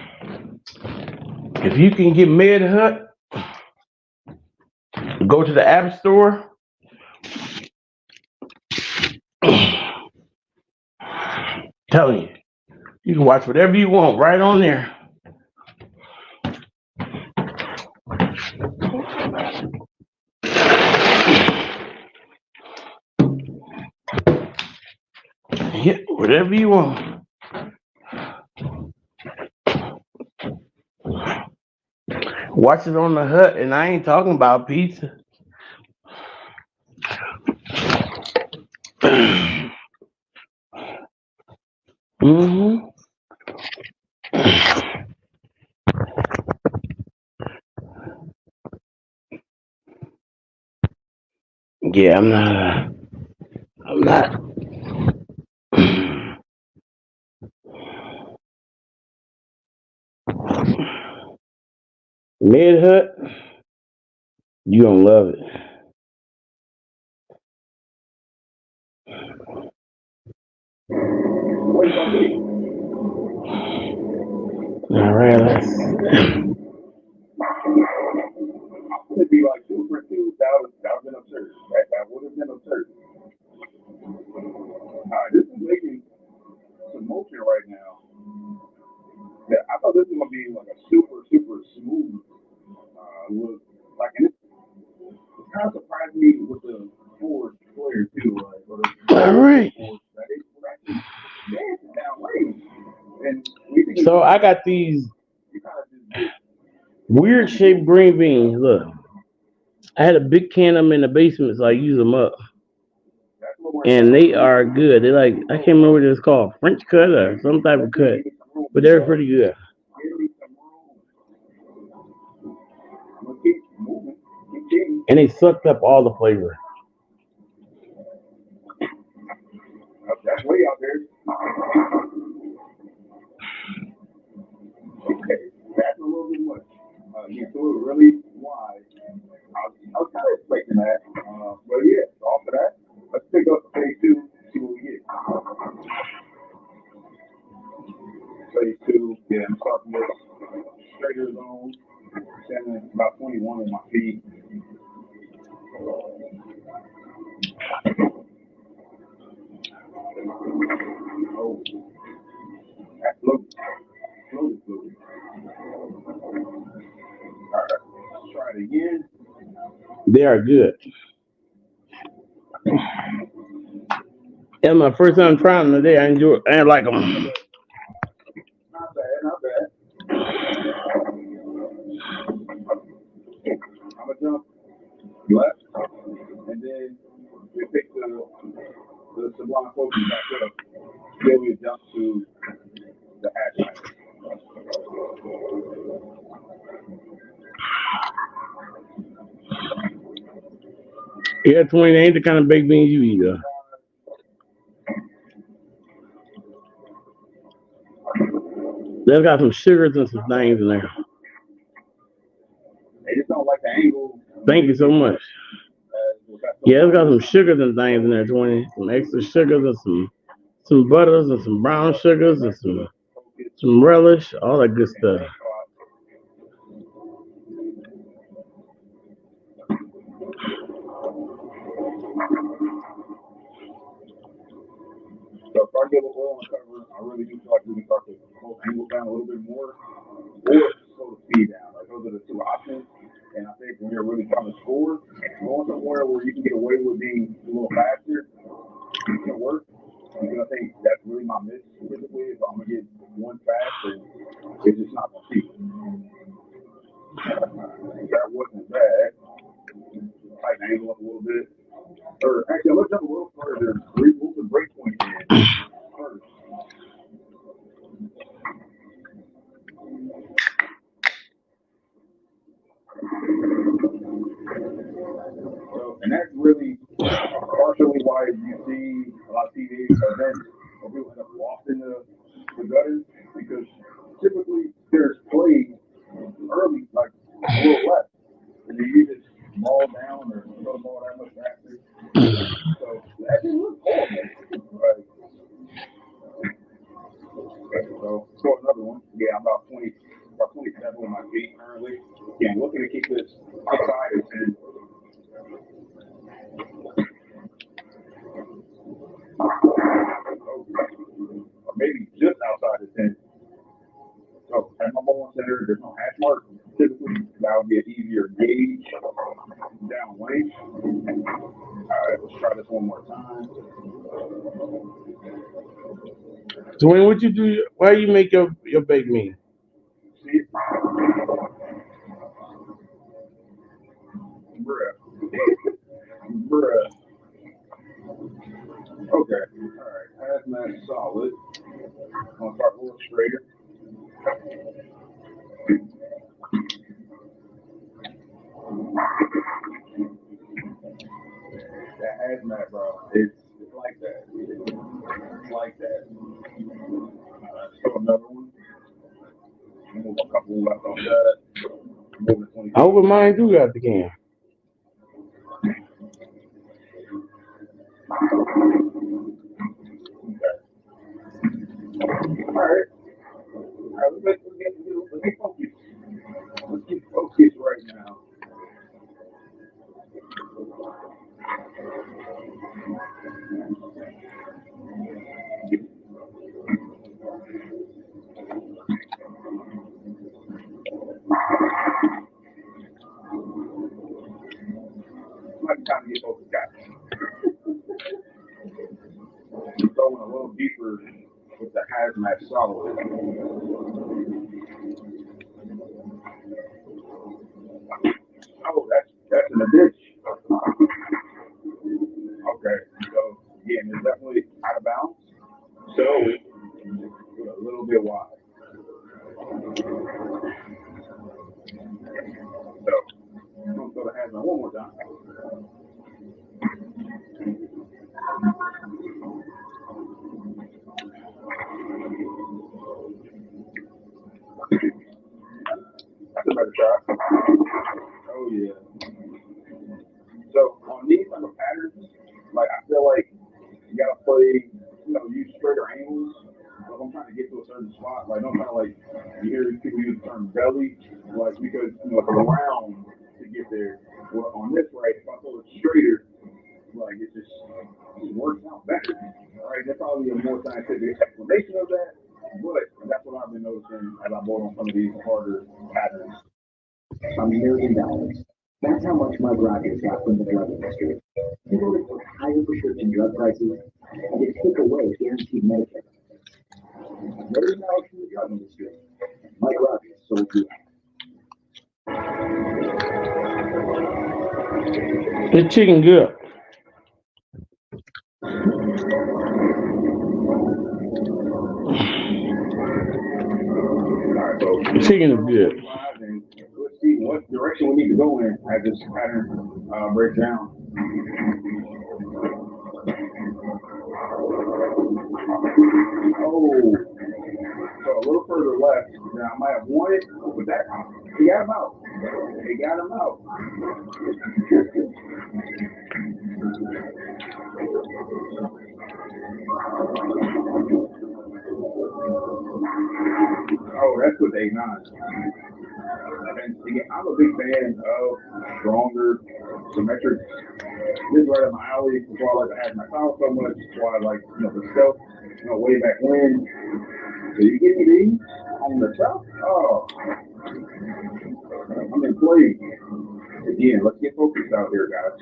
If you can get MedHut, go to the app store. Telling you, you can watch whatever you want right on there. Yeah, whatever you want. Watch it on the hut, and I ain't talking about pizza. Mm-hmm. Yeah, I'm not. I'm not. MedHut, you gonna love it. All right, let's. It'd be like 2 for 2. That would have been absurd, right? That would have been absurd. This is making some motion right now. Yeah, I thought this was gonna be like a super, super smooth look. Like, and it kind of surprised me with the Ford player too, right? All right. Dancing down lane. So I got these weird shaped green beans. Look, I had a big can of them in the basement, so I use them up. And they are good. They like I can't remember what it's called, French cut or some type of cut, but they're pretty good. And they sucked up all the flavor. They are good. That's my first time trying them today. I enjoy. I like them. Yeah, 20 ain't the kind of baked beans you eat. They've got some sugars and some things in there. Thank you so much. Yeah, it's got some sugars and things in there, 20. Some extra sugars and some butters and some brown sugars and some relish, all that good stuff. Dwayne, what you do? Why you make your baked beans? I hope mine do got the can. hazmat solid. Oh, that's in the ditch. Okay, so again, it's definitely out of bounds. So a little bit wide. So I'm gonna throw the hazmat one more time. That's a better shot. Oh yeah. So on these type of patterns, like I feel like you gotta play, use straighter angles. Like I'm trying to get to a certain spot. Like I'm kind of like you hear these people use the term belly, like because for the round to get there. Well, on this right, if I throw it straighter, like it works out better. Right? There's probably a more scientific explanation of that, but that's what I've been noticing as I bought on some of these harder patterns. $1 million. That's how much Mike Rogers got from the drug industry. He voted for higher prescription drug prices and it took away guaranteed Medicare. $1 million from the drug industry. Mike Rogers sold you out. This chicken good. The chicken is good. Let's see what direction we need to go in as this pattern breaks down. Oh, so a little further left. Now I might have wanted, but that he got him out. He got him out. Oh, that's with 8-9. And again, I'm a big fan of stronger, symmetric. This is right up my alley. That's why I like to have my style so much. That's why I like, the stuff, way back when. So you give me these on the top? Oh, I'm in play. Again, let's get focused out here, guys.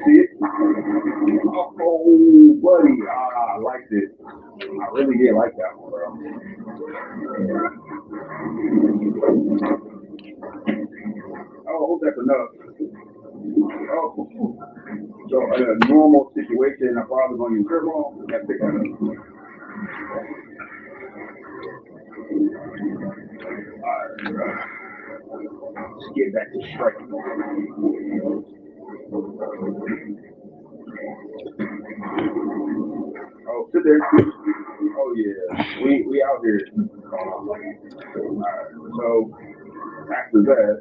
See it? Oh, buddy. I liked it. I really did like that one, bro. Oh, I hope that's enough. Oh, so in a normal situation, I'm probably going to use turbo. That's pick that up. Alright, let's get back to striking. Oh, sit there. Oh yeah, we out here. Alright, so after that,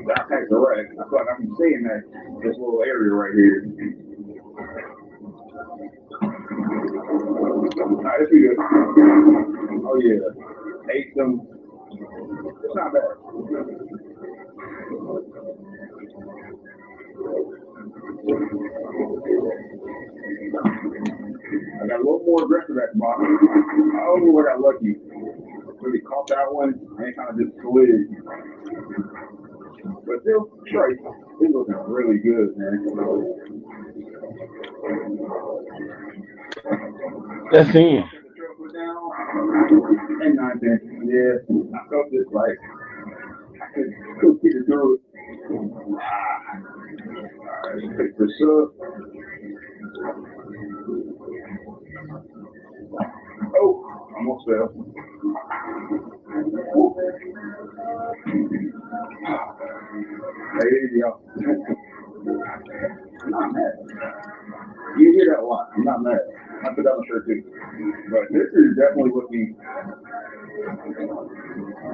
I packed the rack. I feel like I'm staying at this little area right here. Alright, this be good. Oh yeah, ate some. It's not bad. I got a little more aggressive at the bottom. Oh, I got lucky. Really caught that one and kind of just slid. But still, straight. It's looking really good, man. That's in. And 9-10. Yeah, I felt this like I could get it through it. Alright, pick this up. Oh, almost fell. Hey, y'all. I'm not mad. You hear that a lot. I'm not mad. I put that on shirt too. But this is definitely looking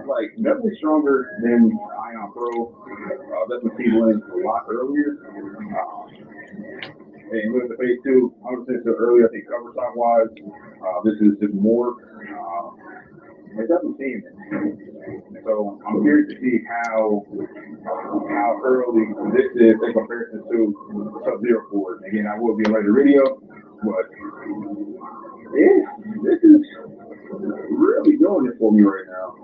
like definitely stronger than Ion Pro. Definitely seedling a lot earlier. And look at the phase 2. I was saying so earlier, I think cover stock wise, this is just more. It doesn't seem it. So I'm curious to see how early this is in comparison to Sub-Zero Ford. Again, I will be a later video, but yeah, this is really doing it for me right now.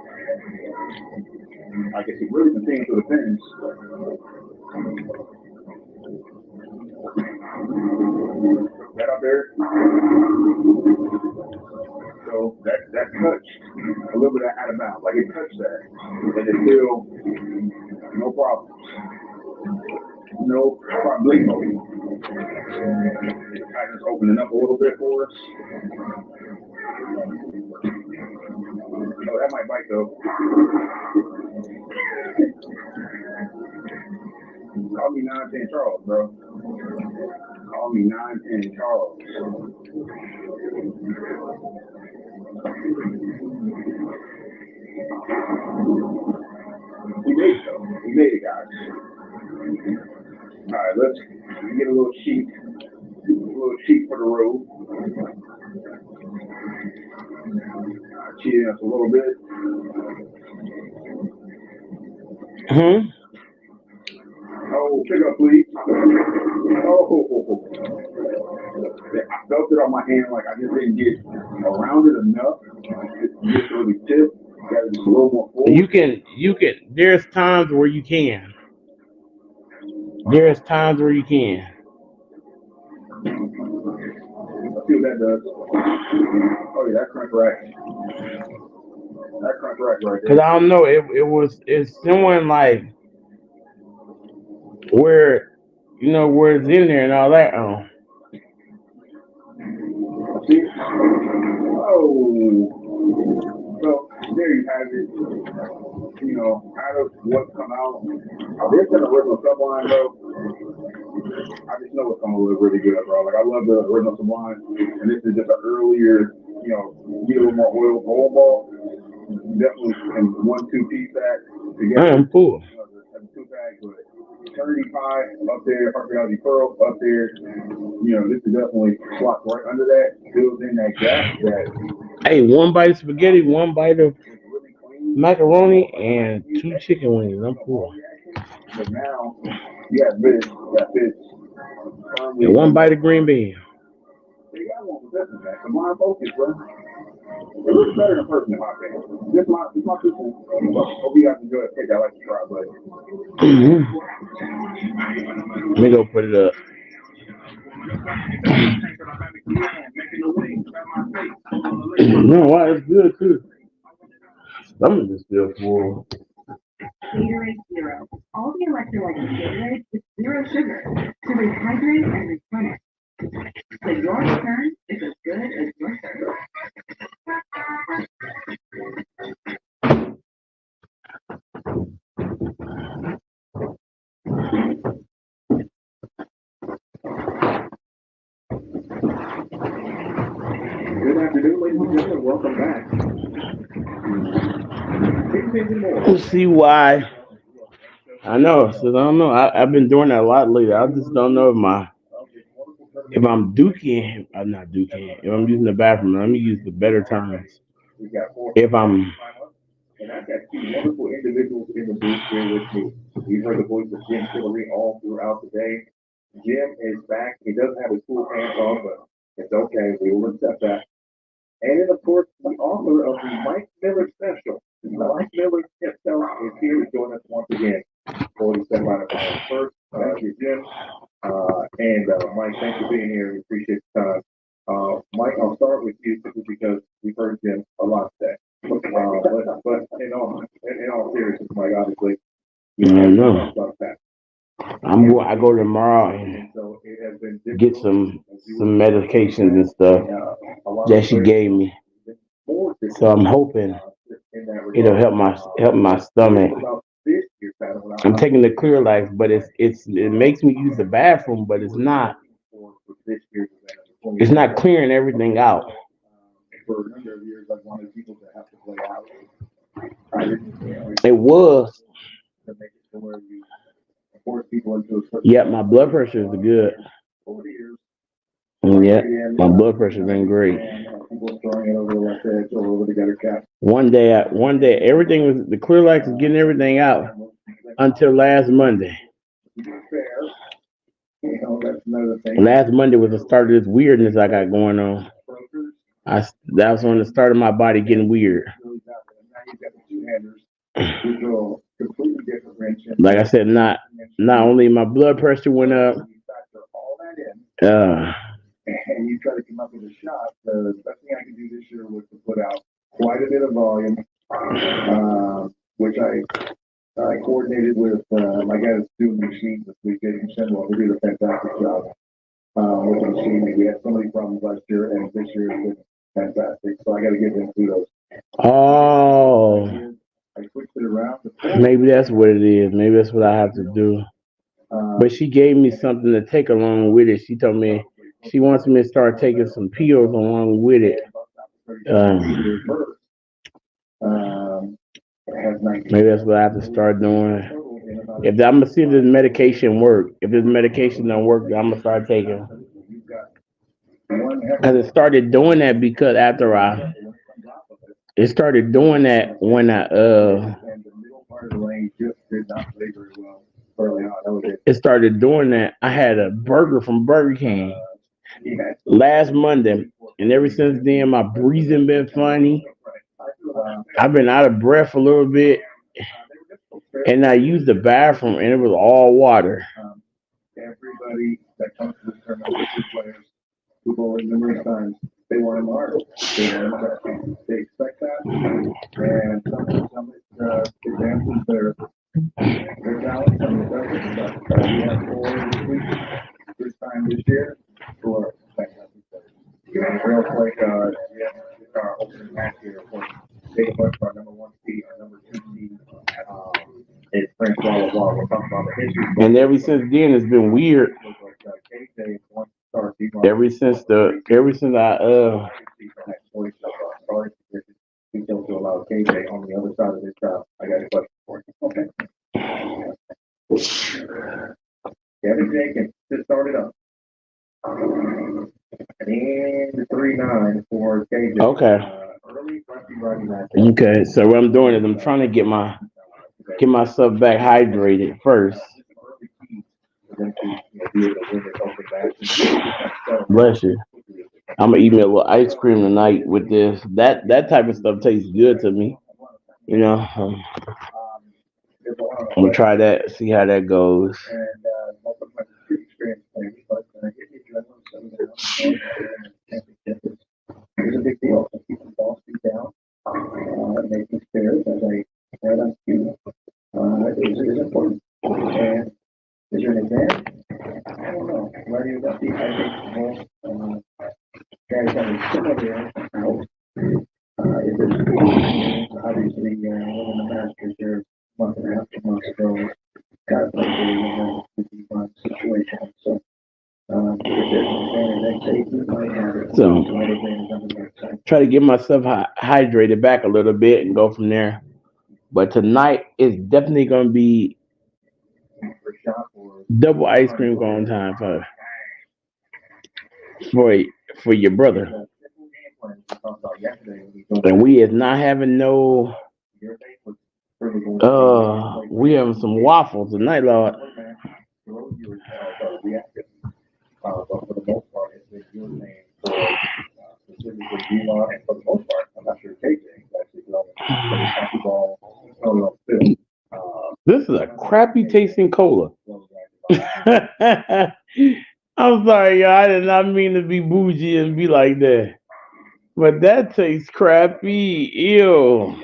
I guess it really continues to the finish. That up there. So that touched a little bit out of bounds. Like it touched that. And it still no problem. No problemo. Just opening up a little bit for us. Oh, that might bite though. Call me 910 Charles, bro. Call me 910 Charles. We made it though. We made it, guys. Alright, let's get a little sheet. A little sheet for the road. Cheating us a little bit. Oh, pick up, please. Oh, I felt it on my hand like I just didn't get around it enough. Just really tip. Got just a little more forward. You can. There's times where you can. There's times where you can. Let's see what that does. Oh yeah, that crunch rack. That crunch rack right there. Cause I don't know. It's someone like where where it's in there and all that. Oh. See? Oh. So there you have it. Out of what's come out. This is an original subline, bro. I just know it's gonna look really good, bro. Like I love the original sublime, and this is just an earlier, get a little more oil ball. Definitely in 1-2 piece pack together. I am full. 2 pack, but 35 up there, Parkerality Pearl up there. This is definitely slots right under that, fills in that gap. Hey, 1 bite of spaghetti, 1 bite of macaroni, and 2 chicken wings. I'm full. But now you have this that fits firmly. And 1 bite of green bean. You got one with this one, man. Come on, focus, bro. It looks better in person, in my opinion. This my people. Hope you guys enjoy it. Take that like to try, but. Let me go put it up. No, why? It's good too. Stomach is still full. Gatorade Zero. All the electrolytes in Gatorade with 0 sugar to rehydrate and replenish. So your return is as good as your service. Good afternoon, ladies and gentlemen. Welcome back. Let's see why. I know. So I don't know. I've been doing that a lot lately. I just don't know if I'm duking. I'm not duking. If I'm using the bathroom, let me use the better terms. If I'm. And I've got 2 wonderful individuals in the booth here with me. You've heard the voice of Jim Hillary all throughout the day. Jim is back. He doesn't have his full pants on, but it's okay. We will accept that. And then, of course, the author of the Mike Miller special. Mike Miller himself is here to join us once again for the step out of our first. Thank you, Jim. And Mike, thanks for being here. We appreciate the time. Mike, I'll start with you simply because we've heard Jim a lot today. But in all seriousness, Mike, obviously, I know. I go tomorrow and get some medications and stuff that she gave me. So I'm hoping it'll help my stomach. I'm taking the Clear Life, but it makes me use the bathroom, but it's not clearing everything out. It was. Yeah, my blood pressure is good. Yeah, my blood pressure's been great. One day, everything was the Clear Light was getting everything out until last Monday. Last Monday was the start of this weirdness I got going on. That was when the start of my body getting weird. Like I said, not Not only my blood pressure went up, You factor all that in, uh, and you try to come up with a shot. The best thing I could do this year was to put out quite a bit of volume, which I coordinated with my guy that's doing the machines this week, Jason Shenwell, who did a fantastic job with the machine. We had so many problems last year, and this year has been fantastic. So I got to give him kudos. oh, I switched it around. maybe that's what it is. Maybe that's what I have to do. But she gave me something to take along with it. She told me she wants me to start taking some pills along with it. Um, maybe that's what I have to start doing. If I'm gonna see if this medication work. If this medication don't work, I'm gonna start taking. Cause it started doing that because after it started doing that when it started doing that. I had a burger from Burger King last Monday, and ever since then my breathing been funny. I've been out of breath a little bit, and I used the bathroom, and it was all water. Everybody that comes to this tournament, the players who bowl numerous times, they want them hard. They expect that, and some advances their talent, some of it doesn't. But we have four this week, first time this year, who are fantastic players. Real quick, we have our opening match here. Of course, Dave Bush, our number one seed, our number two seed. It's Francois LeBlanc. We're talking about the history. And ever since then, it's been weird. Ever since Details to allow KJ on the other side of this crowd. I got a question for you. Okay. Kevin Jenkins just started up. And in 3-9 for KJ. Okay. Early lefty righty match. Okay, so what I'm doing is I'm trying to get myself back hydrated first. Bless you. I'm gonna eat me a little ice cream tonight with this. That type of stuff tastes good to me. You know, I'm gonna try that, see how that goes. It's a big deal. Keep the ball speed down. Making spares as I right on cue. Is important. And is there an advantage? I don't know. Writing about the I think most guys that are similar out. If it's obviously winning the Masters there a month and a half, 2 months ago, got played in a 50-month situation. So if there's an advantage, they might have it. So try to get myself hydrated back a little bit and go from there. But tonight is definitely gonna be double ice cream cone time for for your brother. And we is not having no we having some waffles tonight, Lord. But for the most part, it's been your name for specifically Duma, and for the most part, I'm not sure KJ is actually going to the ball on film. This is a crappy tasting cola. I'm sorry, y'all. I did not mean to be bougie and be like that. But that tastes crappy. Ew.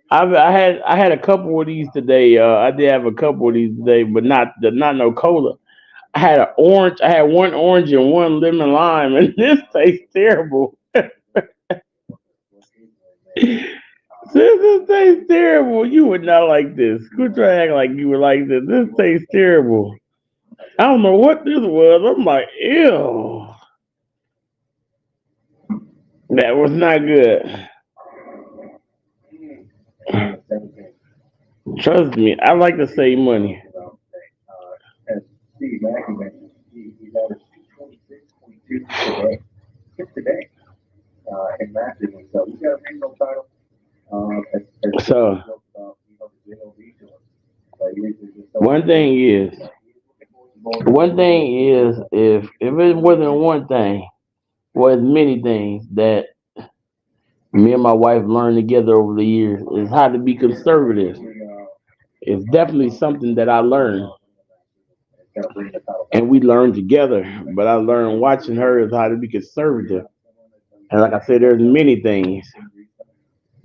I had a couple of these today. I did have a couple of these today, but not no cola. I had an orange. I had one orange and one lemon lime, and this tastes terrible. This tastes terrible. You would not like this. Quit trying to act like you would like this. This tastes terrible. I don't know what this was. I'm like, ew. That was not good. Trust me, I like to save money. As Steve Mackey mentioned, he's averaged 26.2 today. Just today. In matches and stuff. He's got a regional title. So, one thing is, if it wasn't one thing, was many things that me and my wife learned together over the years is how to be conservative It's definitely something that I learned, and we learned together. But I learned watching her is how to be conservative. And like I said, there's many things,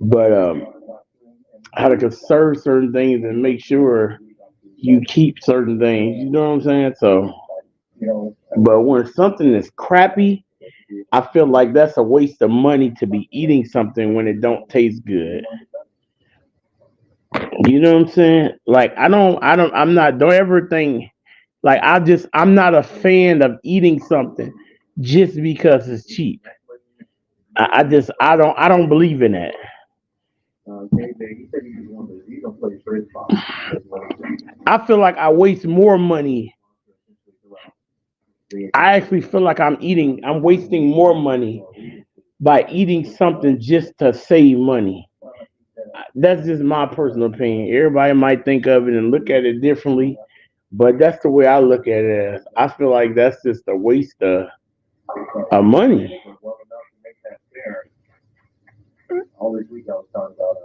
but how to conserve certain things and make sure you keep certain things. You know what I'm saying? So, but when something is crappy, I feel like that's a waste of money to be eating something when it don't taste good. You know what I'm saying? Like I'm not. Don't ever think like I'm not a fan of eating something just because it's cheap. I don't believe in that. I feel like I waste more money. I actually feel like I'm wasting more money by eating something just to save money. That's just my personal opinion. Everybody might think of it and look at it differently, but that's the way I look at it. As I feel like that's just a waste of money. All this week I was talking about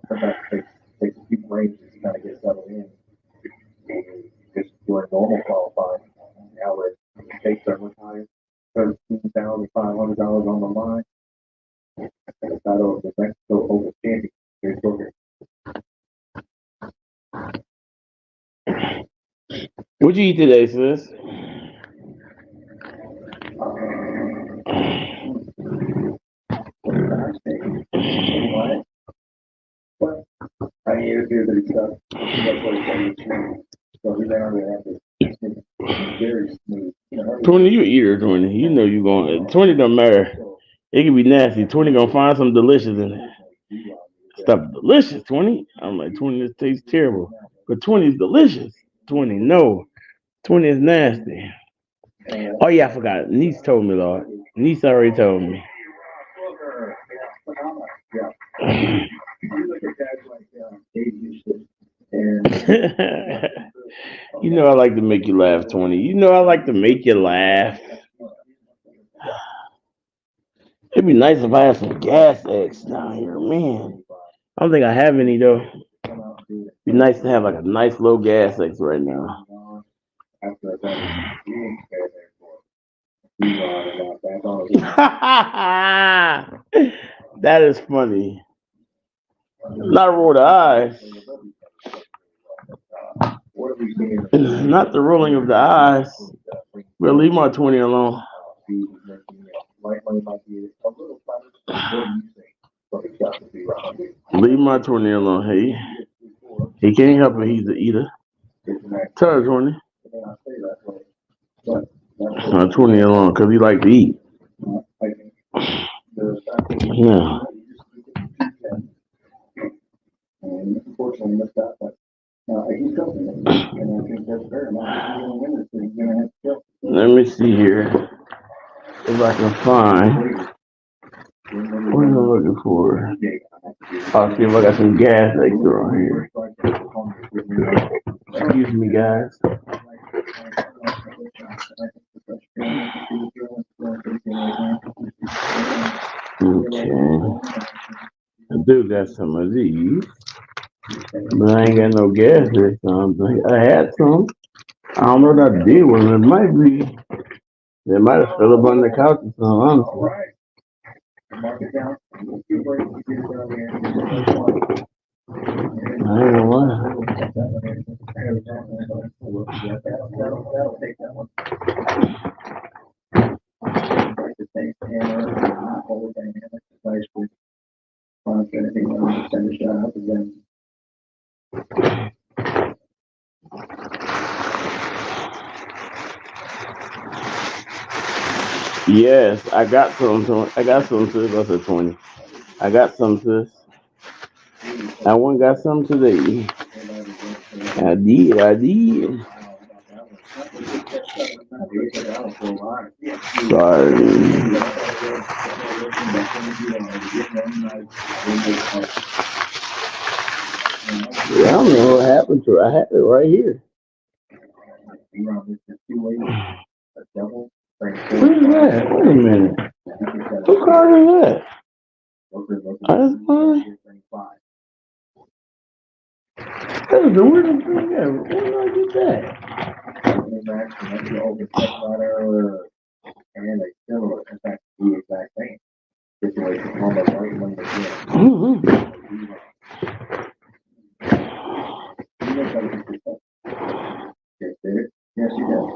sometimes it takes a few breaks to kind of get settled in. Just doing normal qualifying. Now with stakes are much higher. $13,500 on the line. And the title of the Mexico Open Champion. Here's Booker. What you eat today, sis? But I mean, it appears that it's stuff. That's what it's saying. So we learned to have this very smooth. 20, you eater, 20. You know you going 20 don't matter. It can be nasty. 20 gonna find something delicious in it. Stuff delicious, 20. I'm like 20 this tastes terrible. But 20 is delicious. 20, no. 20 is nasty. Oh yeah, I forgot. Niece told me, Lord. Niece already told me. You know I like to make you laugh, 20. You know I like to make you laugh. It'd be nice if I had some gas eggs down here, man. I don't think I have any though. Be nice to have like a nice low gas eggs right now. That is funny. Not roll the eyes. Not the rolling of the eyes. Well, leave my 20 alone. Leave my 20 alone. Hey, he can't help it. He's the eater. Tell her 20. 20 alone because he like to eat. Yeah. Unfortunately, missed that, but he's coming, and I think that's fair enough. He's going to win this thing. He's going to have to kill. Let me see here if I can find. What am I looking for? I'll see if I got some gas extra on here. Excuse me, guys. Okay. I do got some of these, but I ain't got no gas or something. I had some. I don't know what I did with them. It might be. They might have fell up on the couch or something, honestly. I ain't gonna lie. Yes, I got some. I got some, sis. I said 20. I got some, sis. I one got some today. I did. I did. Sorry. Yeah, I don't know what happened to it. I had it right here. What is that? Wait a minute. What card is that? Oh, that's mine. That was the weirdest thing ever. Where did I get that? Opening match, and that's the open set ladder, and a similar, in fact, the exact same situation, almost right when they get. Mm-hmm. Yes, did it? Yes, she does.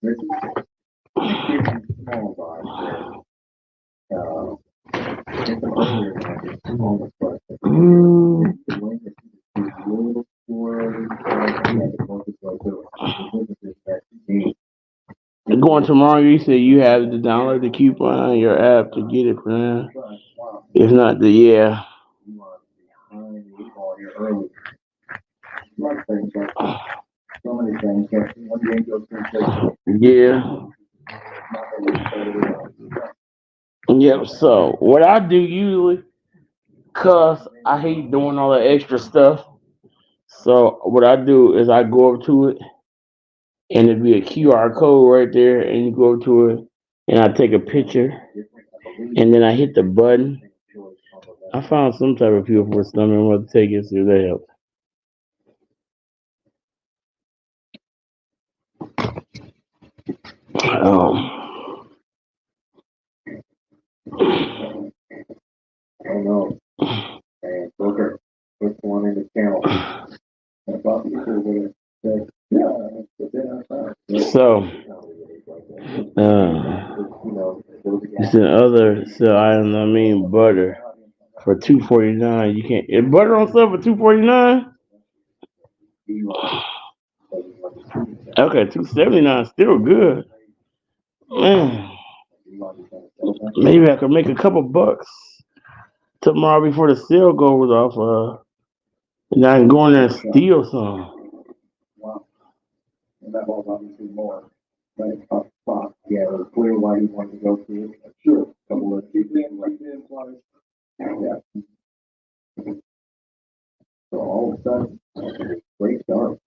This is small vibes there. In some earlier matches, almost but the wing is a little swirly, and the focus goes to the businesses that you need. Going tomorrow, you said you have to download the coupon on your app to get it, man. If not, the yeah. You are behind the eight ball here early. Like things like so many things that one game goes through. Yeah. Yep. So what I do usually, cause I hate doing all the extra stuff. So what I do is I go up to it, and it'd be a QR code right there, and you go up to it, and I take a picture, and then I hit the button. I found some type of fuel for stomach. I'm going to take it, see if that helps. I don't know. And Booker puts one in the channel. And I thought you would have said, yeah, but then I thought. So, it's another item. I mean, butter for $2.49. You can't. Is butter on sale for $2.49? Okay, $2.79 still good. Man, maybe I could make a couple bucks tomorrow before the sale goes off. And I can go in there and steal some. Wow. And that was obviously more. But it's tough spot. Yeah, it was clear why he wanted to go through it. Sure. A couple of keep in twice. Yeah. So all of a sudden, great start.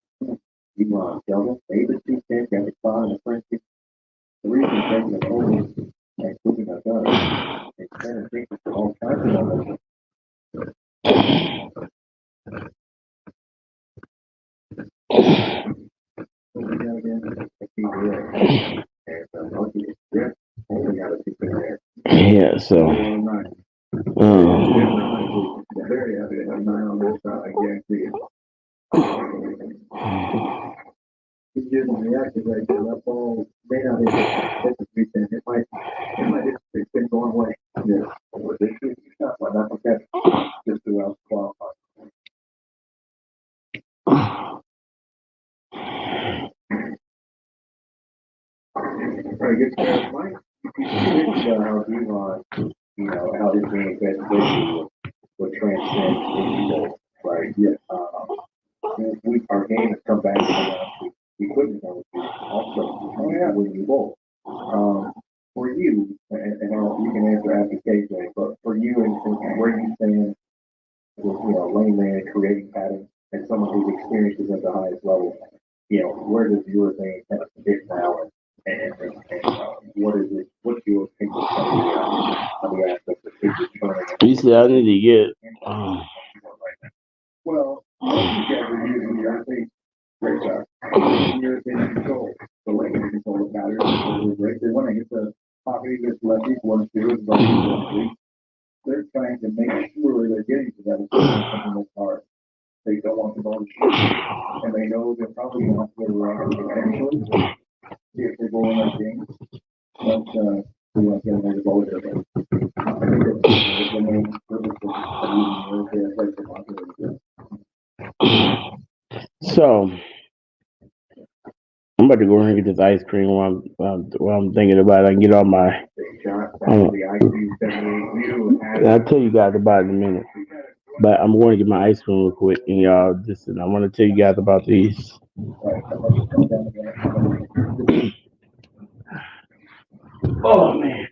Meanwhile, Delta, favorite 210, got the spot in the French. The reason taking it over and moving us up. It's better things for all kinds of numbers. Yeah, so. Very happy to have 9 on this side, I guarantee it. He's using reactive right there. That ball may not hit the 310. It's been going away. Yeah. Well, this is not my knuckle catch. Just throughout the qualify. Very good start, Mike. How Devon, how his game basically would transcend into right? Yeah. Our game has come back to the equipment that was also when you bowl. For you, and you can answer after KJ, but for you and where you stand with, layman creating patterns and someone whose experience is at the highest level, where does your thing kind of fit now and what's your opinion on the aspect of pitcher turning? You said I need to get. Well, you guys are using your thing. Great job. Your thing control. The way you control the pattern is great. They want to hit the pocket against lefties, one, two, and one, they're trying to make sure they're getting to that something that's hard. They don't want the ball to shoot. And they know they're probably going to have to go around eventually. See if they go in that game. But we want to get them the ball there. But I think that's the main purpose of using the So, I'm about to go ahead and get this ice cream while I'm thinking about it. I can get all my. I'll tell you guys about it in a minute. But I'm going to get my ice cream real quick, and y'all listen. I want to tell you guys about these. Oh man.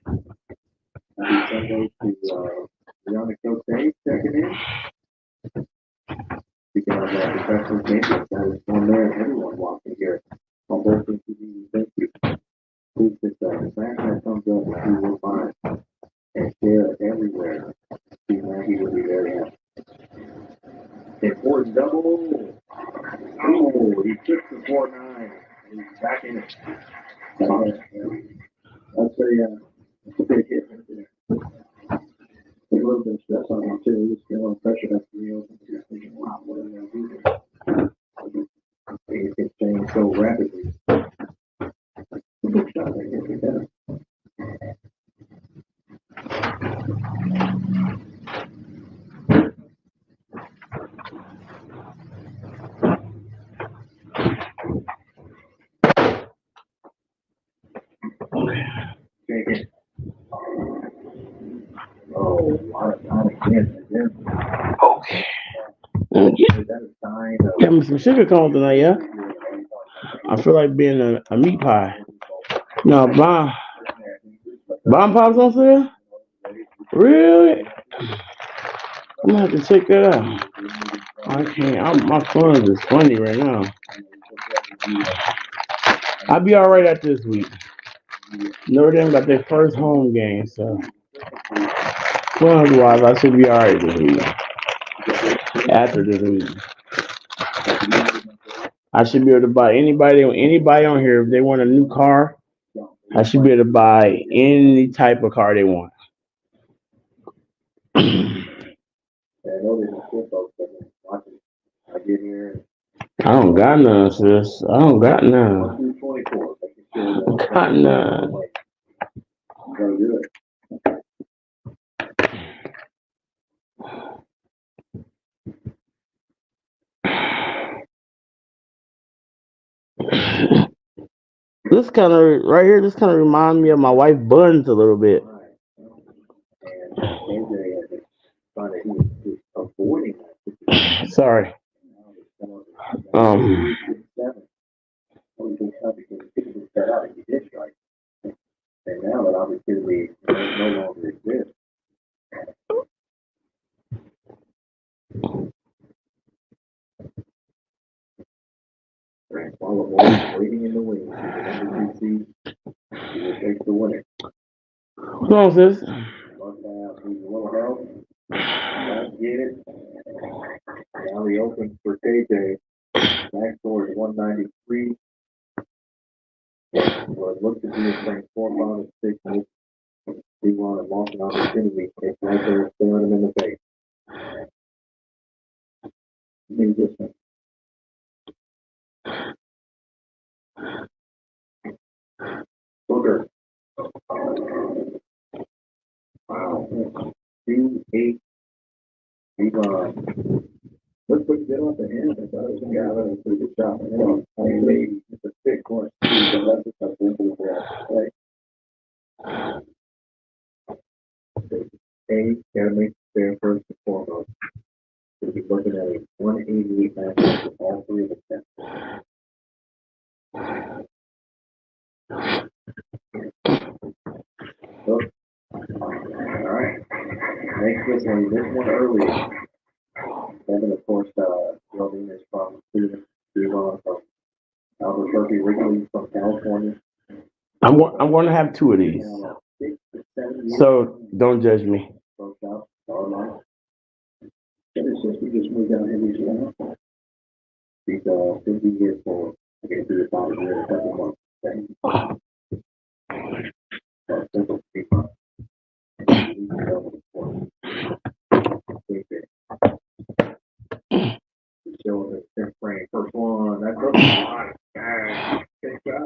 Speaking of professional games, that is one there, everyone walking here. On both of you, thank you. Please just smash that thumbs up if you will find and share it everywhere. He will be very happy. It's Jordan double. Oh, he took the 4-9. He's back in it. That's a big hit right there. A little bit of stress on him too. He's feeling pressure after the open. He's thinking, wow, what am I going to do? Things can change so rapidly. Good shot right here. Take it. Oh, a lot of hands right there. Okay. Yeah. Is that a sign of Got me some sugar cones tonight, yeah. I feel like being a meat pie. No, bomb pops on sale? Really? I'm gonna have to check that out. I can't. My funds is funny right now. I'll be all right at this week. Notre Dame got their first home game, so funds wise, I should be all right this week. After this week, I should be able to buy anybody on here if they want a new car. I should be able to buy any type of car they want. I know there's a cool folks that are watching. I get here I don't got none, sis. I don't got none. 1-24. Got none. Gotta do it. This kind of right here. This kind of reminds me of my wife Buns a little bit. And AJ had to find that he was avoiding that. Sorry. Um. And now that obviously no longer exists. While waiting in the wings, NBC, he will take the winner. What's on, sis? Must have a little help. Don't get it. Now he opens for KJ. Back score is 193. Well, it looks to be a transform out of 6 minutes. D1 and lost an opportunity. It's right there staring him in the face. Means this one. Booker. Wow. 2-8. D1. Let's put it off the hand. I thought it was going to have a pretty good shot. I mean, maybe it's a thick one. So that's a tough one to play. A, gotta make fair first and foremost. We'll be looking at a 188 matchup with all three of them. So, all right. Next this one early. Then, of course, Geraldine is from student, from Albuquerque, originally from California. I'm going to have 2 of these. So don't judge me. We just moved down here recently. He's 50 years for getting through the college year in a couple months. Simple speak. Showing the 10th frame. First one. That's a lot. Good job.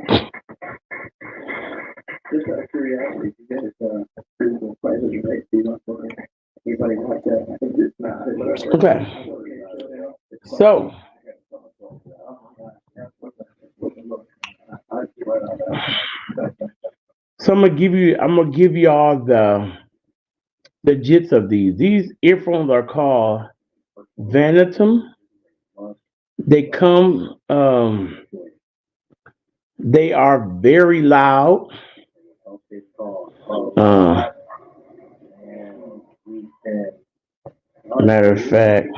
Just out of curiosity, you guys pretty cool prizes, right? Do you want for anybody like that? I think it's not. Okay. So I'm gonna give you all the gist of these. These earphones are called Vanitum. They come. They are very loud. Matter of fact,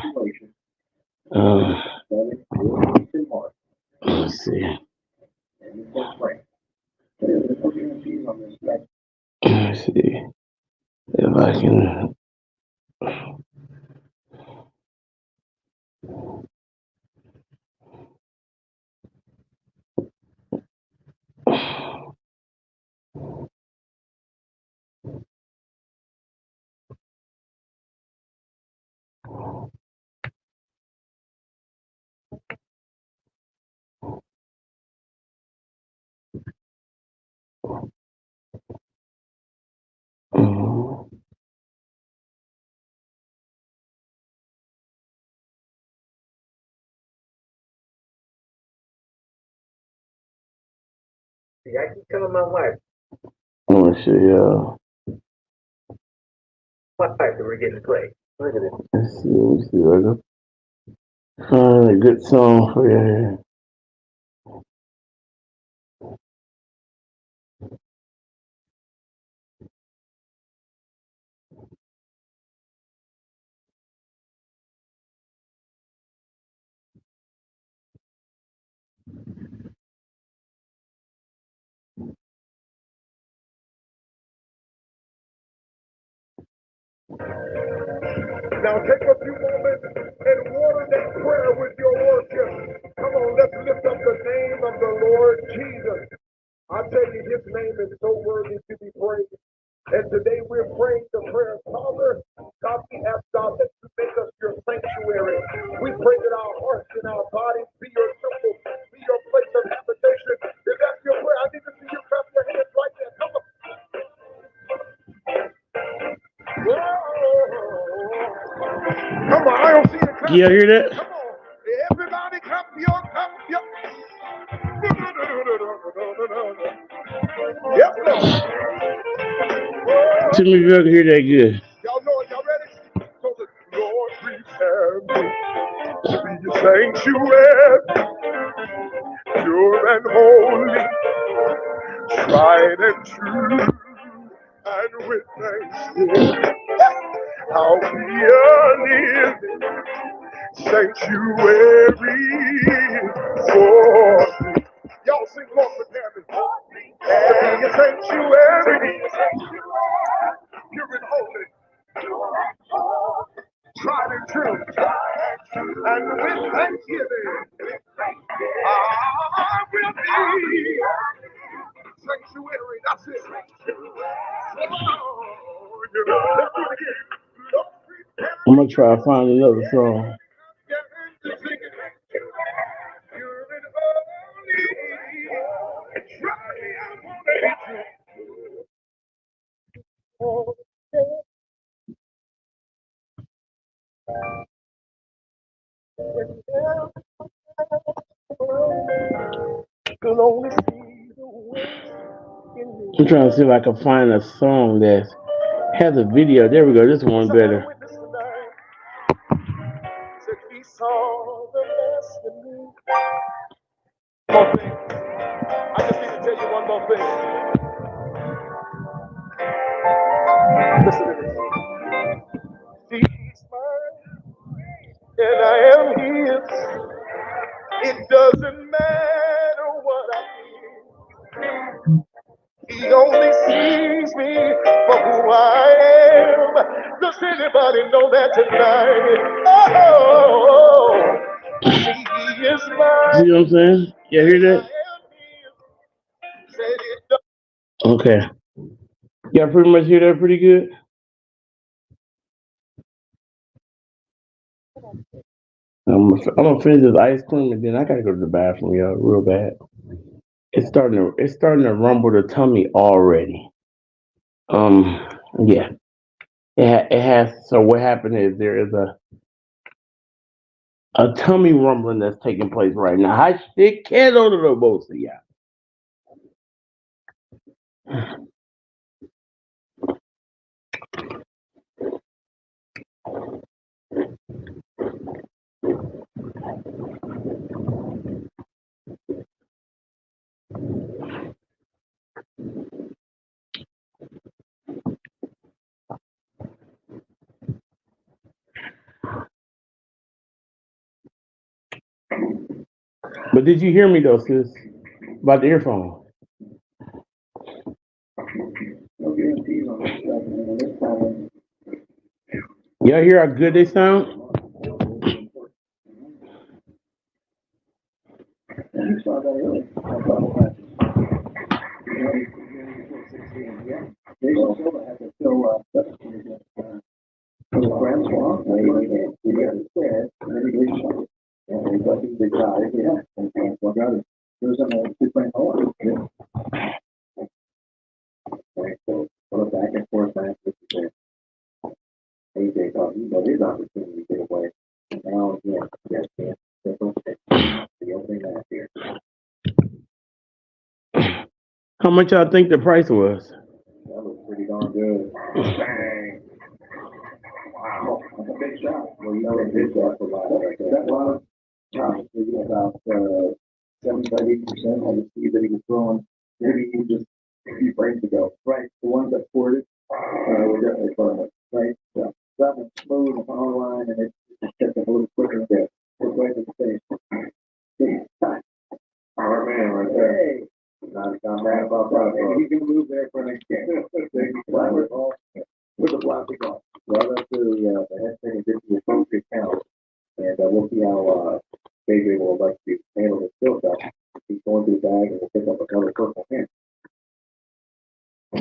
let's see. Let's see if I can. See, I keep telling my wife, I want to show y'all. that we're getting played. Look at this. Let's see. Let me see. I can find a good song for you here. Now take a few moments and water that prayer with your worship. Come on, let's lift up the name of the Lord Jesus. I tell you, his name is so worthy to be praised. And today we're praying the prayer, Father, God, we ask God that you make us your sanctuary. We pray that our hearts and our bodies be your temple, be your place of habitation. If that's your prayer, I need to see you clap your hands right there. Come on. Come on, I don't see it. You hear that? Come on. Everybody clap your. Yes, Lord. Tell me if you can hear that good. Y'all know it. Y'all ready? So the Lord prepare me to be a sanctuary, pure and holy, tried and true, and with thanksgiving, I'll be a living sanctuary for thee. Y'all sing Lord prepare me. To be a sanctuary, pure and holy, tried and true, and with thanksgiving, I will be sanctuary. That's it. I'm gonna try to find another song. I'm trying to see if I can find a song that has a video. There we go. This one better. He saw the best in me. One thing. I just need to tell you one more thing. Listen to this. He's mine, and I am his. It doesn't matter what I do. He only sees me for who I am. Does anybody know that tonight? Oh, he is mine. See what I'm saying? You hear that? Okay. Y'all pretty much hear that pretty good? I'm gonna finish this ice cream and then I gotta go to the bathroom, y'all, real bad. It's starting to rumble the tummy already. Yeah. It has. So what happened is there is a tummy rumbling that's taking place right now. I shit can't order the both of y'all. But did you hear me though, sis? About the earphone. Y'all hear how good they sound? How much y'all think the price was? That looks pretty darn good. Bang. Wow. That's a big shot. Well, you know, a big shot for life. That was maybe about 75-80% of the speed that he was throwing. Maybe he just a few frames ago. Right. The ones that poured it were definitely throwing it. Right. Yeah. That was smooth and on line, and it just kept it a little quicker there. It's right to the face. All right, man, right there. Hey. Not mad about that. Maybe he can move there for next game. With the plastic off. Well, that's the head thing is the appropriate count. And we'll see how KJ will like to handle the skill set. He's going to the bag and will pick up another purple pin. You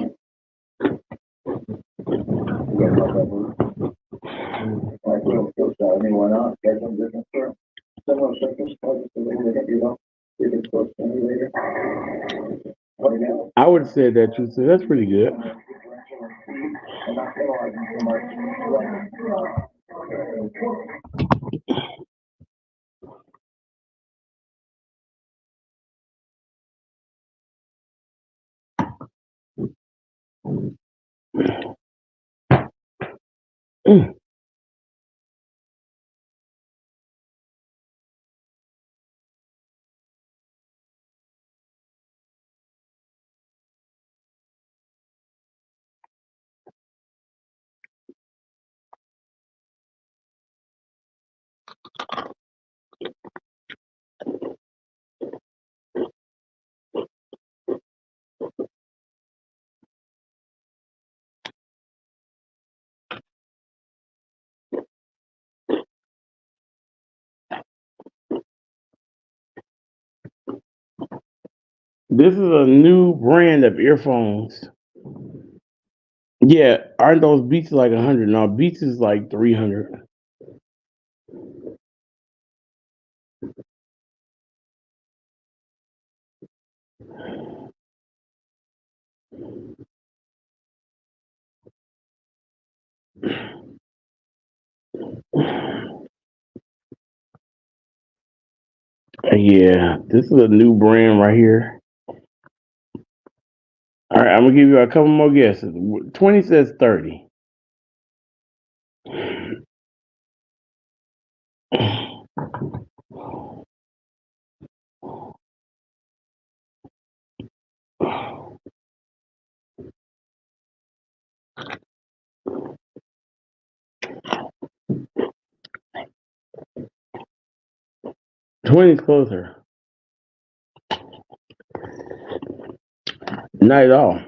guys like that move? All right, skill shot. I mean, why not? Get some different term. Someone check this part just a little bit, you know. If it's close to me later. Right now. I would say that you said that's pretty good. I'm not penalizing so much. Mm. This is a new brand of earphones. Yeah, aren't those Beats like 100? No, Beats is like 300. Yeah, this is a new brand right here. All right, I'm gonna give you a couple more guesses. 20 says 30. 20 is closer. Not at all.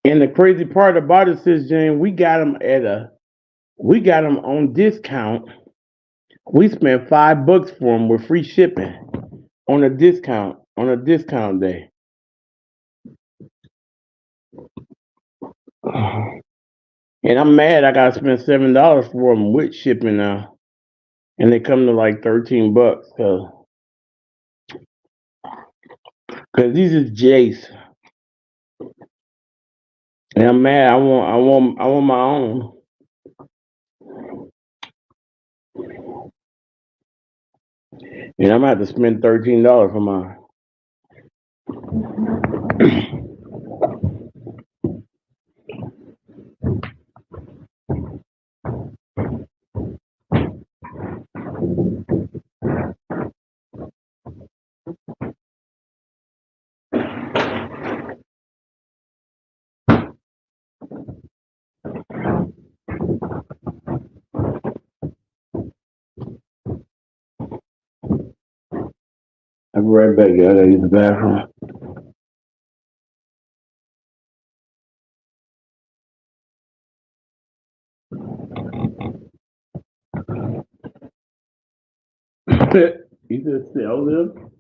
And the crazy part about it, Sis Jane, we got them on discount. We spent $5 for them with free shipping on a discount day. And I'm mad I gotta spend $7 for them with shipping now, and they come to like $13. Cause these is Jace, and I'm mad. I want my own, and I'm gonna have to spend $13 for mine. I'll be right back, y'all. I gotta use the bathroom. You just sell them?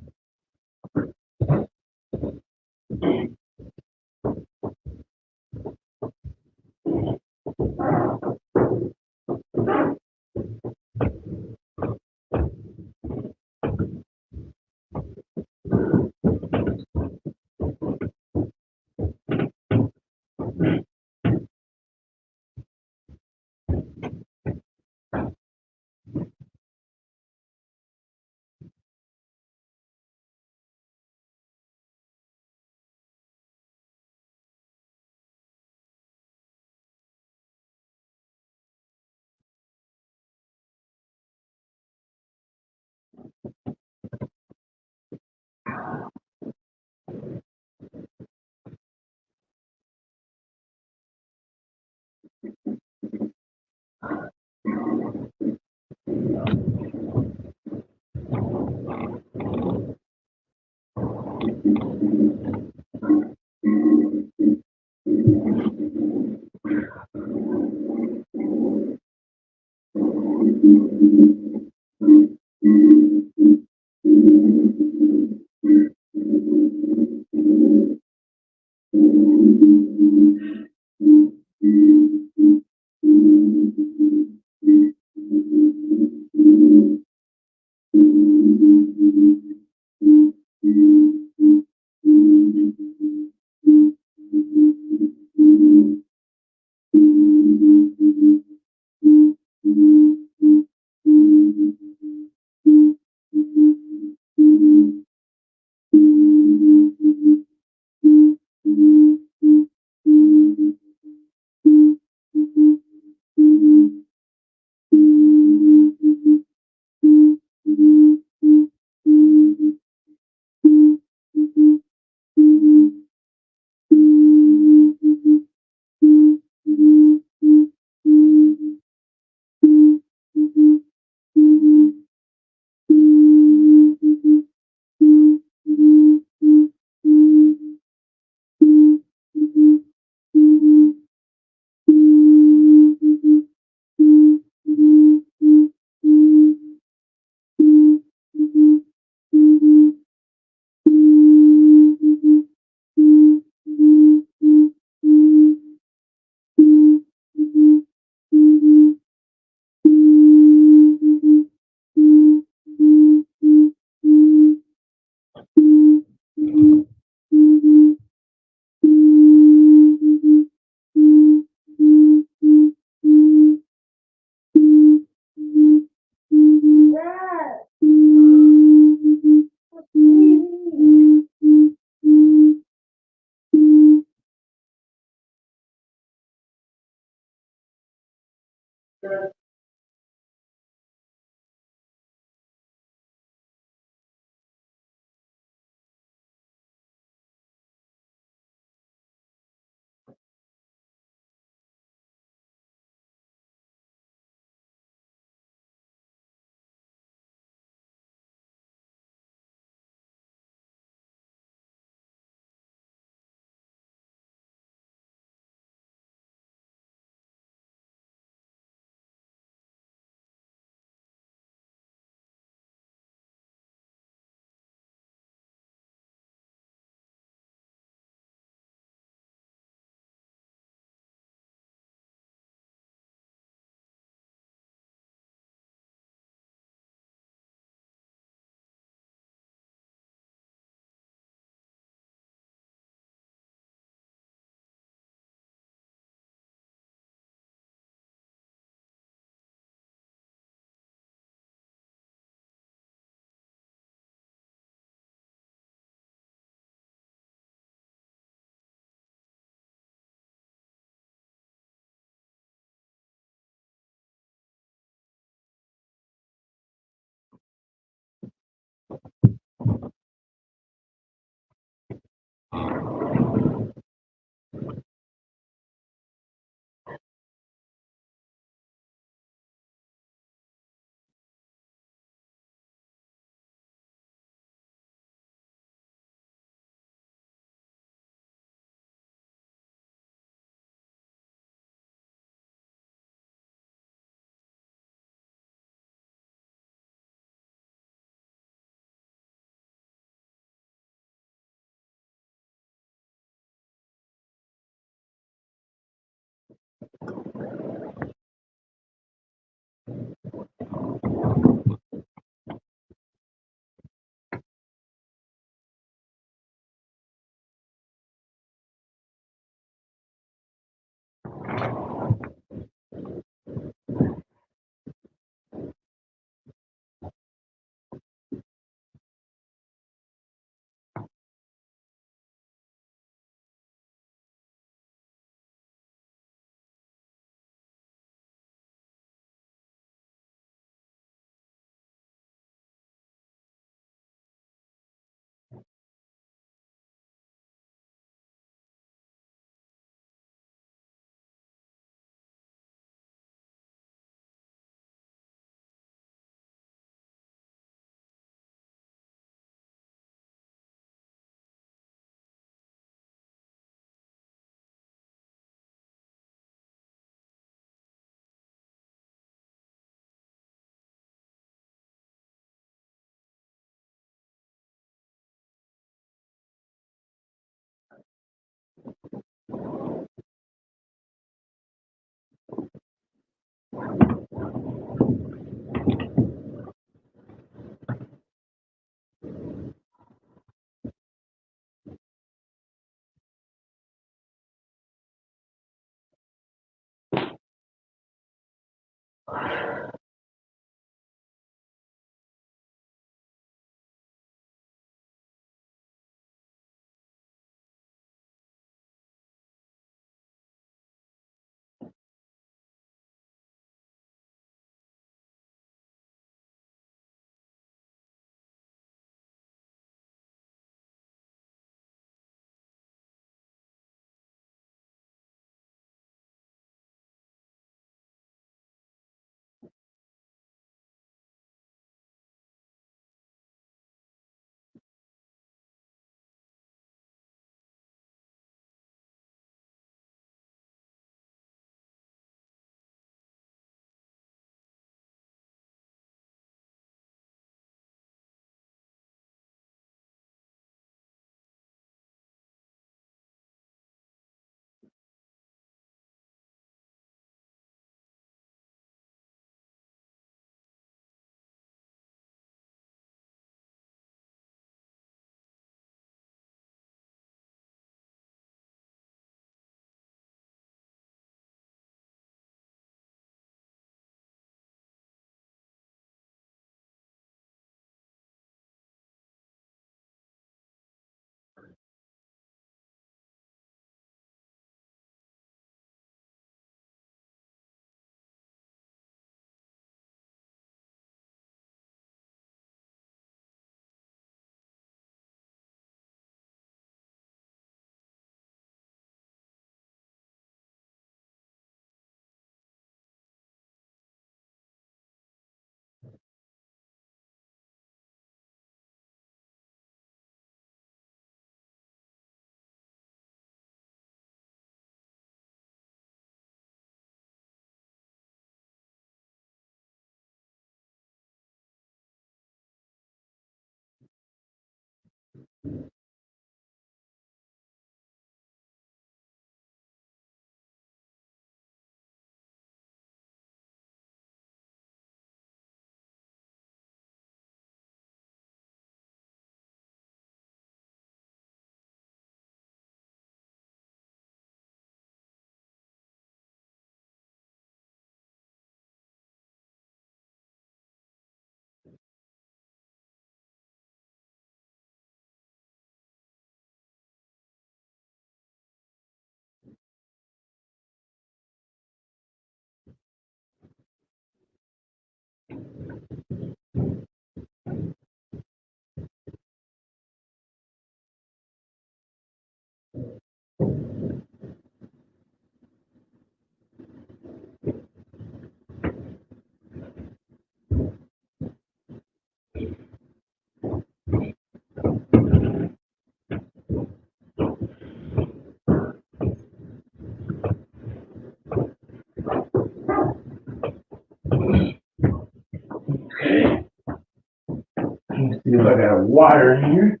Let's see if I got a wire in here.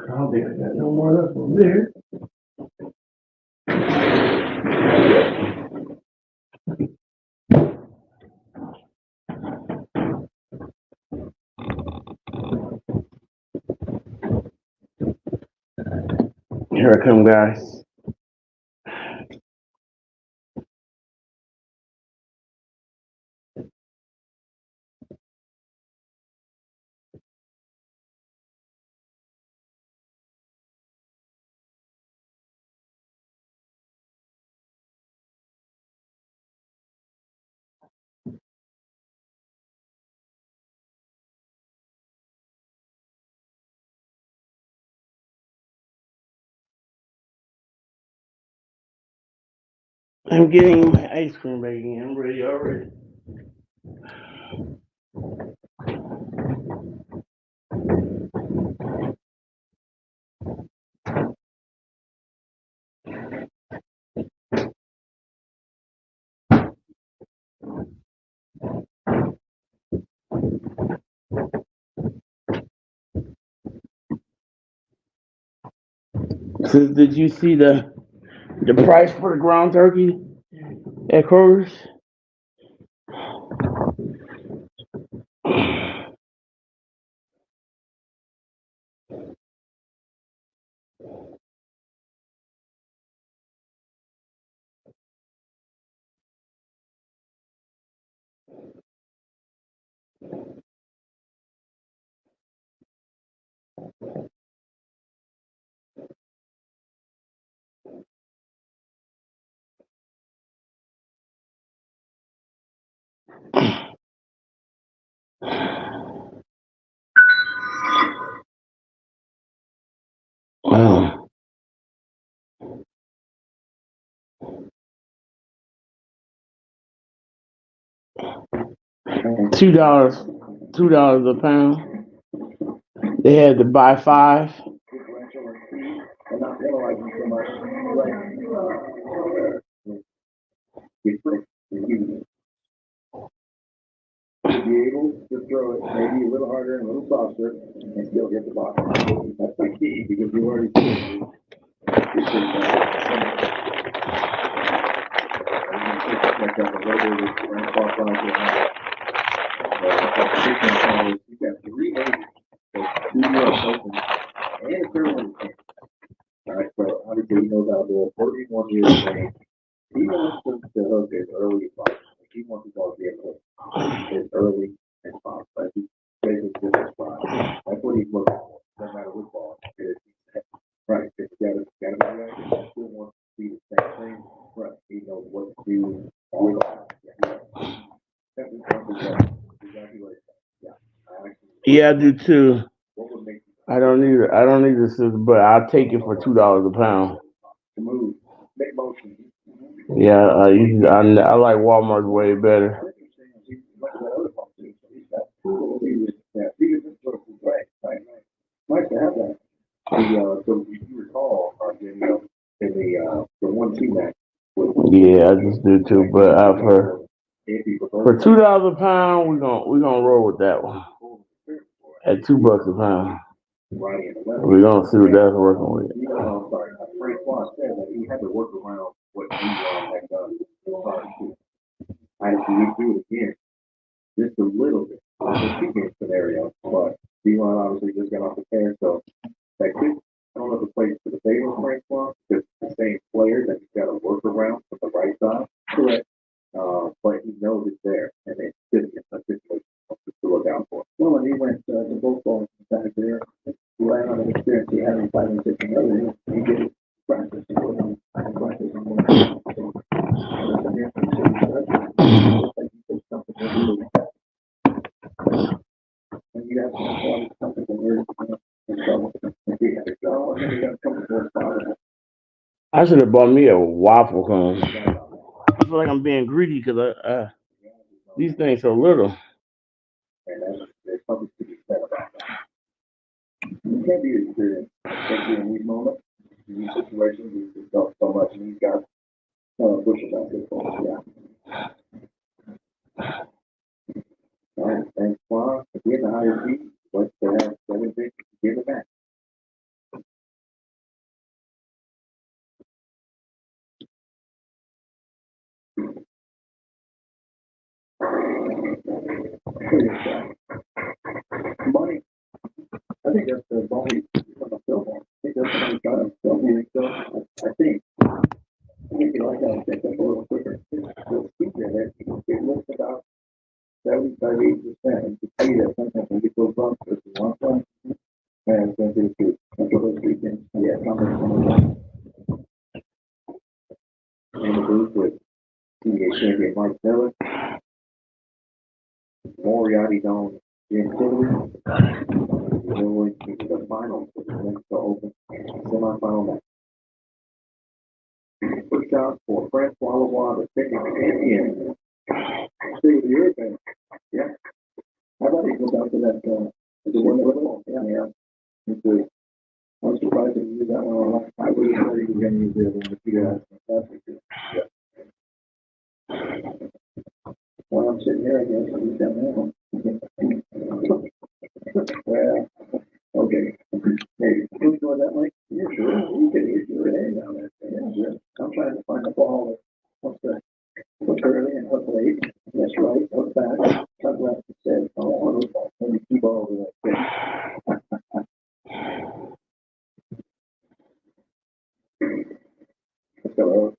I don't think I got no more left over there. Here I come, guys. I'm getting my ice cream back in. I'm ready already. Did you see the price for the ground turkey at Kroger's? Wow. $2, $2 a pound. They had to buy 5. differential and speed and not penalizing so much. Get quick and use it. To be able to throw it maybe a little harder and a little softer and still get the bottom. That's the key because you already see it. You got 3 bases, so 2 more open, and a third one. All right, so obviously he knows how to do it. 41 years of age. He wants to hook as early as possible. He wants the ball to be able to as early as possible. That's basically just a spot. That's what he's looking for. No matter what ball it is. Right. It's gotta be right. He still wants to see the same thing. Right. He knows what to do with it. That's exactly what it is. Yeah. Yeah, I do too. What would make I don't need a scissors, but I'll take it for $2 a pound. to move, make motion. Yeah, I like Walmart's way better. Nice to have that. So if you recall, in the 1-2 match. Yeah, I just do too. But for $2 a pound, we're gonna roll with that one at $2 a pound. We're gonna see what that's working with. Sorry, Frank Foss said that he had to work around what he had done. I had to redo it again, just a little bit. It's a two-game scenario, but D-Line obviously just got off the tear, so that could, I don't know if it plays to the favor of Frank Foss, because it's the same player that he's got to work around from the right side. Correct. But he knows it's there, and it's just a situation to look out for. Well, when he went to both balls back there, relying on the experience he had in 5 and 6 and earlier, he did practice and put on practice on one. And you have something where in trouble. I should have bought me a waffle cone. I feel like I'm being greedy because these things so little. And there's something to be said about that. You can't be experienced, especially in these moments, in these situations, you just don't so much, and he's got bushes on his phone. Yeah. All right, thanks, Juan. Again, the higher seat, but to have 7 things to give it back. Money. I think that's the ball from the field ball. I think that's what he's got to fill me. So I think you like that, take that a little quicker. The speed in it looks about 75, 80%. And to see that sometimes when you go bump, this is one time, and it's going to be two. That's what those 3 things. Yeah, comments in the booth with PGA champion Mike Miller, Moriarty known Jim Tillery. We're going to the final for the next open semifinal match. First out for Francois Lavoie, the second champion. See the European. Yeah. How about he goes out to that, the one that was yeah. I'm surprised that you did that one. I would have thought he was going to use the other one, but you guys, yeah. While I'm sitting here, I guess I'm down there. Well, okay. Hey, can you go that way? Yeah, sure. You can use your head down there. Yeah, sure. I'm trying to find the ball. What's the hook early and hook late? That's right. Hook back. Hook left. It said, oh, maybe 2 balls in that thing. Let's go.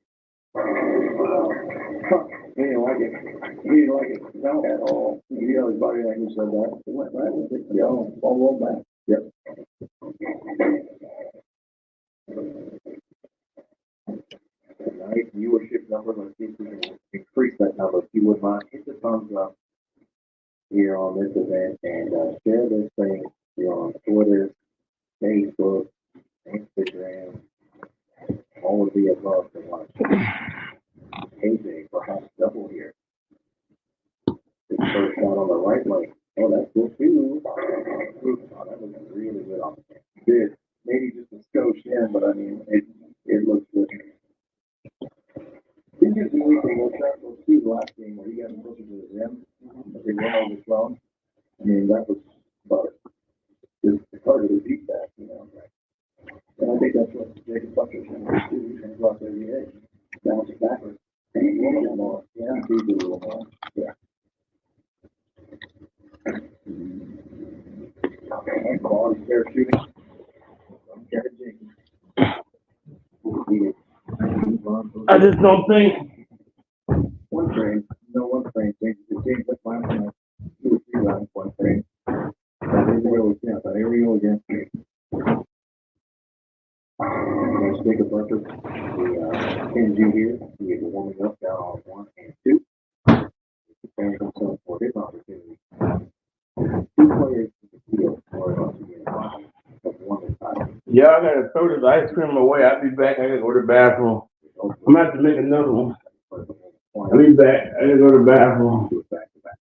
He didn't like it. He didn't like it. No, at all. You know his body language said that. It went right with it. Yeah, ball rolled back. Yep. Nice viewership number. Let's see if we can increase that number if you would mind. Hit the thumbs up here on this event and share this thing here on Twitter, Facebook, Instagram, all of the above to watch. KJ perhaps double here. His first shot on the right lane. Oh, that's good too. Oh, that was really good on the did. Maybe just a skosh in, but I mean, it looks good. Didn't you see anything we'll see the last game where he got closer to the rim, but they went overthrown? I mean, that was about it. It's harder to beat that, you know. And I think that's what Jacob Butler's going to do. He's going to go out there the edge, bounce it backwards. And he's a little more. Yeah, he's a little more. Yeah. And quality fair shooting. Kevin Jenkins. I just don't think. One frame, one frame changes the game. That's my plan. 2 or 3 rounds, one frame. Here we go again. Here we go again. Let's take a bunch of the pins you here. He is warming up down on 1 and 2. Preparing himself for his opportunity. 2 players in the field for us to get of 1 and 5. Yeah, I gotta throw this ice cream away. I'll be back. I gotta go to the bathroom. I'm gonna have to make another one. I'll be back. I gotta go to the bathroom. Do it back to back.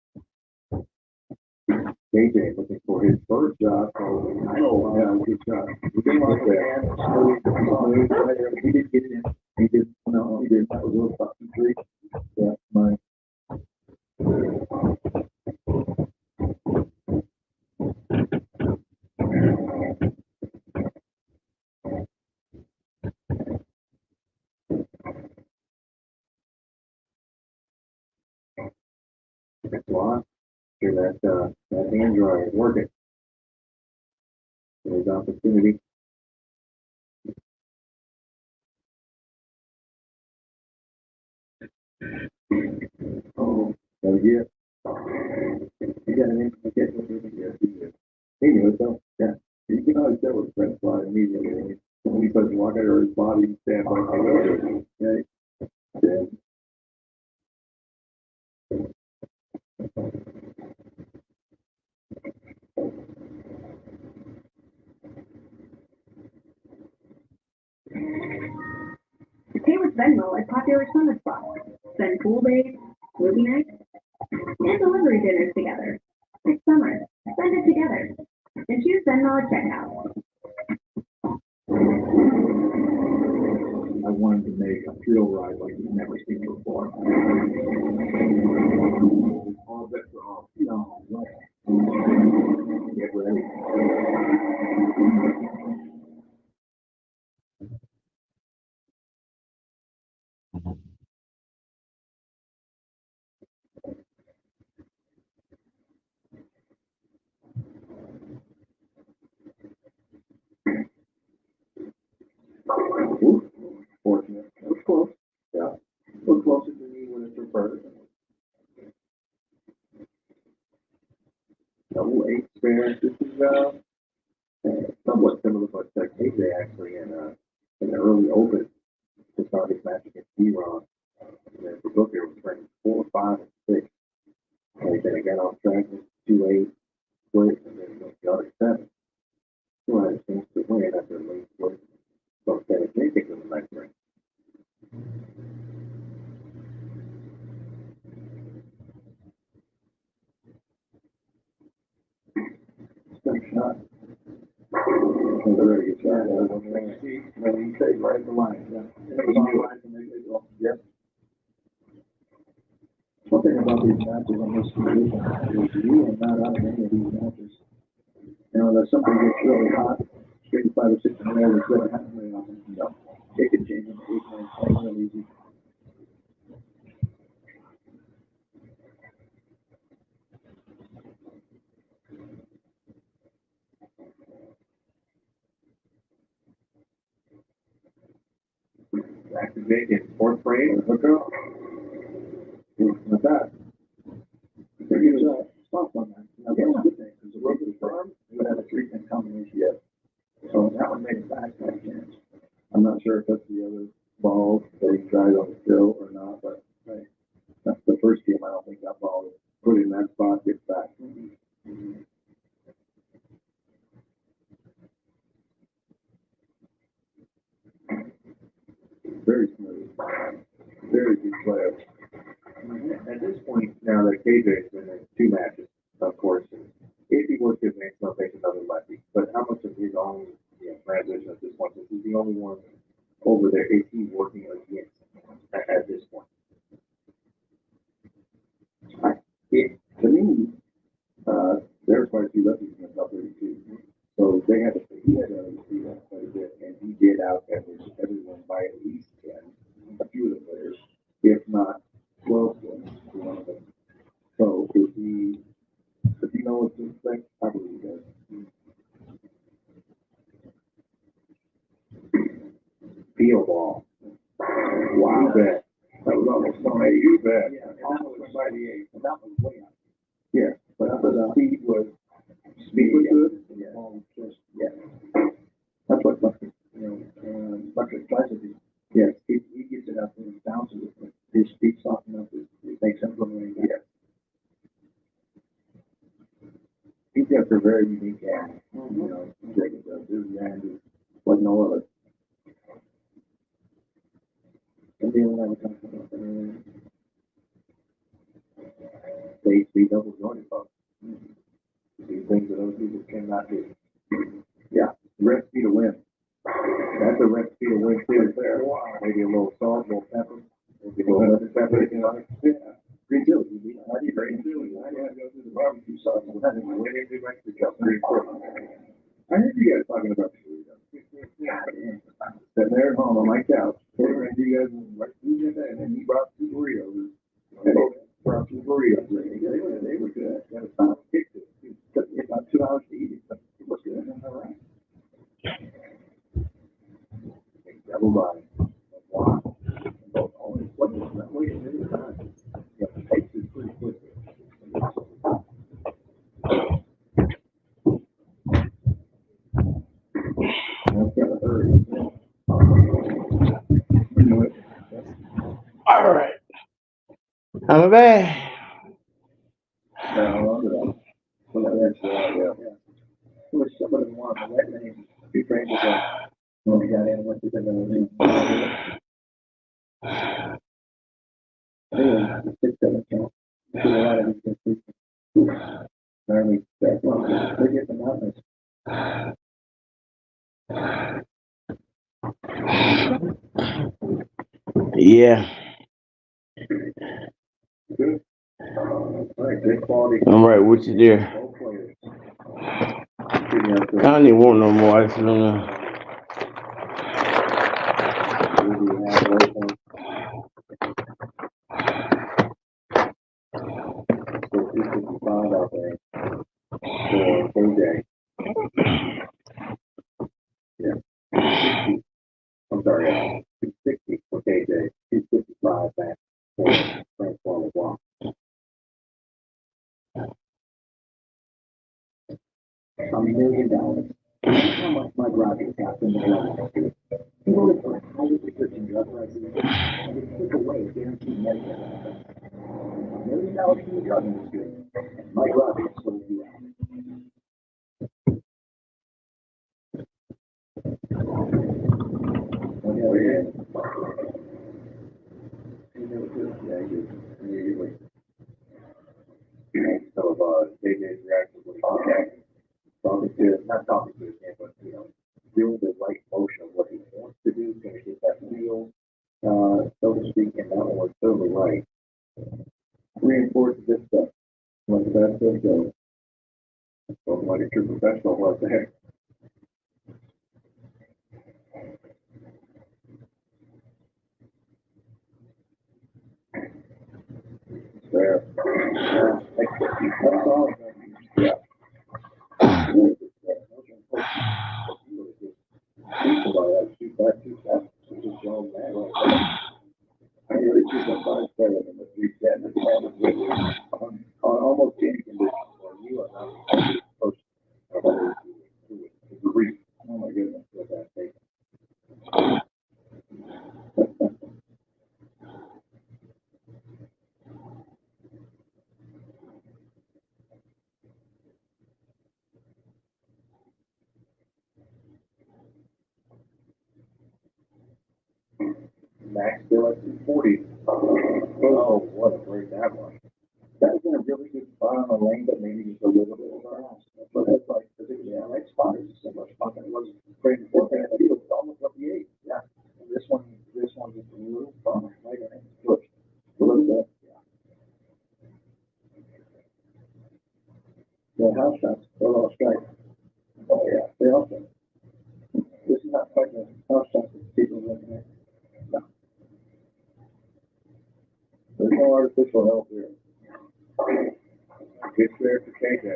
KJ looking for his first shot. Oh, yeah, good shot. He didn't like that. He did get it in. He did. No, he didn't. That was a little fucking 3. Yeah, mine. That's why. Sure that hand dryer is working. There's opportunity. Oh, yeah. You got an instant catch with him? Yes, he did. He knew it though. Yeah. You can always tell with a French fly immediately. When he puts walk out of his body and stand by the okay. Yeah. Stay with Venmo at popular summer spots. Spend pool days, movie nights, and delivery dinners together. This summer, spend it together. And choose Venmo at checkout. I wanted to make a thrill ride like you've never seen before. All bets are off. No, right. Get ready. Ooh, fortunate. It was close. Yeah. A little closer to me when it's reversed. Double 8 spare. This is somewhat similar to what Tech AJ actually in the early open to start his match against D-Ron. And then for Booker, it was ranked 4, 5, and 6. And then it got off track with 2-8 split, and then went the other 7. So I had a chance to win after a late split. So instead of taking them the next ring. Step shot. That's a very good shot. When you take right the line. Yeah. It was on the line to make it go. Yep. One thing about these matches on this position is you are not out of any of these matches. You know, unless something gets really hot, straight 5 or 6 in a row, it's going to happen very often. You know, they can change them 8 9 real easy. Back to Jake, 4th frame, hook up. Like that. Pretty good stop on that. Now, that's a good thing, because the rope is firm, you would have a 3-pin combination yet. So that one made a fast chance. I'm not sure if that's the other ball that he tried on the fill or not, but right. That's the first game. I don't think that ball that spot gets back. Very smooth. Very good player. At this point, now that KJ's been in 2 matches, of course, if he was to advance, he'll face another lefty. But how much of his own transition at this point, since he's the only one over there, is he working against at this point? To me, there's quite a few lefties in the top 32. So he had to see that quite a bit, and he did out everyone by at least 10, a few of the players, if not 12 wins for one of them. So if he knows what to expect, I believe he does. Field ball. Wow. You bet. That was almost on 8. You bet. Yeah, almost by the 8. And that was way out. Yeah, but speed was good. Yeah. Yeah. That's what Bucket, Bucket tries to do. Yes, he gets it up and bounces it. But his speed soft enough, it makes him go really good. Yeah. He's got a very unique hand. Jacob does. His hand is like no other. And the only time we talk about they speed double jointed folks. These things that other people cannot do. Yeah, recipe to win. That's a recipe to win too. There, maybe a little salt, a little pepper, maybe a little other pepper. Yeah, green chili. I need green chili. I gotta go through the barbecue sauce. When they do Mexico, pretty important. I heard you guys talking about Doritos. Sitting there at home on my couch, and you guys were like, who did that? And then you brought some Doritos. And brought some Doritos. They were good. Got a time kick to it. It took me about 2 hours to eat it, but it was good. All right. Double body. Wow. What is that way to do time? Yeah, the pace is pretty quick. I've got to hurry. All right. I'm back. No, that's yeah. It was somebody who wanted the wet name. Two trained with that. When we got in, went to the name. Anyway, 6, 7 count. A lot of these things. Army back on. They get the mountains. Yeah. Good. All right, good quality. I'm right with you there. Both players. I don't even want no more. I just don't know. Out there for KJ. Yeah. I'm sorry, 260 for KJ, 255 back for Francois LeBlanc. $1 million. That's how much my Rockets got from the drug industry. He voted for higher prescription drug prices and it took away guaranteed Medicare benefits. $1 million from the drug industry, and Mike Rockets sold you out. So, KJ's reaction was not talking to his hand, but, doing the right motion of what he wants to do, going to get that feel, so to speak, and that one was totally right. Reinforces this stuff. Like the best of goes. So, like a true professional was there. There. That's all. Yeah. I really choose a 5-7 and a 3-10 on almost any condition where you are not supposed to reach. Oh my goodness, what that takes. Max still at 240. Oh, what a break that was. That was in a really good spot on the lane, but maybe just a little bit fast. But that's like, particularly on that spot, it's so much fun. It was great before that. It was almost up the eight. Yeah. And this one just a little fun. Right in it. Push. A little bit. Yeah. The house shots, they're all straight. Oh, yeah. They also. This is not quite the house shots that people are looking at. No. There's no artificial help here. Good there for KJ.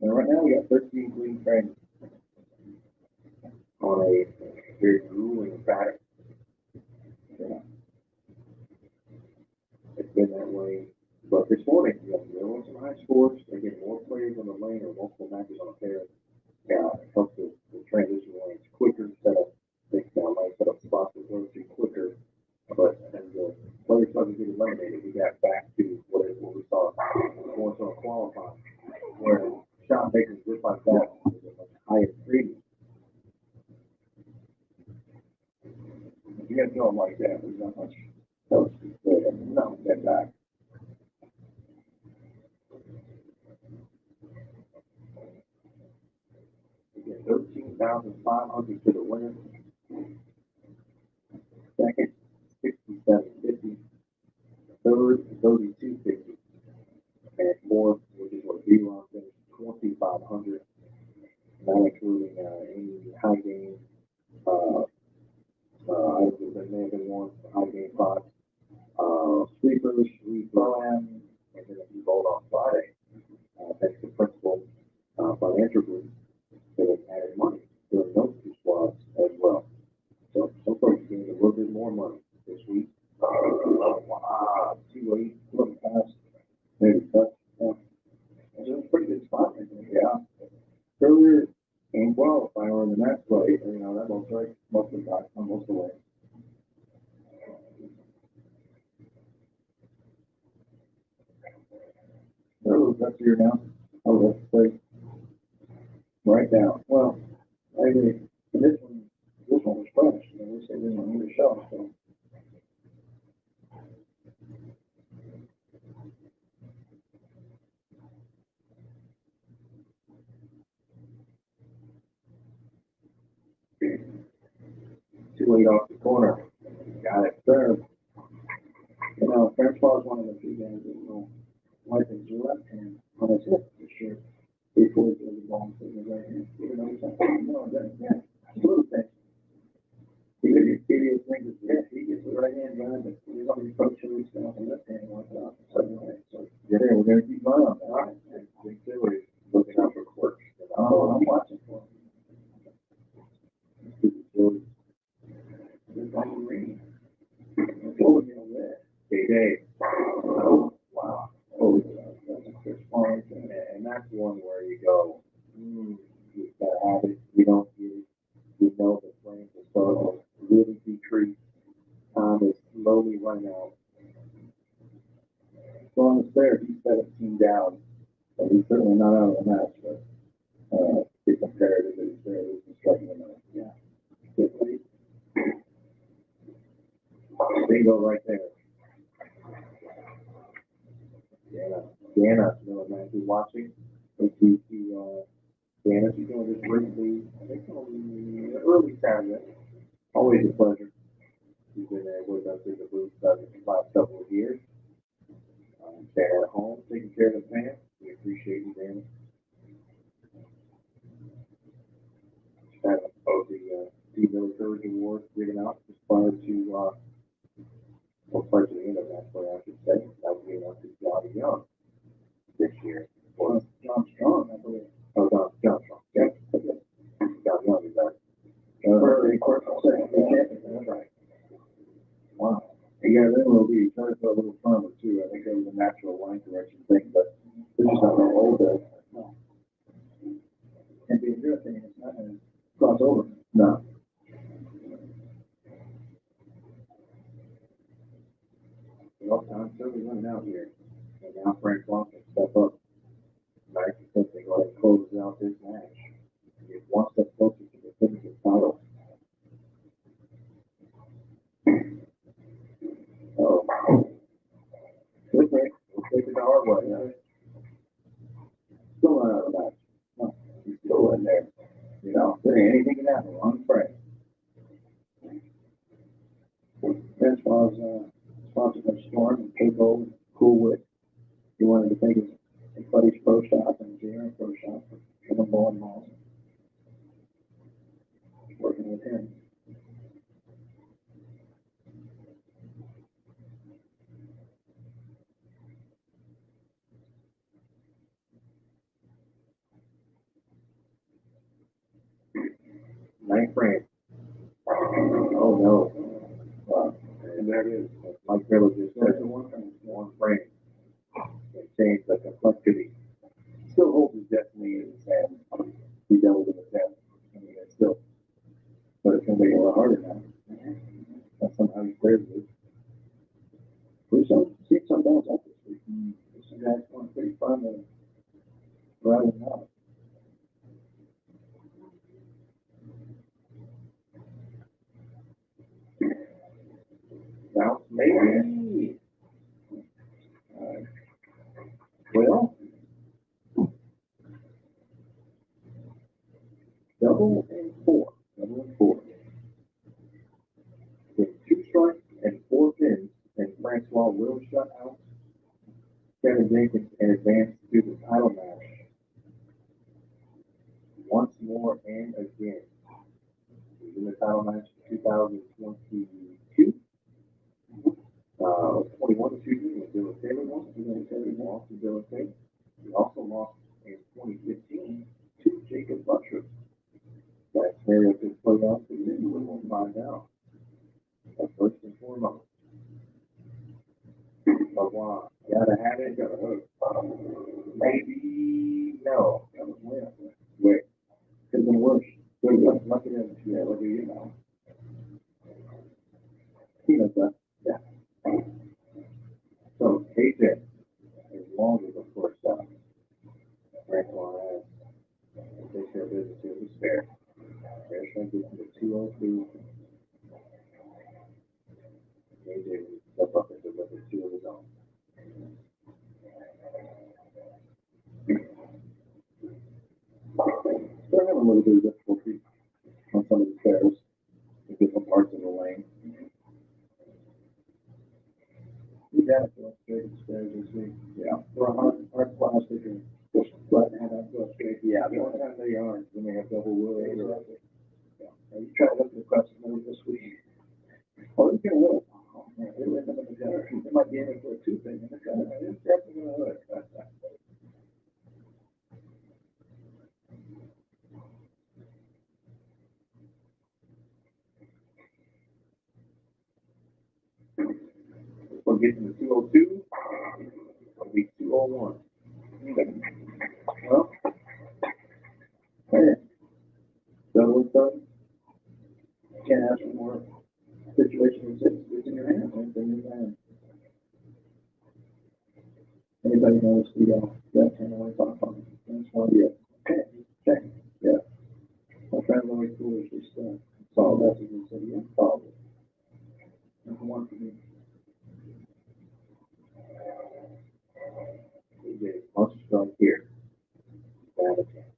And right now we got 13 green frames On a very grueling Saturday. Yeah. It's been that way. But this morning, you know, there were some high scores. They get more players on the lane or multiple matches on a pair. Yeah, it helps the transition lanes quicker, set up things down lane, set up spots that go to quicker. But as the players started to get eliminated, we got back to what we saw more so qualifying, where shot makers just like that is a much higher premium. If you get going like that, there's not much else to say. No, get back. We get 13,500 to the winner. Second, 67.50. Third, 32.50. And fourth, which is what B-Ron finished, 2,500. Not including any high game items that may have been won, high game spots, sweepers, pro-am, and then if you vote on Friday, thanks to principal financial group, they have added money during those two squads as well. So some folks gained a little bit more money this week. Wow, 2-8, a little fast, maybe touch. Yeah. It's a pretty good spot, I think. Yeah. Earlier in qualifying in the next play, you know, that looks right most of the time, most of the way. So that's here now. Oh, that's play. Right now. Well, maybe this one was fresh. You know, we say this one need a shot, so. Too late off the corner. Got it. Third. You know, French ball is one of the few games that will wipe his left hand on his hip for sure. Before he throws the ball into his right hand. Even though he's like, no, that, yeah, it's a little thing. Even if idiot thinks it's yeah, he gets the right hand done, but he's on his coach and he's on the left hand like that. So, yeah, we're going to keep going on that. All right. And Big Billy's looking out for quirks. Oh, I'm watching for him. This on the ring. Over there. KJ. Oh, wow. Oh, that's a quick point. And that's one where you go, you gotta have it. You don't get it. You know the flames are starting to really decrease. Time is slowly running out. So on the fair, he's 17 down. So he's certainly not out of the match, but be comparative to his fair, he's struggling. Yeah. Quickly. Bingo right there. Dana, you know, man, who's watching. Thank you to Dana. She's doing this recently, I think on early Saturday. Always a pleasure. She's been there with us in the booth the last couple of years. Staying at home, taking care of the fans. We appreciate you, Dana. Had the D. Miller Courage Award given out just prior to prior to the end of that play, I should say. That was given out to Johnny Young this year. Well, John Strong, I believe. Oh, John Strong. Yeah. John Young is that. Of course, that's right. Wow. Yeah, then we'll be trying to put a little firmer too. I think that was a natural line correction thing, but this is not going to hold it. No. Can't be a good thing. It's not going to cross over. No. Well, time's certainly running out here. And now Frank Blanc can step up. Nice to think they go ahead and close about this match. It's one step closer to the definitive title. So, okay, we'll take it the hard way. Still not out of the match. No, he's still in there. You know, there ain't anything can happen. I'm afraid. As far as sponsors of Storm and Keiko, Coolwood, he wanted to take his buddy's pro shop and Jaron pro shop for the ball and malls. Working with him. Ninth frame. Oh no. And there it is. Mike Miller just said one frame. It changed the complexity. Still holds his destiny in his hands. He doubled in his hands. I mean, it's still, but it's going to be a lot harder now. That's somehow he clears it. We've seen some balls up this week. This is actually one pretty fun and rather not. Bounce maybe. Well, double and four. Double and four. With 2 strikes and 4 pins, and Francois will shut out Kevin Jenkins and advance to the title match. Once more and again. He's in the title match in 2022. 21, excuse me, when Dylan Taylor lost. He lost to Dylan Taylor. He also lost in 2015 to Jacob Butcher. That scenario could play out for you, we will find out. But first and foremost, but wow, gotta have it, gotta hook. Maybe, no, that was win. Wait, could have been worse. Good luck, lucky him. Yeah, look at you now. He knows that. Yeah. So, KJ, as long as, of course, Francois has take care of business here with Spare. Spare trying to get to the 202. KJ will step up and deliver 2 of his own. They're having a little bit of difficulty on some of the stairs in different parts of the lane. We got it to straight stairs this week. Yeah. For a hard plastic and just flat and up to straight. Yeah, the only time they aren't when they have double wood. Exactly. Yeah. Now you try to look at the question this week. Oh, it's gonna look. Oh man, they live in the gutter. They might be in it for a 2 thing in the gutter. It's definitely gonna look. We'll get to the 202. It'll be 201. Well, man, double and done. Can't ask for more situation than it's in your hand. It's in your hand. Anybody knows that kind of like on that's one idea. Okay, check. Yeah. My friend always foolishly saw a message and said, yeah, follow it. That's one for me. AJ must strike here. Bad attack.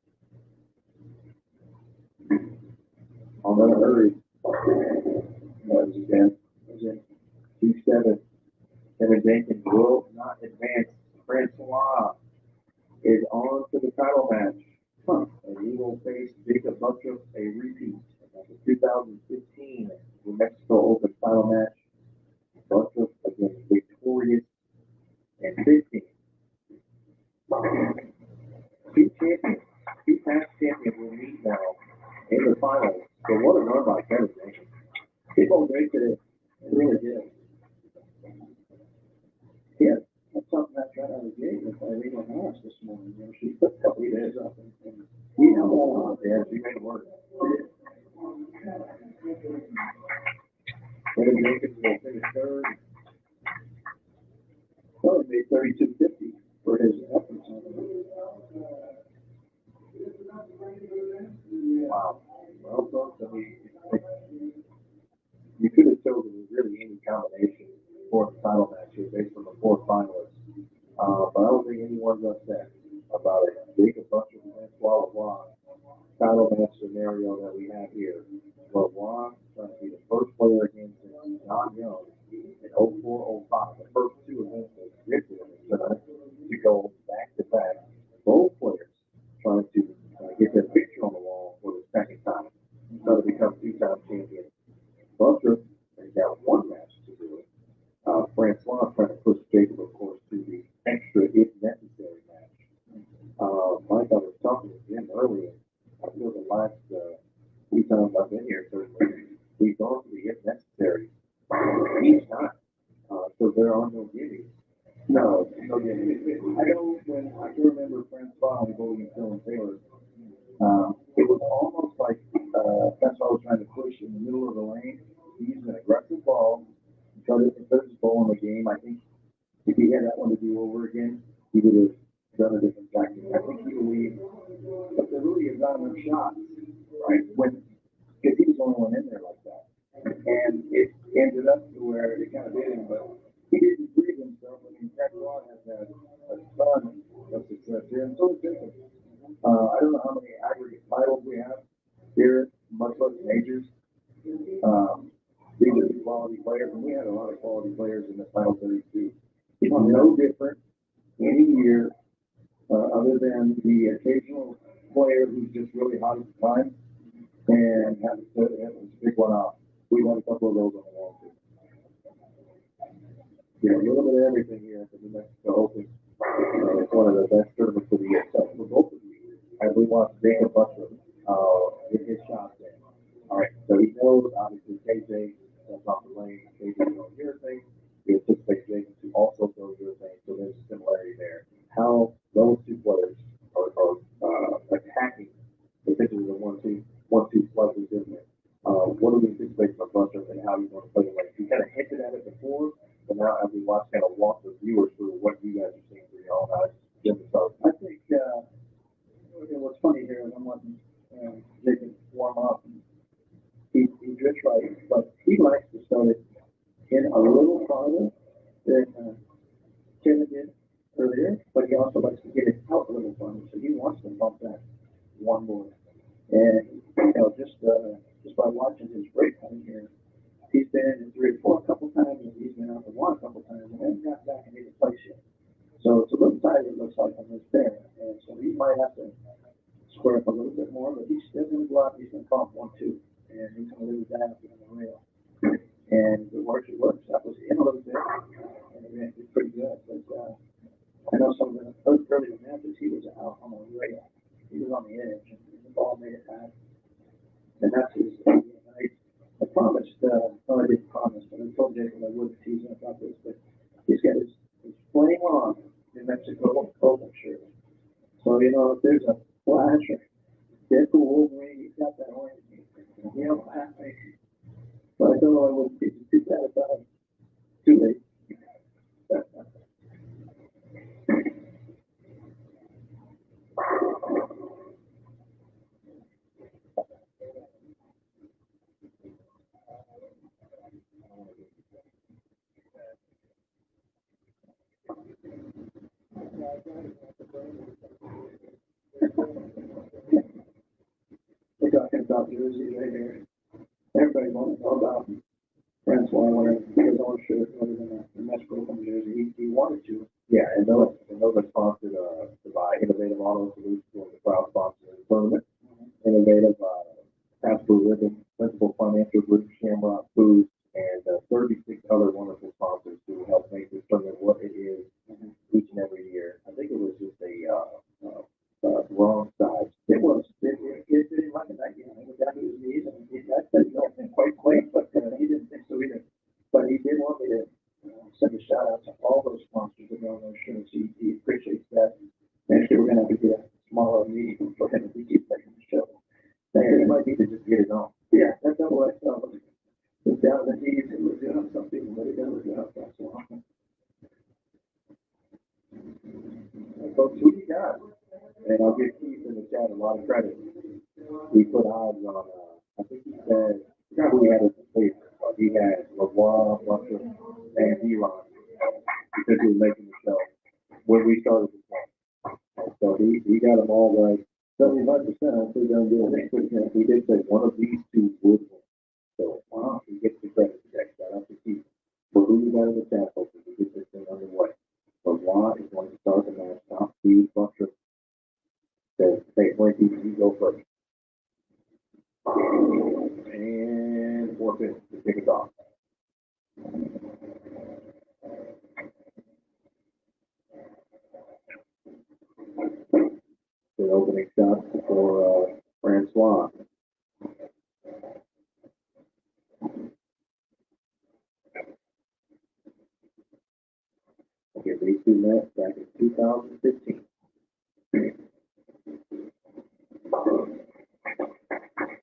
I'm gonna hurry. That was again. 2-7. Kevin Jenkins will not advance. Francois is on to the title match. And he will face Jacob Butcher, a repeat. That's the 2015 New Mexico Open title match. Butcher again victorious and 15. 2 champions, 2 past champions will meet now in the finals. So what a run by Kevin Jenkins. People great today. It really did. Yeah, that's something I got out of the gate with Irina Harris this morning. You know, she put a couple of days up and we have all on. Yeah, she made it work. Kevin Jenkins will finish 3rd. Well, he made 32.50 for his efforts on it. you could have chosen really any combination for the title match here based on the four finalists. But I don't think anyone's upset about it. Jacob Buster and Francois Lavoie title match scenario that we have here. Lavoie trying to be the first player against John Young in 04-05. The first two events was ridiculous to go back to back. Both players trying to get their picture on the wall for the second time. Trying to become two-time champion. Buster has got one match to do it. Francois trying to push Jacob, of course, to the extra if necessary match. Mike, I was talking to Jim earlier. I feel the last few times I've been here, certainly, we've gone to the if necessary each time. So there are no gimmies. No, no gimmies. I know when I can remember Francois going and Phil and Taylor, it was almost like Francois was trying to push in the middle of the lane. He used an aggressive ball. Because if there's a ball in the game, I think if he had that one to do over again, he would have done a different tactic. I think he believed that there really is not enough shots, right? Because he was the only one in there like that. And it ended up to where it kind of did him, but he didn't breathe himself. I mean, Francois has had a ton of success here, and so is Jacob. I don't know how many aggregate titles we have here, much less majors. These are the quality players, and we had a lot of quality players in the final 32. It's no different any year, other than the occasional player who's just really hot at the time and happens to pick one off. We had a couple of those on the wall too. You know, a little bit of everything here at the New Mexico Open. It's one of the best tournaments of the year. So for both of you, as we watch Jacob Buster get his shots in. All right, so he knows obviously KJ that's off the lane. KJ knows your thing. He anticipates Jacob to also throw your thing. So there's a similarity there. How those two players are attacking the pitches of the 1-2 pluses, isn't it? What do we anticipate from Buster and how he's going to play the lane? He kind of hinted at it before, but now as we watch, kind of walk the viewers through what you guys are seeing for your own eyes. I think what's funny here is I'm watching Jacob warm up. He drifts right, but he likes to start it in a little farther than Kevin did earlier, but he also likes to get it out a little farther. So he wants to bump that one more. And just by watching his break time here, he's been in 3 or 4 a couple times, and he's been out to 1 a couple times, and then got back and made a place yet. So it's a little tight, it looks like, on this there. And so he might have to square up a little bit more, but he's still going to go out, he's going to pump 1-2. And he's going to leave that on the rail. And if it works, it works. That was in a little bit, and it did pretty good. But I know some of the earlier matches, he was out on the rail. He was on the edge, and the ball made it back. And that's his thing. I promised, I didn't promise, but I told Jacob I wouldn't tease him about this, but he's got his Flame On New Mexico Open shirt. So, if there's a flash or Deadpool Wolverine, he's got that orange. Laughing. But I don't know, I wouldn't be too bad about it. Too late. We're talking about jerseys right here. Everybody wants to know about Francois wearing his own shirt other than the Mexico Open jersey. He wanted to. Yeah, and those are sponsored by Innovative Auto Solutions, one of the proud sponsors of the tournament. Innovative, Casper Ribbon, Principal Financial Group, Shamrock Foods, and 36 other wonderful sponsors who help make this tournament what it is each and every year. I think it was just a wrong size. It was. It didn't like it that game. It was down to his knees, and that said, no, quite quick, but he didn't think so either. But he did want me to send a shout out to all those sponsors that are on those shirts. He appreciates that. Actually, we're going to have to get a smaller meeting for him if he keeps making the show. And he might need to just get it on. Yeah, that's not what I thought. It was down to the knees. It was good on some people, but it doesn't look good. That's all. Folks, who you got? And I'll give Keith in the chat a lot of credit. He put odds on, I think he Forgot who he had as a player. He had LeBron, Russell, and Elon because he was making the show when we started the show. And so he got them all right. 75%, I think I'm doing it. He did say one of these two would win. So, wow, he gets the credit for that. Shout out to Keith. For who you got in the chat, folks, to get this thing underway. LeBron is going to start the match. Top Steve Buster says, hey, Frankie, you go first. And 4 minutes to kick it off. The opening shot for Francois. Okay, these two met back in 2015.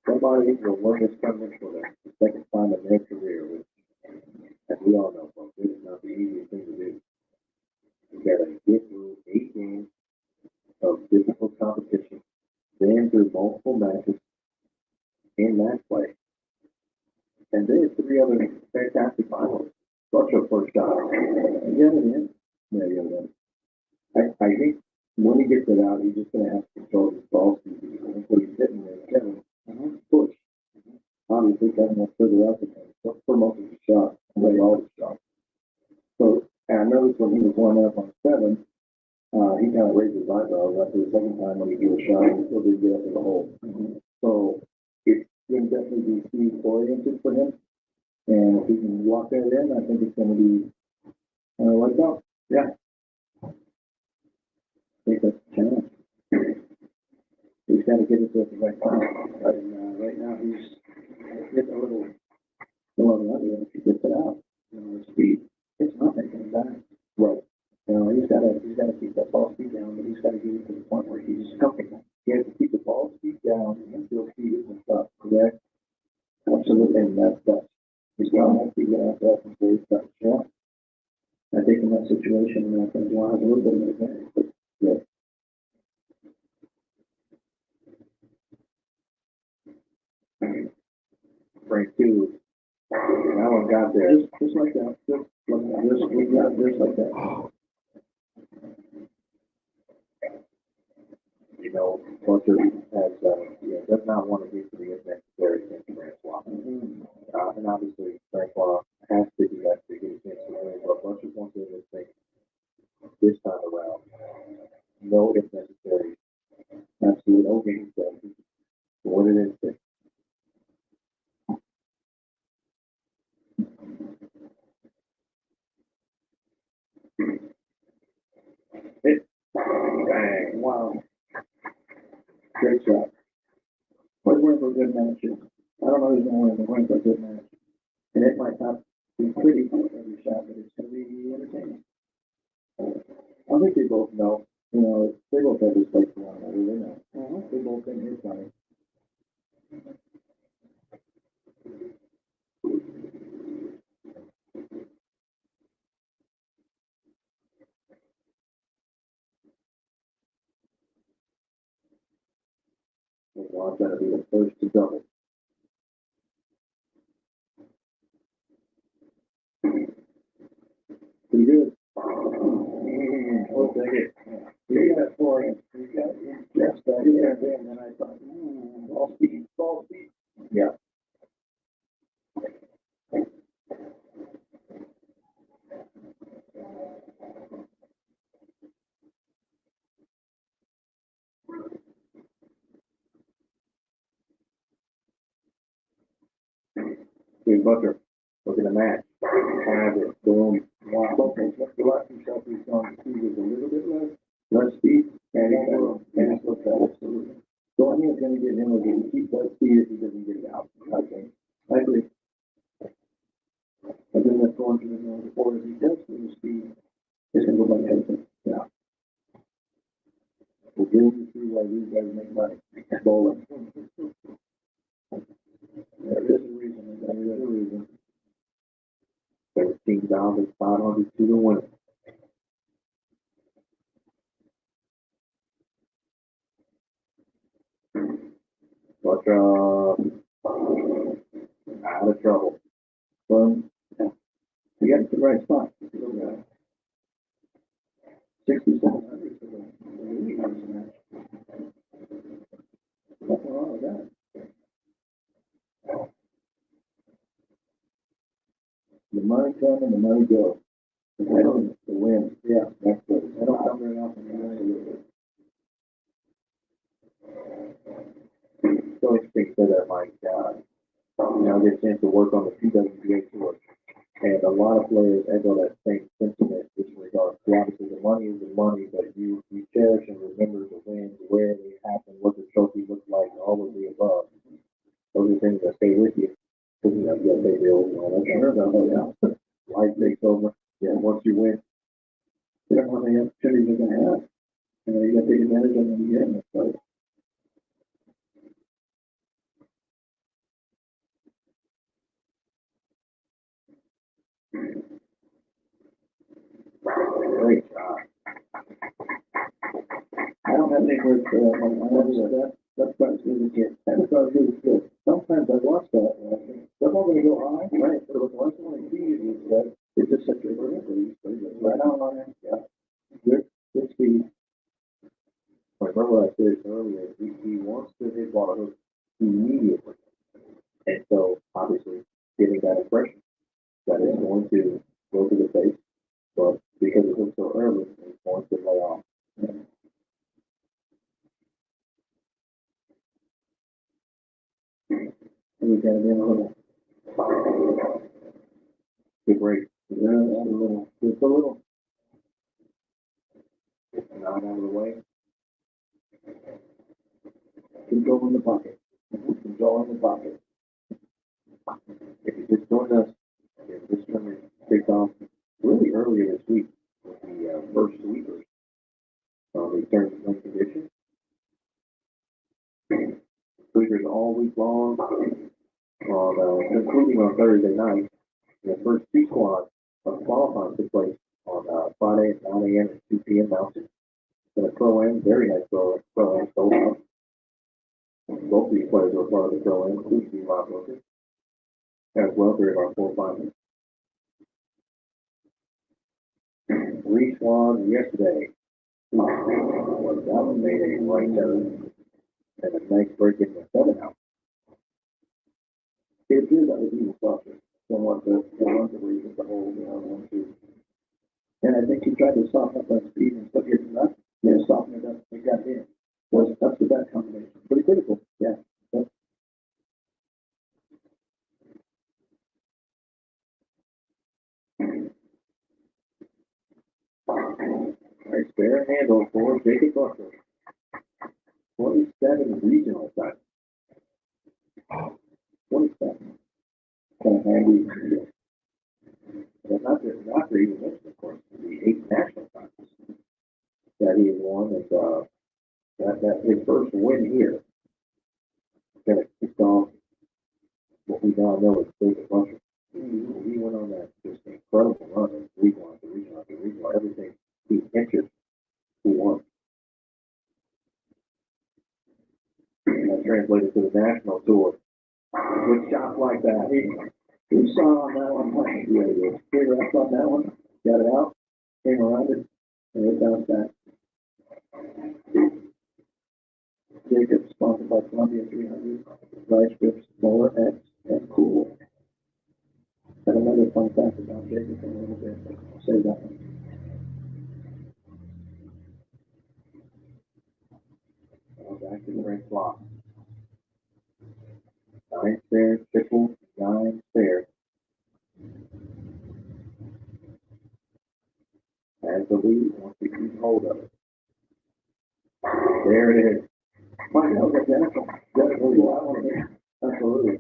Somebody will win this tournament for the second time in their career, which, as we all know, folks, it is not the easiest thing to do. You gotta get through 8 games of difficult competition, then through multiple matches in match play, and then 3 other fantastic finals. Such a first shot. You get it in. Yeah, I think when he gets it out, he's just gonna have to control his ball speed because that's what he's hitting there. Kevin, push. Obviously, Kevin will further out the game for most of the shots, play all the shots. So, and I noticed when he was one up on 7, he kind of raised his eyebrows after the second time when he did a shot, he still didn't get up to the hole. So, it's going to definitely be speed oriented for him. And if he can walk that in, I think it's going to be lights out. Yeah. I think that's the challenge. He's got to get it to the right time. Right now, he's getting a little under if he gets it out. The speed, it's not making him back. Right. He's got to keep that ball speed down, but he's got to get it to the point where he's comfortable. He has to keep the ball speed down and still speed isn't stuff, correct? Absolutely, and that's he's got to keep it out there and he's got a shot. I think in that situation, things will have a little bit of an advantage, but yeah. Frank two. That one got there. Just like that. Just like that. You know, Fletcher has does not want to get to the unnecessary against Francois. And obviously Francois has to do that to get a chance to win, but Fletcher wants to do this thing this time around. No if necessary. Absolute okay, so what it is. It, bang, wow. Great shot. Let's win for a good match. I don't know who's going to win, but win for a good match. And it might not be pretty every shot, but it's going to be entertaining. I think they both know. They both have respect for one another. They know. They both think it's funny. LeBron's got to be the first to double. Pretty good. We'll take it. He got it for him. He got just that. And then I thought, ball speed. Yeah. Steve Butler, look at the match. Have it, boom. Wow. The last two shots we saw, Steve was a little bit less speed, and it's looked at absolutely. So I think it's going to get him a good keep that speed if he doesn't get it out. I think. I agree. I've been that going through the before. If he does lose speed, it's going to go like everything. Yeah. We'll give him see why these guys make money. Bowling. There is a reason. There is a reason. 13,500 to the winner. But out of trouble. Well, yeah, you got to the right spot. 6,700 for the league match. Nothing wrong with that. The money come and the money go. The win. Yeah, that's good. I don't come very often. So interesting to that, Mike. I get a chance to work on the PWBA tour, and a lot of players echo that same sentiment in this regard. So obviously, the money is the money, but you cherish and remember the wins, where they happen, what the trophy looks like, all of the above. Those are things that stay with you. Because you got to pay bills and all that kind of stuff. Yeah. Life takes over. Yeah, once you win, You don't know how many opportunities you're going to have. You got to take advantage of them again. So, great job. I don't have any words for that one. I know that's quite really good. That was really good. Sometimes I watch that and I think, they're all going to go high, right? But the last one I see is that it's just such a great right on line. Yeah. Good speed. I remember what I said earlier. He wants to hit ball hook immediately, and so obviously giving that impression that it's going to go to the face, but because it hit so early, it's going to lay off. And you got to be in a little. Good break. Yeah, a little. Just a little. It's not out of the way. Control in the pocket. Control in the pocket. If you just joined us, this tournament kicked off really earlier this week with the first sweepers on the terms and conditions. Sweepers all week long, including on Thursday night. The first two squads of qualifying took place on Friday at 9 a.m. and 2 p.m. Mountain. Then a pro-am, very nice pro-am sold out. Both these players were part of the pro-am, including the live workers, as well three of our four finalists. Three squads yesterday. That one made a right turn and a nice break in the 7 out. It appears that was even softer than what the reason the whole, 1-2. And I think he tried to soften up that speed and stuff getting that. Yeah, soften it up. It got in. Was that's the best combination. Pretty critical. Yeah. Yep. Nice fair handle for Jacob Buckler. 27 regional titles. 27. Kind of handy. And not to even mention, of course, the 8 national titles that he has won. And that his first win here kind of kicked off what we now know as Jacob Buckler. He went on that just incredible run of regional after regional after regional. Everything he entered, he won. And that translated to the national tour. With shots like that, He saw on that one. Yeah, he was clear up on that one. Got it out. Came around it. And it bounced back. Jacob, sponsored by Columbia 300, Rice Grips, Mower X, and Cool. And another fun fact about Jacob in a little bit. I'll say that one. back to the ring slot. 9 spare, triple, 9 spare. Has the lead, wants to keep hold of it. There it is. Mine was identical. Identical to that one. Absolutely.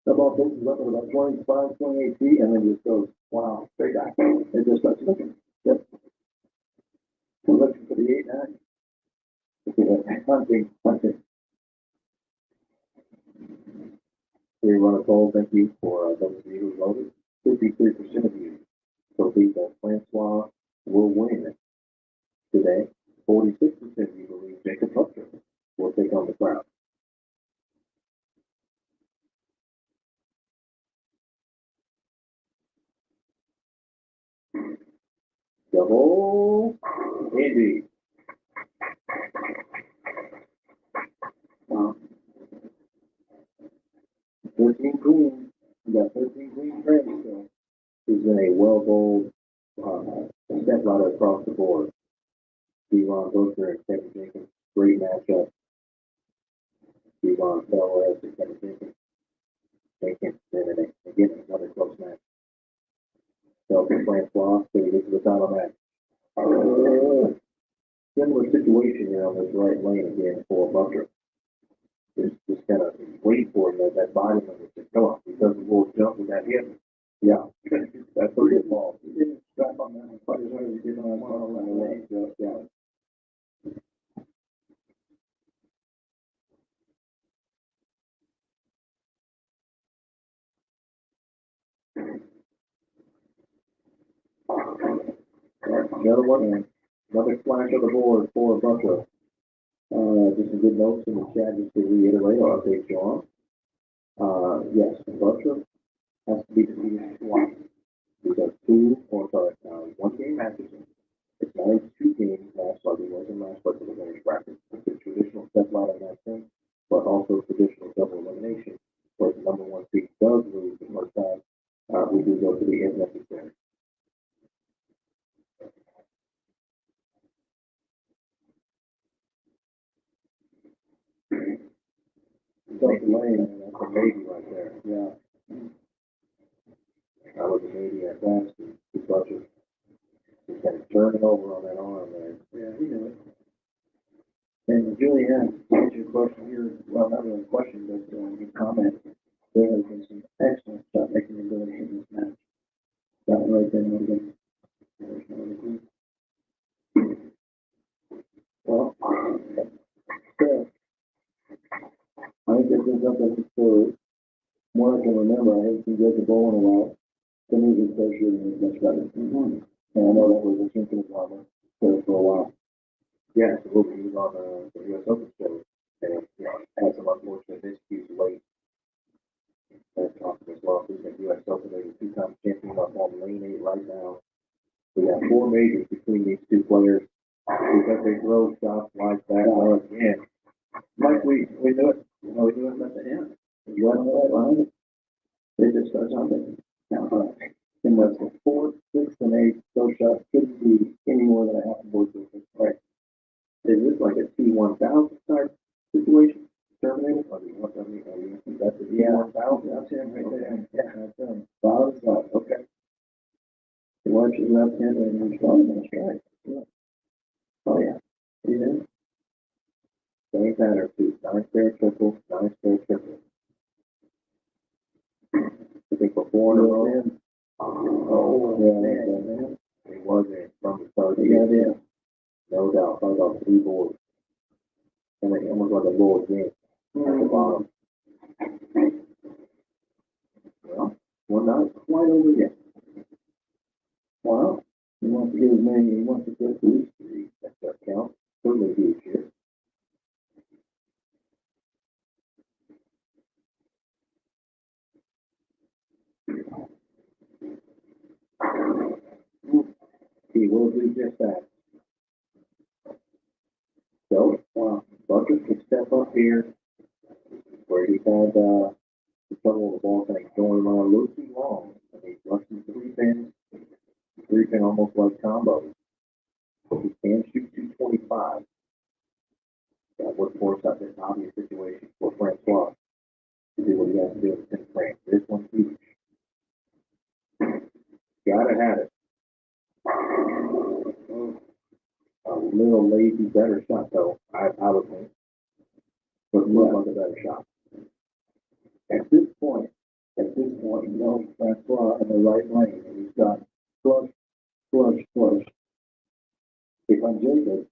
The ball pitches up at about 25, 28 feet, and then just goes, wow, straight back. It just starts looking. Yep. We're looking for the 8-9. Hunting. We run a poll, thank you for those of you who voted. 53% of you believe that Francois will win today. 46% of you believe Jacob Buckler will take on the crowd. Double. Indeed. Wow. 13 queens. You got 13 queens ready, so. He's been a well-bowled step ladder across the board. Devon Booker and Kevin Jenkins, great matchup. Devon Bell and Kevin Jenkins. Jenkins, and again, another close match. So, Francois, so we get to the title match. Similar situation here on this right lane again for Butler. Just kind of wait for him as that body limit to come up. He does a little jump with that hip. Yeah, that's where he falls. He didn't strap on that one quite as hard as he did on that one on the way. Yeah. Another one, another flash of the board for Butler. Just some good notes in the chat just to reiterate or update you on. Yes, Butler has to be defeated twice. Because one game matches. It's not a two-game match like it was in last but for the winners bracket. It's a traditional step ladder match, but also traditional double elimination, where the number one seed does lose the first time. We do go to the if necessary. Double lane, that's a maybe right there. Yeah. I was a maybe at best. The Butler just kind of turning over on that arm there. Yeah, he knew it. And Julianne, to answer your question here, well, not really a question, but your comment, there has been some excellent shot making ability in this match. That one right there, no good. There's no other group. Well, so, I think this is up at for more I can remember. I haven't seen Jacob Bowl in a while. The music associated is much better. Mm-hmm. And I know that was a chink in his armor for a while. Yeah, absolutely. He was on the U.S. Open show and had some unfortunate miscues late. That's talking as well. He's been U.S. Open, he's a two-time champion up on lane 8 right now. We got 4 majors between these two players because they throw shots like that again. Mike, we knew it. You know, we knew it at the end. You want to know that line? They just start jumping. In the 4th, 6th, and 8th, those shots couldn't be any more than a half a board surface. Right. Is this like a T1000 type situation? Terminated? Or that's a T1000? That's him right there. Yeah, that's him. Bottom side. Okay. He watches left hand and he's running. That's right. Yeah. Oh, yeah. He's in. Same pattern, too. Nice pair triple, nice pair triple. I think for 4 in a row. Oh, man. He was in from the start. Yeah, yeah. No doubt. Probably about 3 boards. And it almost like a lower game at the bottom. Well, we're not quite over yet. Wow. He wants to get as many, he wants to get at least 3. That's that count. Certainly huge here. He will do just that. So, Bucket can step up here where he's had the trouble with the ball kind of going around a little too long. And he's rushing 3 pins, 3 pin almost like combos. But he can shoot 225. That would force up an obvious situation for Francois to do what he has to do with 10 frames. This one's huge. Gotta have it. A little lazy, better shot though, I would think. But look like a better shot. At this point, you know, Francois in the right lane, and he's got flush, flush, flush. If I'm Jacob,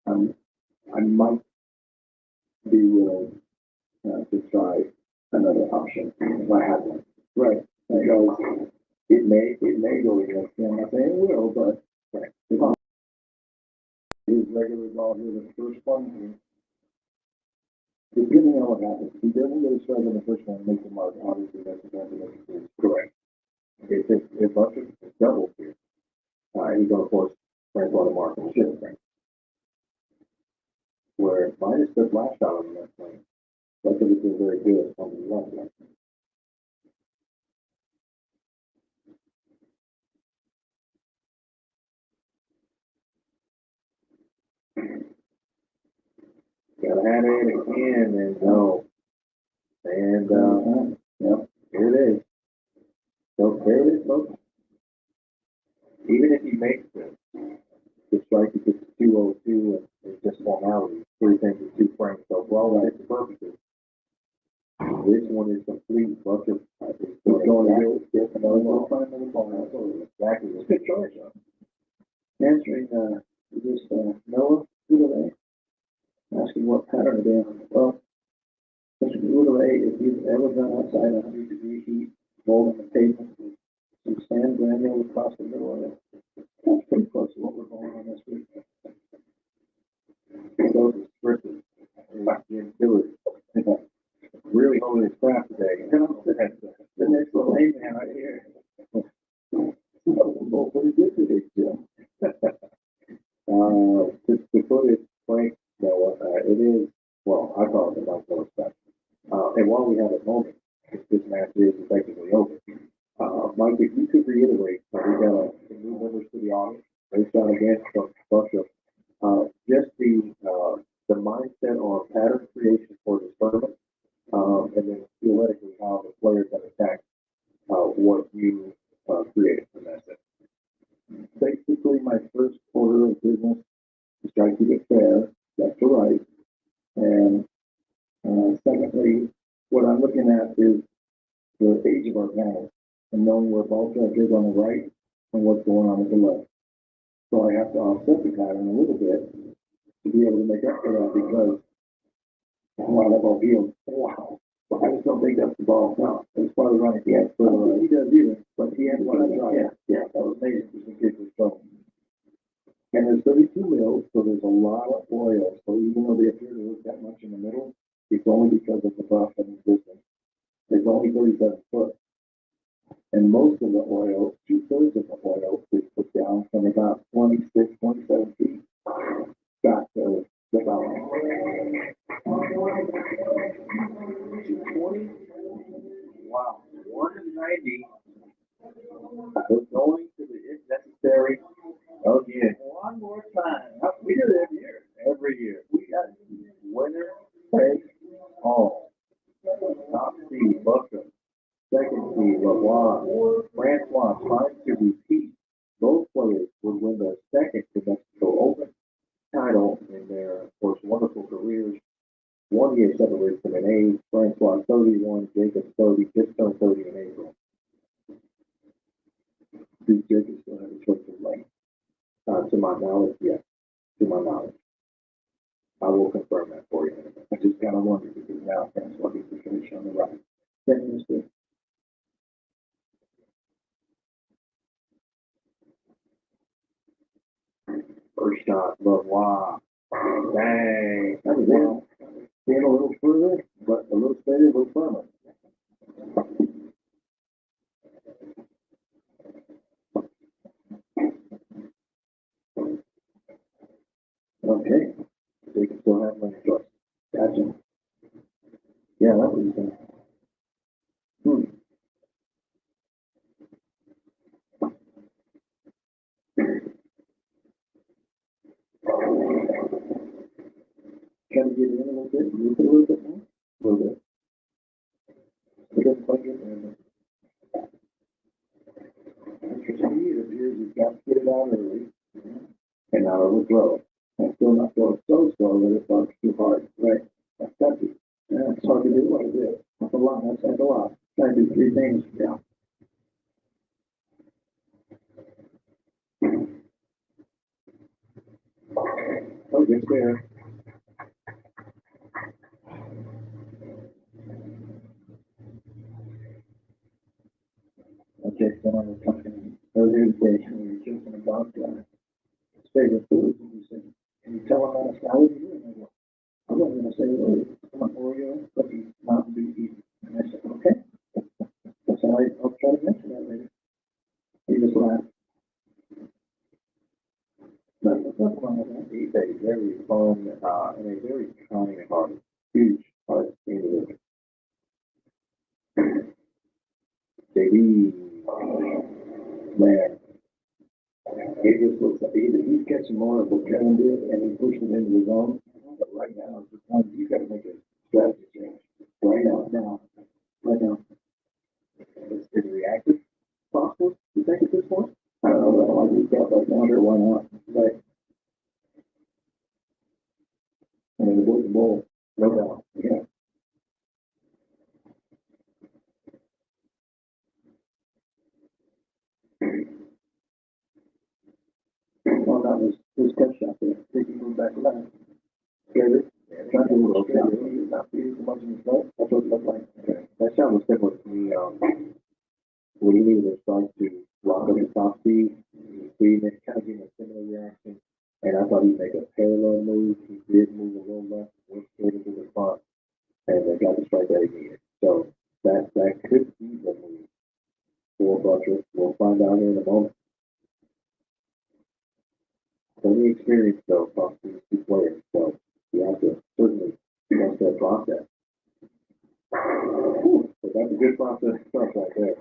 I might be willing to try another option if I had one. Right. Because it may go against him. I'm not saying it will, but if I'm his regular ball here, the first one, depending on what happens, if he doesn't really strike on the first one, make the mark. Obviously, that's a bad. Correct. If Buster doubles here, he's going to force and then go. And, yep, here it is. So there it is, folks. Even if he makes the strike, it gets 202 and it's just formality. 3 things and 2 frames. So for all intents and purposes, this one is complete. Bunch of going to do it. Another fun another ball. Exactly. It's a good choice, huh? Answering this Noah Goulet, asking what pattern are they on. Well, Mr. Goulet, if you've ever been outside 100-degree heat, rolling the pavement with some sand granule across the middle of it, that's pretty close to what we're going on this week. Those are scripted. Jim Stewart. Really holding his craft today. The next little hey man right here. Both pretty good today, Jim. To put it frank, Noah, it is, well, I call it the Mike Miller stuff. And while we have a moment, this match is effectively over. Mike, if you could reiterate, we got some new members to the audience, based on again from Russia, just the mindset on pattern creation for this tournament, and then theoretically how the players have attacked what you created from that set. Basically, my first order of business is try to keep it fair, left to right. And secondly, what I'm looking at is the age of our panel and knowing where ball track is on the right and what's going on with the left. So I have to offset the pattern a little bit to be able to make up for that because wow, that ball feels wow. But I just don't think that's the ball. No, as far as running, he has further right. He does either, but he has one on the right. Yeah, that was amazing. Just in case it was trouble. And there's 32 mils, so there's a lot of oil. So even though they appear to look that much in the middle, it's only because of the buff and the distance. It's only 37 foot. And most of the oil, 2/3 of the oil, is put down from about 26, 27 feet back to the bottom. 220? Wow, 190. We're going to the if necessary again. One more time. We do it every year. Every year. We got winner takes all. Top seed, Buckham. Second seed, Lavoie. Francois trying to repeat. Both players would win their second New Mexico Open title in their, of course, wonderful careers. 1 year separates them in age. Francois 31, Jacob 30, just turned 30 in April. These judges still have a choice of length. To my knowledge, yes. To my knowledge. I will confirm that for you. I just kind of wondered because now Francois gets the finish on the right. Then there's the First shot, Lavoie. Dang. that was it. Staying a little further, but a little steadier, a little firmer. Okay. They can still have money choice. Gotcha. Yeah, that was Try to get it in a little bit, move it a little bit more. A little bit. Put it plug it in. Interesting, it appears you've got to get it out early. And now it will throw. And still not throw it so slow that it bugs too hard. Right. That's touchy. Yeah, it's hard to do what it is. That's a lot. That's a lot. Try to do 3 things. Yeah. Oh, it's there. Okay, so I was talking earlier today, we were joking about his favorite foods, and he said, "Can you tell him how to salad you?" And I go, "I'm not going to say Oreo. I'm an Oreo, cookie, Mountain Dew, eat." And I said, "Okay." So I'll try to mention that later. He just laughed. But there's nothing wrong with that. He's a very fun and a very kind heart, huge heart individual. JD, Man, it just looks like either he's catching more of what Kevin did and he pushed it into his own. But right now, it's the time you got to make a strategy change. Right now. Right now. Is it reactive possible, you think, at this point? I don't know, but I don't like these guys right now, sure, why not? But, I mean, the boys and bowl, no doubt, yeah. Well, that was his catch shot there. They can move back left. Scared it. Trying to move okay. Not feeding so much in his butt. That's what it looked like. Okay. That shot was similar to me, when he needed to start to rock up his top speed. He was feeding it, kind of getting a similar reaction. And I thought he'd make a parallel move. He did move a little left, went straight into the front, and they got the strike that he needed. So that could be the move for Butcher. We'll find out here in a moment. Plenty of experience, though, across these two players. So you have to certainly trust that process. Whew, but that's a good process stuff right there.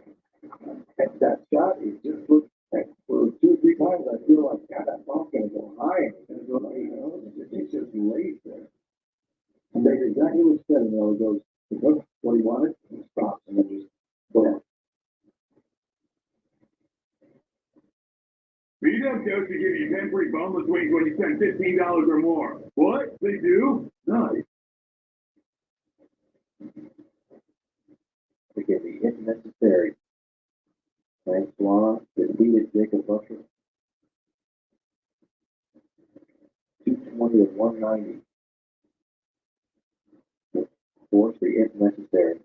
And that shot, it just looks like for 2 or 3 times, I feel like, God, that ball's going to go high. And it's going to go like, it's just lays there. And that's exactly what he said. You know, it goes, it looks what he wanted, and it stops, and then just boom. Beat up goes to give you 10 free boneless wings when you spend $15 or more. What? They do? Nice. To get the hit necessary. Francois defeated Jacob Butcher. 220 and 190. Force the hit necessary.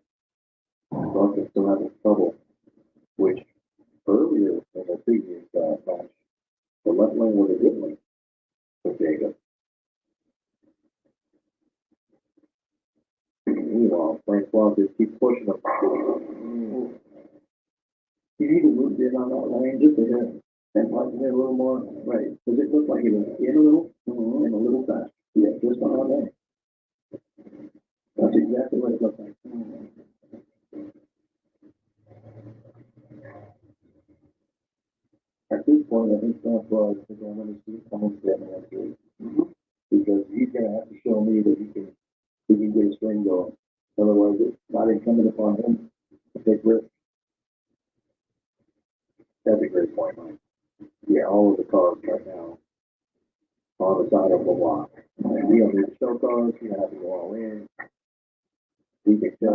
Butcher still having trouble, which earlier in the previous match, the left lane was a good lane for Jacob. Meanwhile, Francois just keeps pushing him. He need to move in on that lane just a hit and punch it a little more. Right. Because it looked like he was in a little and a little fast. Yeah, just on that lane. That's exactly what it looked like. At this point, I think Francois is going to come on 7-3. Because he's going to have to show me that he can get a string going. Otherwise, it's not incumbent upon him to take risks. That's a great point, Mike. Yeah, all of the cards right now on the side of the block. And we don't need to show cards. We don't have to go all in. We can tell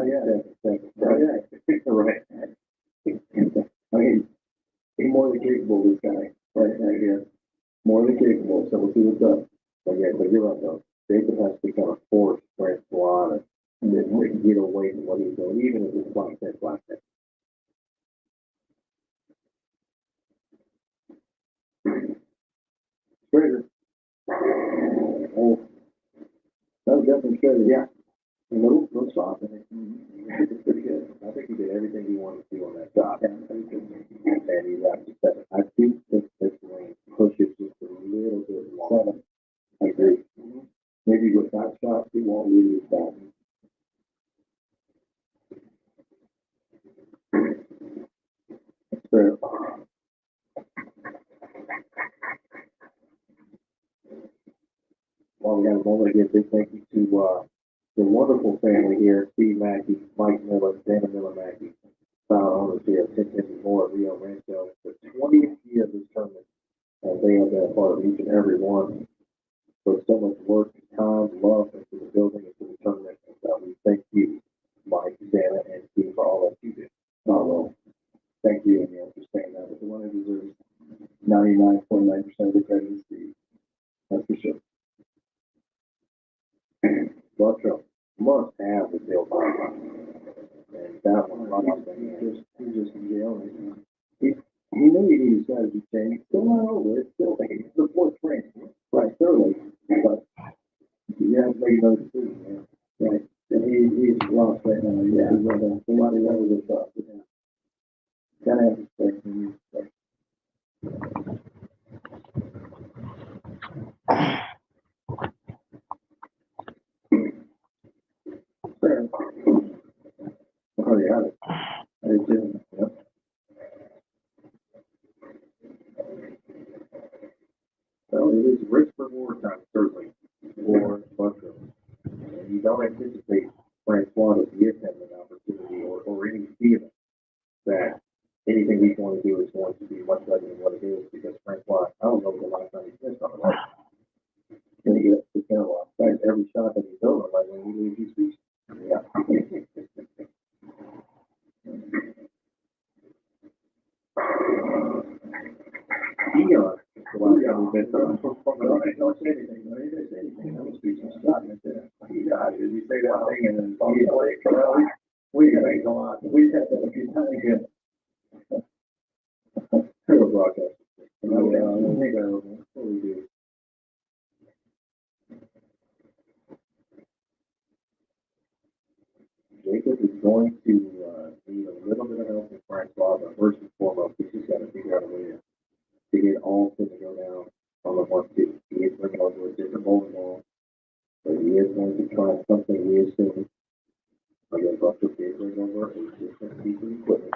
right. I mean, he's more than capable, this guy, right here. More than capable, so we'll see what's up. But yeah, but you're right, though. Jacob has to kind of force Francois to get away from what he's doing, even if it's black test. Strader. Oh, that was definitely Strader, yeah. A little soft in it. It's pretty good. I think he did everything he wanted to do on that shot. Yeah, and he left it 7. I think this lane pushes just a little bit longer. 7. I agree. Maybe with that shot, he won't lose that. Fair. Well, we got a moment to give big thank you to the wonderful family here, Steve Mackey, Mike Miller, Dana Miller Mackey, proud owners here of 1050 more at Rio Rancho. It's the 20th year of this tournament, and they have been a part of each and every one. Put so much work, time, love into the building, into the tournament, and we thank you, Mike, Dana, and Steve, for all that you do. Oh, well, thank you, and for saying that. But the one who deserves 99.9% of the credit is Steve. That's for sure. Butcher must have the deal by and that one he's just in jail right now. He knew he needed strategy change. Still not over it. Still it's the 4th frame. Right, thoroughly. But you have to make another decision, man. Right. And he's lost right now. Yeah. Somebody that was a tough. Yeah. Gotta have respect for you. Fair. Oh, yeah. I did too. Yep. that anything he's going to do is going to be much better than what it is because Francois, I don't know the last time he's missed on the right. He's going to get the camera right every shot that he's over, like when he leaves his speech. Yeah. Dion, the last time we've been done. Don't say anything. Don't even say anything. I'm speaking shot right there. Yeah, did you say that thing and then we got to go on. We had that a few times again. Hello, broadcast. What we do. Jacob is going to need a little bit of help from Francois, but first and foremost, he's just got to figure out a way to get all to go down on the 1-2. He is bringing over a different bowling ball, but he is going to try something we assume. Again, Buster did bring over a different piece of equipment.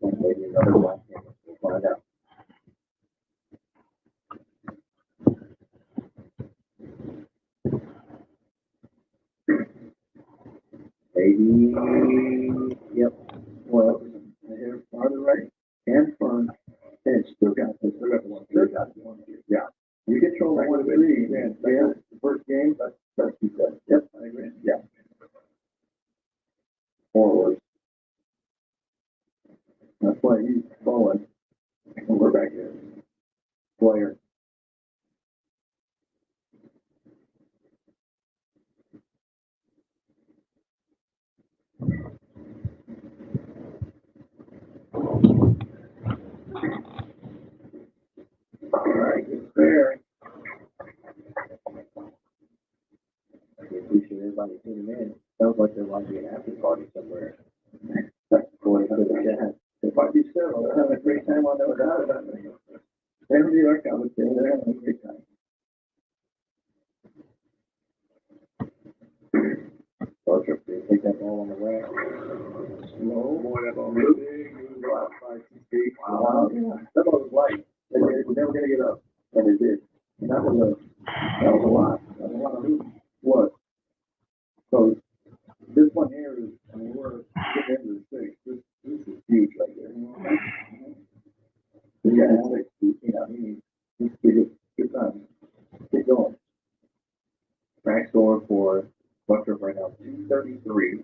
And maybe another black camera. We'll find out. Maybe, yep. Well, here, farther right, and front, and it's still got the one. Still got the one. Yeah. You control the 1-3, man. Yeah. The first game, that's too good. Yep, I agree. Yeah. Forward. That's why he's falling. And we're back here. Player. All right, it's there. I appreciate everybody tuning in. Sounds like there might be an after party somewhere. Going to the chat. There might be several. They're having a great time on those out of that. Family are coming. They're having a great time. Roger, take that ball on the way. Slow. Boy, that ball was big. It was about 5 feet. Wow. Yeah. That ball was light. They were never going to get up. And they did. And that was a lot. That was a lot of loot. What? So this one here is, I mean, we're getting into the 6. This is huge right there. So yeah, it's 6. You know, I mean, this is good time. Get going. Max score for Buster right now, 233.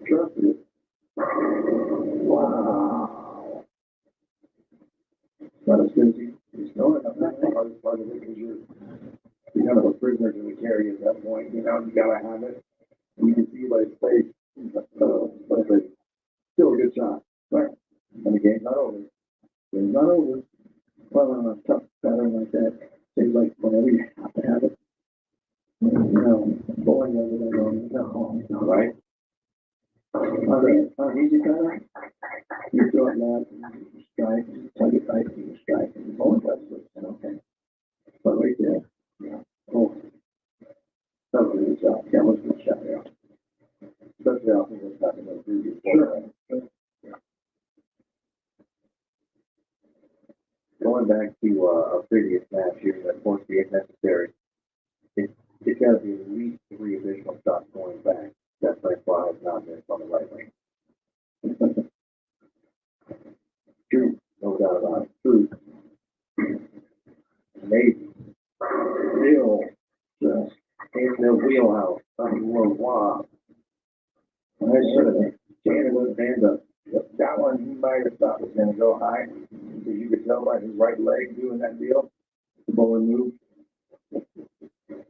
Trust it. Wow. Not as good as he's knowing. That's the hardest part of it because you're kind of a prisoner to the carry at that point. You know, you gotta have it. You can see by his face. But it's still a good shot. Right. And the game's not over. Game's not over. Well, on a tough pattern like that, seems like whenever you have to have it, you know, bowling over there going, no, right? On easy cutter, you throw it left, you strike, you tug it right, you strike, and the bowling does it, and okay. But right there, yeah. Oh, that was a good shot. That was a good shot, yeah. Especially after what's happened in the previous one. Sure. Going back to a previous match here, that force be if necessary, it's got to be at least 3 additional shots going back. That Francois has not missed on the right wing. True, no doubt about it. True. Maybe. Still just in the wheelhouse. Wow. I should have Janet was hands up. That one he might have thought was going to go high. Because you could tell by his right leg doing that deal. The bowling move.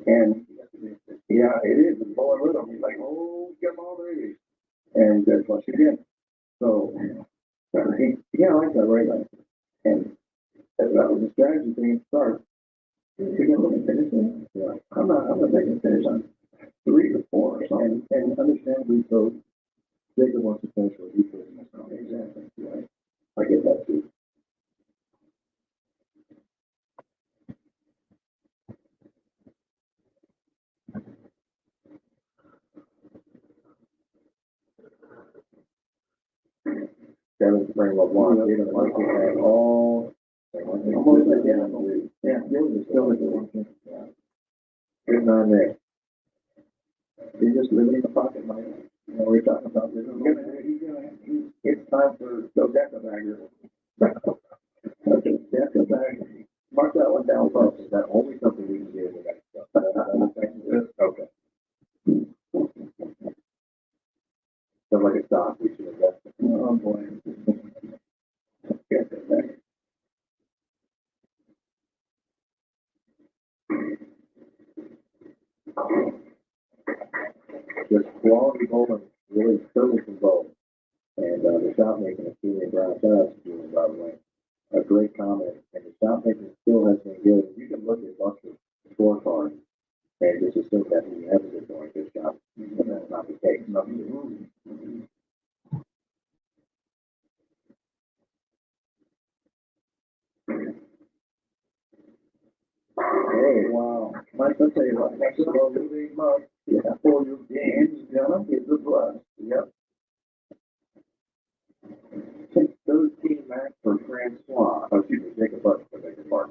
And yeah, it is. The bowling with him. He's like, oh, come on, baby. And flush again. So, yeah, I like that right leg. And that was a strategy thing to start. You're going to look at finishing? Yeah. I'm not taking a finish on 3 or 4 or something. And understandably so, Jacob wants to finish what he finishes. Exactly. Right. I get that too. Kevin's bring what one, they don't like it at all. They want Almost identical. Yeah, Gil's still a good one. Yeah. Good on there. He's just living in the pocket money. You know, we're talking about this. It's time for Dodecca Bagger. Okay, that's a bag. Mark that one down, folks. Is that only something we can do in the next stuff? Okay. Sounds like a stock we should invest in. Oh, boy. Get that back. Just quality bowling, really service involved. And the shop making is doing brown shout out to Julian, by the way. A great comment. And the shop making still has been good. You can look at Buster's scorecard and just assume that he hasn't been doing a good job. And that's not the case. Nothing to do. Hey, wow. Mike, I'll tell you what, next about moving month, yeah, for your games, gonna get the plus. Yep. 613 max for Francois. Oh, excuse me, Jacob Buck for Jacob Buck.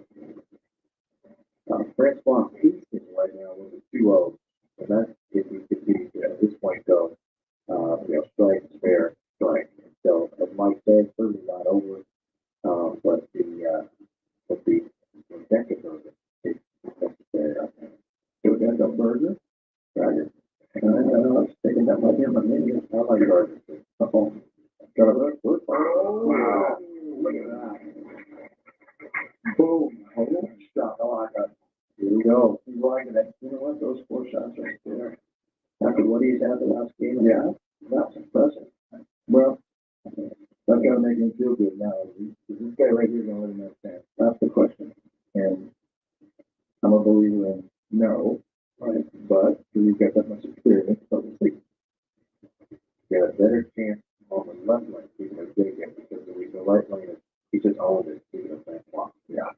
Francois pacing right now with a 2-0. And that's if we continue to at this point go, strike, spare, strike. So as Mike said, certainly not over. But the Rebecca burger is necessary right now. So that's a burger. Right. And I was thinking that might be my menu. I like burgers. Oh, Got a look. oh, wow. Look at that. Boom. Oh, shot. I like that. Here we go. He's liking it. You know what? Those 4 shots right there. After what he's had the last game, yeah, that's impressive. Well, that's gotta make him feel good now. Is this guy right here gonna let him understand? That's the question. And I'm a believer in no, right? But he's got that much experience, so we'll see. Got a better chance on the left lane, even of getting it, because the right lane is, he just owned it, even if that's block. Yeah.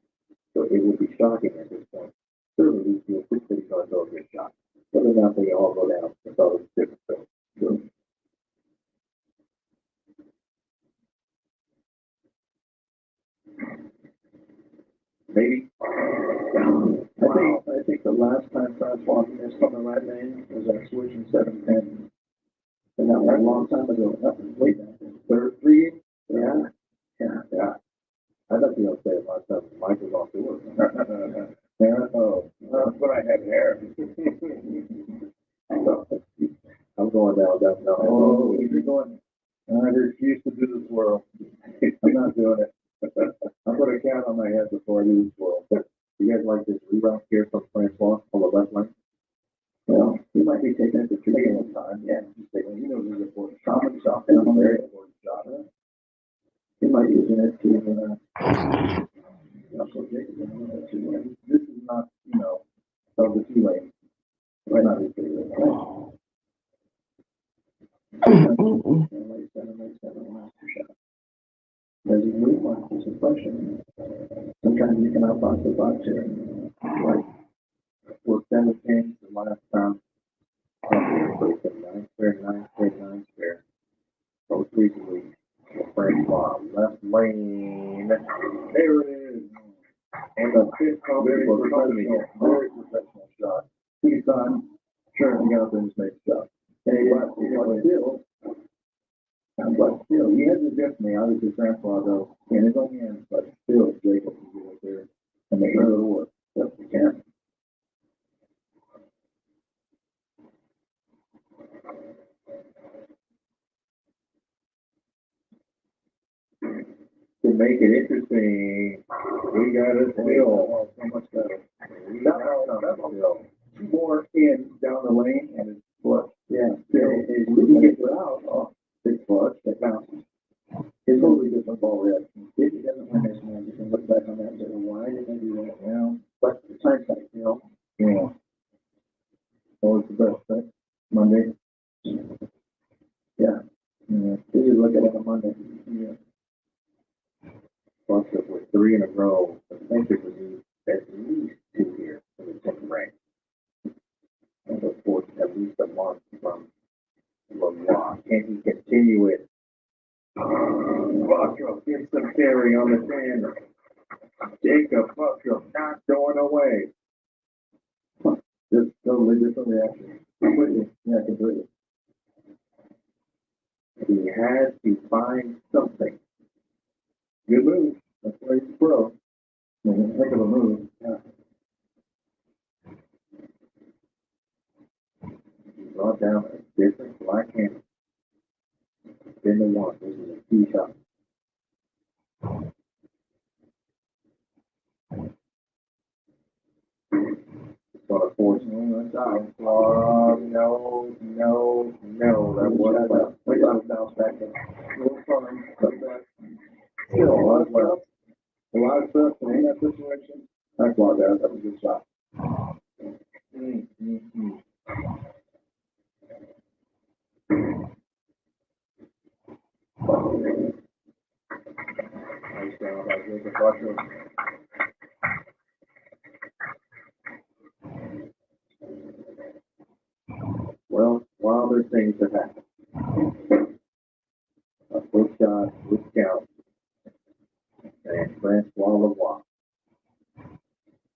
So it would be shocking at this point. Certainly, we feel pretty that he's gonna throw a good shot. Whether or not they all go down, it's always different. So, sure. Maybe. I think the last time Francois missed on the right lane was that switch in 7-10. And that was a long time ago. That was way back then. Third three? Yeah. Yeah. Yeah. I thought you were going to say it last time Mike was off tour. Oh, that's what I had hair. I'm going down, no. Oh, you're going. I refuse to do the swirl. I'm not doing it. I'll put a cat on my head before I do the swirl. You guys like this rebound here from Francois on the left lane? Well, he might be taking it to 3 at a time. Yeah. He knows it's important. Common shot. And I'm Very very, important shot. he might use it to, also Jacob, This is not, of the 2 lanes. Right now, it's 3 lanes. Late seven, master shot. There's a move one, it's a question. Sometimes you can outbox the box here. Right. We're 7 games the last time. Nine spare. Most recently, Francois, left lane. There it is. And the fifth very professional shot. He's done. Sure, he got up there and just made a shot. Hey, but Still, he has against me, obviously Francois though, in his own hands, but still, Jacob can get up there and make sure it'll work. yes, we can. To make it interesting, we got a still. So much better. We got a still. 2 more in down the lane and it's flush. Yeah, Still, if he gets it out, oh, big flush that counts. it's totally different ball reaction. If he doesn't win this man, you can look back on that and say, well, why did they do that? Well, But it's hindsight, yeah. Always the best, right? Monday. Yeah. Yeah. You just look at it on Monday. Yeah. Buster with 3 in a row. Essentially, we need at least 2 here in the 10th rank. And of course, at least a month from LeBlanc. Can he continue it? Buster gets some carry on the 10. Take a puff, you're not going away. Just totally different reaction. Completely. Yeah, completely. He has to find something. Good move. That's why he's a pro. Heck of a move. Yeah. He brought down a different black hand. Then the one. This is a key shot. Gonna force that's out. No, no, no. That was left. We got it now back in. A little fun. Still a lot of left. A lot of stuff in that situation. That's why that was a good shot. Mm-hmm. Nice job by Jacob Butler. Well, wilder things have happened. A foot shot with count. And Francois Lavoie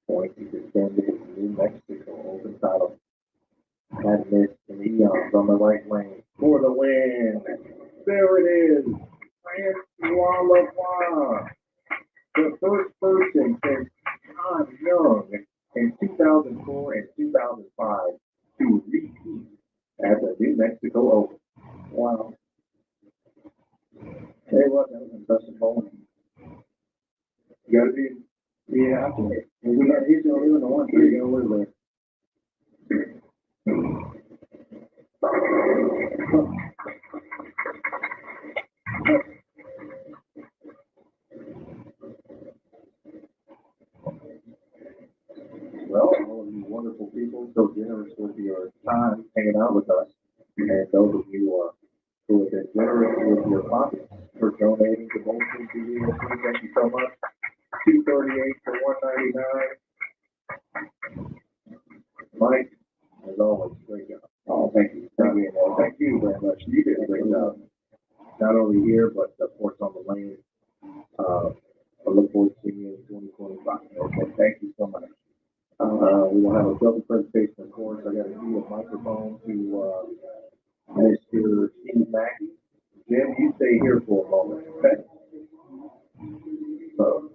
points to defend his New Mexico Open title. Had missed Leon's on the right lane for the win. There it is. Francois Lavoie. The first person since Tom Young in 2004 and 2005 to repeat at the New Mexico Open. Wow. Hey, what? That was an impressive moment. You gotta be, yeah, absolutely. And we got, he's the only one that wants to get away with it. Well, all of you wonderful people, so generous with your time hanging out with us. And those of you who have been generous with your pockets for donating to Bolton TV, thank you so much. $2.38 for $1.99. Mike, as always, great job. Oh, thank you. Thank you. Well, thank you very much. You did a great job. Not only here, but of course on the lane. I look forward to seeing you in 2025. Okay, thank you so much. We will have a double presentation, of course. I got to give a microphone to Mr. Steve Mackey. Jim, you stay here for a moment, okay? So,